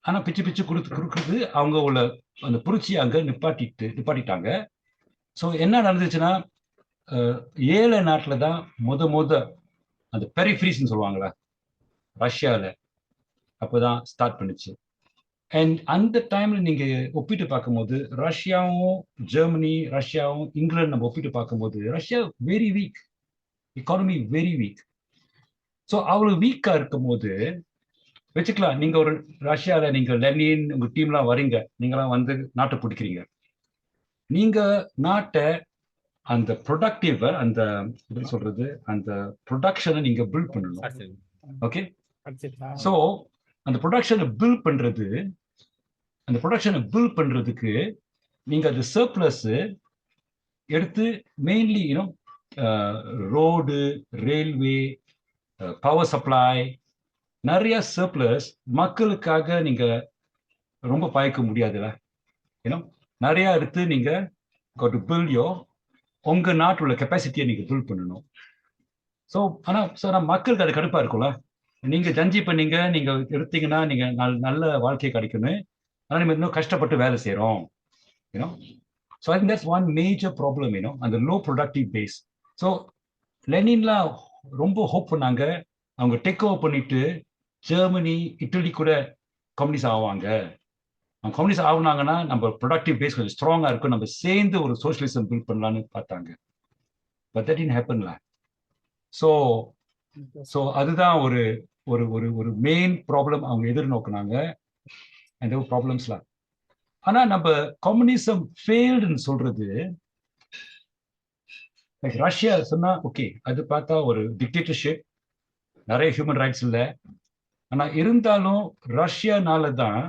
S2: ஆனா பிச்சு கொடுக்குறது அவங்க உள்ள அந்த புரட்சியை அங்க நிப்பாட்டிட்டாங்க. ஸோ என்ன நடந்துச்சுன்னா ஏழை நாட்டில் தான் முத அந்த பெரிஃப்ரீஸ்ன்னு சொல்லுவாங்களா ரஷ்யாவில் அப்போதான் ஸ்டார்ட் பண்ணுச்சு. அண்ட் அந்த டைம்ல நீங்க ஒப்பிட்டு பார்க்கும்போது ரஷ்யாவும் ஜெர்மனி, ரஷ்யாவும் இங்கிலாந்து நம்ம ஒப்பிட்டு பார்க்கும்போது Russia very weak, economy very weak. So அவ்வளவு வீக்கா இருக்கும் போது வச்சுக்கலாம், நீங்க ஒரு ரஷ்யால நீங்க லெனின் உங்க டீம்லாம் வரீங்க, நீங்களாம் வந்து நாட்டை பிடிக்கிறீங்க. நீங்க நாட்டை அந்த ப்ரொடக்டிவ் அந்த எப்படி சொல்றது அந்த ப்ரொடக்ஷனை நீங்க பில்ட் பண்ணணும். ஓகே, ஸோ அந்த ப்ரொடக்ஷனை பில்ட் பண்றதுக்கு நீங்க அது சர்ப்ளஸ் எடுத்து mainly road, railway, power supply, நிறைய சர்ப்ளஸ் மக்களுக்காக நீங்க ரொம்ப பாய்க்க முடியாதுல்ல. நிறைய எடுத்து நீங்க got to build your உங்க நாட்டோட கெப்பாசிட்டியை நீங்க பில்ட் பண்ணணும். ஸோ ஆனால் மக்களுக்கு அது கடுப்பா இருக்கும்ல. நீங்க ஜஞ்சி பண்ணீங்க, நீங்க எடுத்தீங்கன்னா நீங்க நல்ல வாழ்க்கை கிடைக்கணும், ஆனால் நம்ம இன்னும் கஷ்டப்பட்டு வேலை செய்யறோம். So I think that's one major problem அந்த லோ ப்ரொடக்டிவ் பேஸ். ஸோ லெனின்லாம் ரொம்ப ஹோப் பண்ணாங்க, அவங்க டேக் ஓவர் பண்ணிட்டு ஜெர்மனி, இட்டலி கூட கம்யூனிஸ்ட் ஆவாங்க. அவங்க கம்யூனிஸ்ட் ஆகுனாங்கன்னா நம்ம ப்ரொடக்டிவ் பேஸ் கொஞ்சம் ஸ்ட்ராங்கா இருக்கும், நம்ம சேர்ந்து ஒரு சோஷியலிசம் பில்ட் பண்ணலான்னு பார்த்தாங்க. பட் தட் டிட்ன்ட் ஹேப்பன்ல. ஸோ அதுதான் ஒரு ஒரு ஒரு ஒரு மெயின் ப்ராப்ளம் அவங்க எதிர்நோக்குனாங்க. அந்த ப்ராப்ளம்ஸ்லாம். ஆனா நம்ம கம்யூனிசம் ஃபெயில்டுன்னு சொல்றது ரஷ்யா சொன்னா ஓகே, அது பார்த்தா ஒரு டிக்டேட்டர்ஷிப், நிறைய ஹியூமன் ரைட்ஸ் இல்லை. ஆனா இருந்தாலும் ரஷ்யானால தான்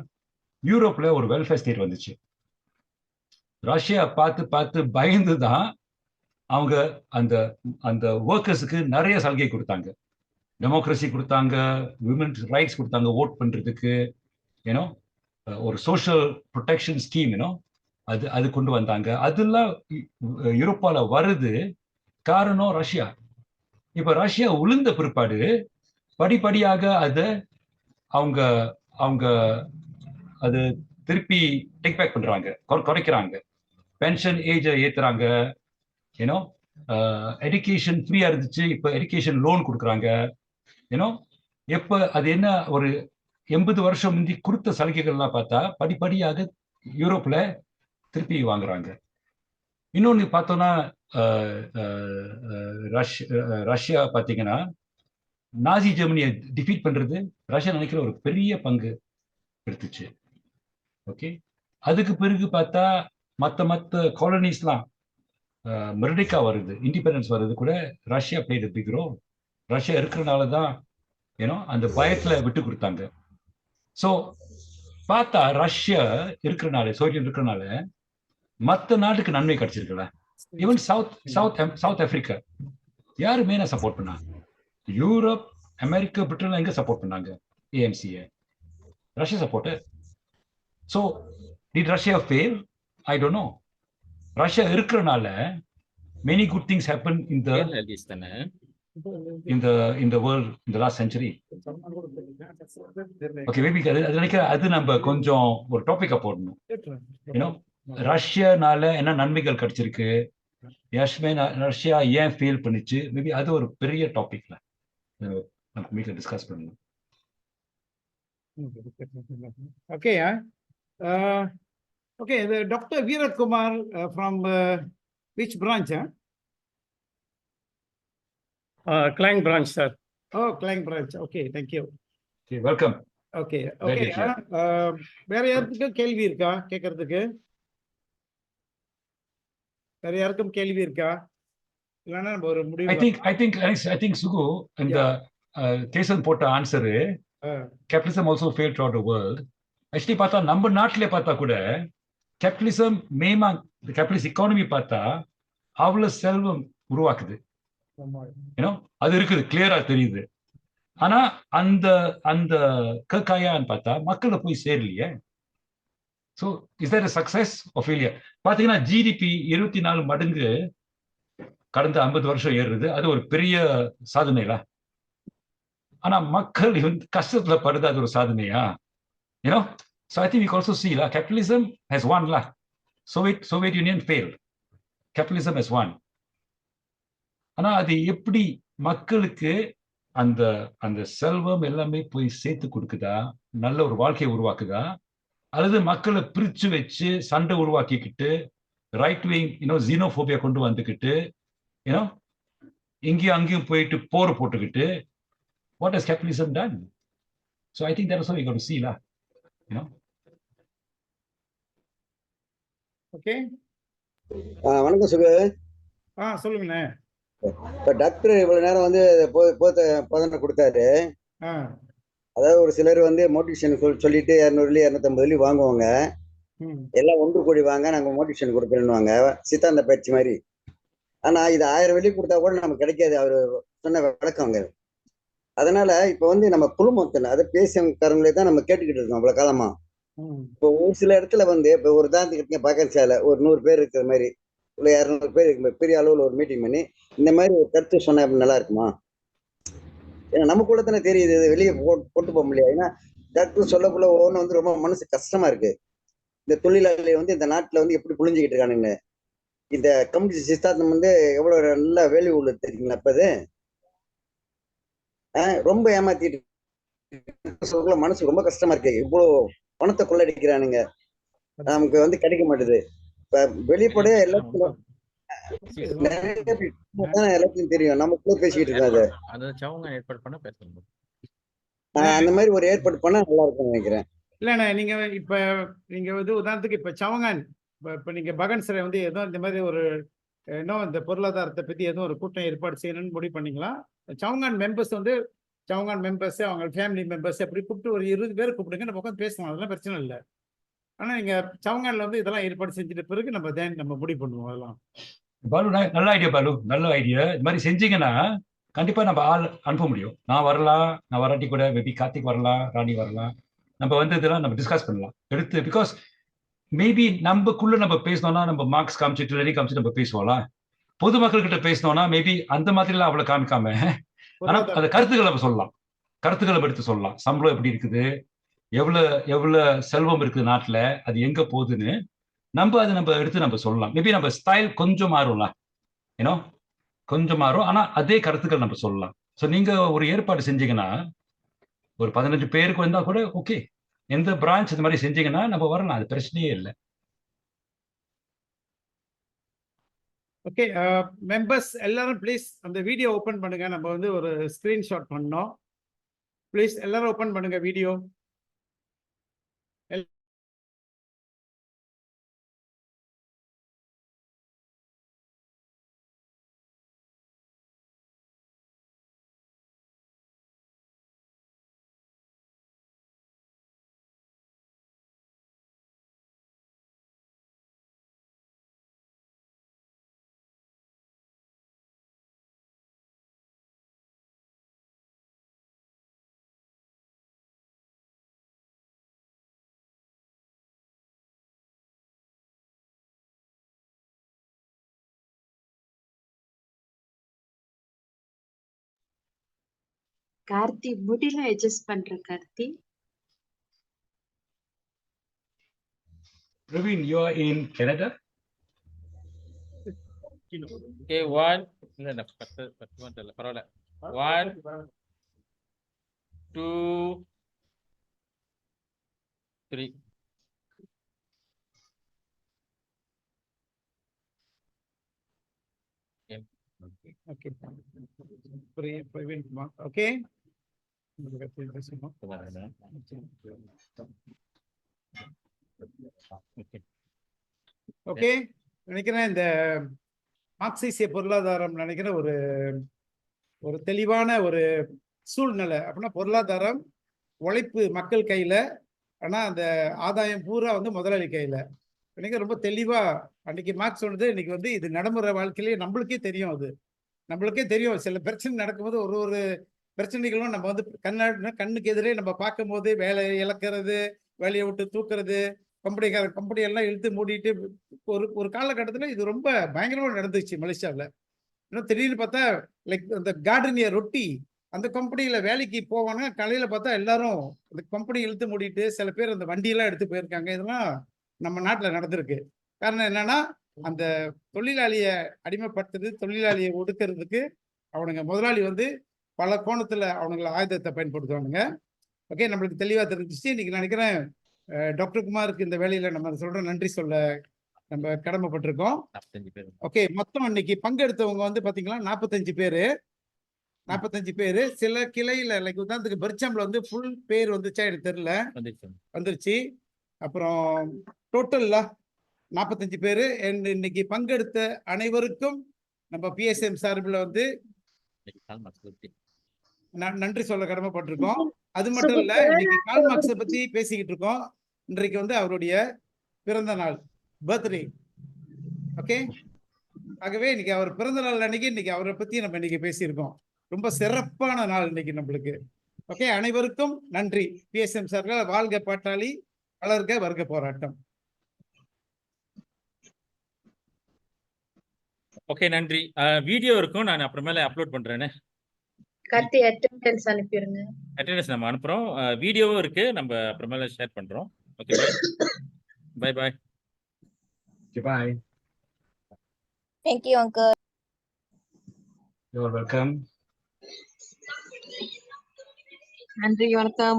S2: யூரோப்ல ஒரு வெல்ஃபேர் ஸ்டேட் வந்துச்சு. ரஷ்யா பார்த்து பயந்து தான் அவங்க அந்த அந்த ஒர்க்கர்ஸுக்கு நிறைய சலுகை கொடுத்தாங்க, டெமோக்ரஸி கொடுத்தாங்க, விமன்ஸ் ரைட்ஸ் கொடுத்தாங்க, ஓட் பண்றதுக்கு, ஒரு சோஷியல் ப்ரொடெக்ஷன் ஸ்கீம் அது கொண்டு வந்தாங்க. அதெல்லாம் யூரோப்பால வருது, காரணம் ரஷ்யா. இப்ப ரஷ்யா உளுந்த பிற்பாடு படிப்படியாக அதை அவங்க அது திருப்பி டேக் பேக் பண்றாங்க, குறைக்கிறாங்க. பென்ஷன் ஏஜ் ஏத்துறாங்க, எஜுகேஷன் ஃப்ரீயா இருந்துச்சு, இப்ப எஜுகேஷன் லோன் கொடுக்குறாங்க. எப்ப அது என்ன ஒரு 80 வருஷம் முந்தி கொடுத்த சலுகைகள்லாம் பார்த்தா படிப்படியாக யூரோப்ல திருப்பி வாங்குறாங்க. இன்னொன்னு பார்த்தோம்னா ரஷ்யா பார்த்தீங்கன்னா நாசி ஜெர்மனியை டிஃபீட் பண்றது ரஷ்யா நினைக்கிற ஒரு பெரிய பங்கு எடுத்துச்சு. ஓகே, அதுக்கு பிறகு பார்த்தா மற்ற காலனிஸ்லாம் மெர்டிகா வருது, இண்டிபெண்டன்ஸ் வருது கூட Russia played big role. Russia இருக்கிறனால தான் அந்த பயத்துல விட்டு கொடுத்தாங்க. ஸோ பார்த்தா ரஷ்யா இருக்கிறனால, சோவியத் இருக்கிறனால மற்ற நாட்டுக்கு நன்மை கிடைச்சிருக்குல்ல. ஈவன் சவுத் ஆப்பிரிக்கா யாரு மெயினா சப்போர்ட் பண்ணாங்க? யூரோப், அமெரிக்கா, பிரிட்டன் எங்க சப்போர்ட் பண்ணாங்க? ஏஎம்சியை Russia support. So did Russia fail? I don't know. Russia இருக்கிறனால many good things happen in the world in the last century. Okay, maybe அது நம்ம கொஞ்சம் ஒரு டாபிக்கா போடணும். ரஷ்யானால என்ன நன்மைகள் கிடைச்சிருக்கு, ரஷ்யா ஏன் ஃபெயில் பண்ணிச்சு, மேபி அது ஒரு பெரிய டாபிக்ல நம்ம மீட்ல டிஸ்கஸ் பண்ணணும்.
S1: Okay, okay, the Dr. Virat Kumar from which branch?
S10: Klang branch, sir.
S1: Oh, Klang branch. Okay, thank you.
S2: Okay, welcome.
S1: Okay,
S2: Glad
S1: okay.
S2: you're here.
S1: வேற யாருக்கு கேள்வி இருக்கா கேட்கறதுக்கு? வேற யாருக்கும் கேள்வி இருக்கா? இல்லைன்னா நம்ம ஒரு முடிவு.
S2: I think Sugu இந்த கேசன் போட்ட answer capitalism also failed throughout the world. Actually பார்த்தா நம்ம நாட்டிலே பார்த்தா கூட கேபிட்டலிசம் மேமா கேபிட்டலிஸ்ட் எக்கானமி பார்த்தா அவ்வளவு செல்வம் உருவாக்குது. அது இருக்குது, கிளியரா தெரியுது. ஆனா அந்த அந்த கக்காயான்னு பார்த்தா மக்களை போய் சேரலையே. So is that success of failure? பார்த்தீங்கன்னா ஜிடிபி 24 மடங்கு கடந்த 50 வருஷம் ஏறுறது, அது ஒரு பெரிய சாதனைல. ஆனா மக்கள் கஷ்டத்துல படுது, அது ஒரு சாதனையா? So I think we can also see capitalism has won. Soviet Union failed. Capitalism is one. ஆனா அது எப்படி மக்களுக்கு அந்த அந்த செல்வம் எல்லாமே போய் சேர்த்து கொடுக்குதா, நல்ல ஒரு வாழ்க்கையை உருவாக்குதா, அல்லது மக்களை பிரிச்சு வச்சு சண்டை உருவாக்கிக்கிட்டு ரைட் விங் ஜீனோபோபியா கொண்டு வந்துக்கிட்டு இங்கேயும் அங்கேயும் போயிட்டு போர் போட்டுக்கிட்டு what has capitalism done? So I think that is what we got to see lah.
S1: Okay,
S6: வணக்கம் சுகு.
S1: சொல்லுங்கண்ணே.
S6: இப்ப டாக்டர் இவ்வளவு நேரம் வந்து போதனை கொடுத்தாரு. அதாவது ஒரு சிலர் வந்து மோட்டிவேஷன் சொல்லிட்டு 200 250 வாங்குவாங்க. எல்லாம் 1 கோடி வாங்க, நாங்க மோட்டிவேஷன் கொடுக்குறேன்னுவாங்க, சித்தாந்த பயிற்சி மாதிரி. ஆனா இது 1000 வெள்ளி கொடுத்தா கூட நமக்கு கிடைக்காது, அவரு சொன்ன விளக்கங்க. அதனால இப்ப வந்து நம்ம குழுமத்தில் அதை பேசுறவங்களே தான் நம்ம கேட்டுக்கிட்டு இருக்கோம் அவ்வளவு காலமா. இப்போ ஒரு சில இடத்துல வந்து இப்ப ஒரு உதாரணத்துக்கு பாக்கறசால ஒரு 100 பேர் இருக்கிற மாதிரி, இல்ல 200 பேர் பெரிய அளவுல ஒரு மீட்டிங் பண்ணி இந்த மாதிரி ஒரு கருத்து சொன்னா நல்லா இருக்குமா? ஏன்னா நமக்குள்ள தானே தெரியுது, வெளியே போட்டு போக முடியாது. ஏன்னா டாக்டர் சொல்லக்குள்ள ஒவ்வொன்று வந்து ரொம்ப மனசு கஷ்டமா இருக்கு. இந்த தொழிலாளி வந்து இந்த நாட்டுல வந்து எப்படி புழிஞ்சுக்கிட்டு இருக்கானுங்க. இந்த கம்யூனிஸ்ட் சித்தாந்தம் வந்து எவ்வளவு நல்ல வேல்யூ உள்ளது தெரியுங்களா? அப்ப அது ரொம்ப ஏமாத்திட்டு சொல்ல மனசு ரொம்ப கஷ்டமா இருக்கு. இவ்வளவு பணத்தை கொள்ளடிக்கிறானுங்க, நமக்கு வந்து கிடைக்க மாட்டுது. இப்ப வெளிப்படையா எல்லாத்துக்கும் எல்லாத்தையும் தெரியும், நமக்குள்ள பேசிக்கிட்டு இருக்காது. அந்த மாதிரி ஒரு ஏற்பாடு பண்ணா நல்லா இருக்கும்னு நினைக்கிறேன்.
S1: இல்லண்ணே, நீங்க வந்து உதாரணத்துக்கு இப்ப சவங்கான், இப்ப நீங்க பகன் சிறை வந்து ஏதோ இந்த மாதிரி ஒரு இந்த பொருளாதாரத்தை பத்தி ஏதோ ஒரு கூட்டம் ஏற்பாடு செய்யணும்னு முடிவு பண்ணீங்களா? சவங்கான் மெம்பர்ஸ் வந்து சவங்கான் மெம்பர்ஸ், அவங்க ஃபேமிலி மெம்பர்ஸ் அப்படி கூப்பிட்டு ஒரு 20 பேர் கூப்பிடுங்க, நம்ம உட்காந்து பேசலாம், அதெல்லாம் பிரச்சனை இல்லை. ஆனா நீங்க சவங்கான்ல வந்து இதெல்லாம் ஏற்பாடு செஞ்சுட்டு பிறகு நம்ம முடிவு பண்ணுவோம். அதெல்லாம்
S2: பாலு, நல்ல ஐடியா பாலு, நல்ல ஐடியா. இது மாதிரி செஞ்சீங்கன்னா கண்டிப்பா நம்ம ஆள் அனுப்ப முடியும். நான் வரலாம், நான் வராட்டி கூட மேபி கார்த்திக் வரலாம், ராணி வரலாம். நம்ம வந்து இதெல்லாம் நம்ம டிஸ்கஸ் பண்ணலாம் எடுத்து. பிகாஸ் மேபி நம்ம பேசணும்னா நம்ம மார்க்ஸ் காமிச்சிட்டு ரெடி காமிச்சிட்டு நம்ம பேசுவோம்ல. பொதுமக்கள் கிட்ட பேசணும்னா மேபி அந்த மாதிரிலாம் அவ்வளவு காமிக்காம, ஆனா அந்த கருத்துக்களை நம்ம சொல்லலாம், கருத்துக்களை எடுத்து சொல்லலாம். சம்பளம் எப்படி இருக்குது, எவ்வளவு செல்வம் இருக்குது நாட்டுல, அது எங்க போகுதுன்னு நம்ம எடுத்து நம்ம சொல்லலாம். மேபி நம்ம ஸ்டைல் கொஞ்சம் மாறும்ல, கொஞ்சம் மாறும். ஆனா அதே கருத்துக்கள் நம்ம சொல்லலாம். ஸோ நீங்க ஒரு ஏற்பாடு செஞ்சீங்கன்னா ஒரு 15 பேருக்கு வந்தா கூட ஓகே. எந்த பிரான்ச் இந்த மாதிரி செஞ்சீங்கன்னா நம்ம வரலாம், அது பிரச்சனையே இல்லை.
S1: ஓகே, மெம்பர்ஸ் எல்லாரும் ப்ளீஸ் அந்த வீடியோ ஓப்பன் பண்ணுங்க. நம்ம வந்து ஒரு ஸ்கிரீன்ஷாட் பண்ணோம். ப்ளீஸ் எல்லாரும் ஓப்பன் பண்ணுங்க வீடியோ.
S11: கார்த்தி முடியல அட்ஜஸ்ட் பண்ற Karthi.
S2: Praveen, you are in Canada?
S12: Okay, 1 இல்ல 10 மட்டும் இல்ல பரவாயில்ல. 1 2 3.
S1: Okay, Praveen Kumar. Okay, okay. நினைக்கிறேன் இந்த மார்க்சிய பொருளாதாரம் நினைக்கிறேன் ஒரு தெளிவான ஒரு சூழ்நிலை. அப்படின்னா பொருளாதாரம் உழைப்பு மக்கள் கையில, ஆனா அந்த ஆதாயம் பூரா வந்து முதலாளி கையில. எனக்கு ரொம்ப தெளிவா அன்னைக்கு மார்க்ஸ் சொன்னது இன்னைக்கு வந்து இது நடைமுறை வாழ்க்கையிலேயே நம்மளுக்கே தெரியும். அது நம்மளுக்கே தெரியும். சில பிரச்சனை நடக்கும்போது ஒரு பிரச்சனைகளும் நம்ம வந்து கண்ணுக்கு எதிரே நம்ம பார்க்கும் போது வேலையை இழக்கிறது, வேலையை விட்டு தூக்குறது, கம்பெனி எல்லாம் இழுத்து மூடிட்டு ஒரு காலகட்டத்தில் இது ரொம்ப பயங்கரமாக நடந்துச்சு மலேசியாவில். இன்னும் திடீர்னு பார்த்தா லைக் அந்த கார்டனியர் ரொட்டி அந்த கம்பெனியில் வேலைக்கு போவாங்க, காலையில் பார்த்தா எல்லாரும் அந்த கம்பெனி இழுத்து மூடிட்டு சில பேர் அந்த வண்டியெல்லாம் எடுத்து போயிருக்காங்க. இதெல்லாம் நம்ம நாட்டில் நடந்திருக்கு. காரணம் என்னன்னா அந்த தொழிலாளிய அடிமைப்படுத்துறது, தொழிலாளியை ஒடுக்கிறதுக்கு அவனுங்க முதலாளி வந்து பல கோணத்துல அவனுங்களை ஆயுதத்தை பயன்படுத்துவானுங்க. ஓகே, நம்மளுக்கு தெளிவா தெரிஞ்சிச்சு. இன்னைக்கு நினைக்கிறேன் டாக்டர் குமாருக்கு இந்த வேலையில நம்ம சொல்ற நன்றி சொல்ல நம்ம கடமைப்பட்டிருக்கோம்.
S12: 45 பேர்.
S1: ஓகே, மொத்தம் இன்னைக்கு பங்கெடுத்தவங்க வந்து பாத்தீங்கன்னா 45 பேரு. 45 பேரு. சில கிளையில லைக் உதாரணத்துக்கு பெர்ச்சாம்ல வந்து ஃபுல் பேர் வந்துச்சா எனக்கு தெரியல,
S12: வந்துருச்சு.
S1: வந்துருச்சு. அப்புறம் டோட்டல்ல 45 பேரு. இன்னைக்கு பங்கெடுத்த அனைவருக்கும் நம்ம பிஎஸ்எம் சார்பில் வந்து
S12: இன்னைக்கு கால் மார்க்ஸ் பத்தி.
S1: நன்றி சொல்ல கடமைப்பட்டிருக்கோம். அது மட்டும் இல்ல, இன்னைக்கு கால் மார்க்ஸை பத்தி பேசிக்கிட்டு இருக்கோம். இன்றைக்கு வந்து அவருடைய பிறந்த நாள், பர்த்டே. ஓகே, ஆகவே இன்னைக்கு அவர் பிறந்த நாள் அன்னைக்கு இன்னைக்கு அவரை பத்தி நம்ம இன்னைக்கு பேசியிருக்கோம். ரொம்ப சிறப்பான நாள் இன்னைக்கு நம்மளுக்கு. ஓகே, அனைவருக்கும் நன்றி. பிஎஸ்எம் சார்கள் வாழ்க பாட்டாளி, வளர்க வர்க்க போராட்டம்.
S12: ஓகே, நன்றி. வீடியோ இருக்கும், நான் அப்புறமேல அப்லோட் பண்றேன்னு.
S11: கார்த்தி அட்டெண்டன்ஸ் அனுப்பிடுங்க.
S12: அட்டெண்டன்ஸ் நம்ம அனுப்புறோம். வீடியோவும் இருக்கு, நம்ம அப்புறமேல ஷேர் பண்றோம். Okay, bye bye.
S2: Bye.
S7: Thank you, uncle.
S2: You're welcome.
S11: நன்றி, வணக்கம்.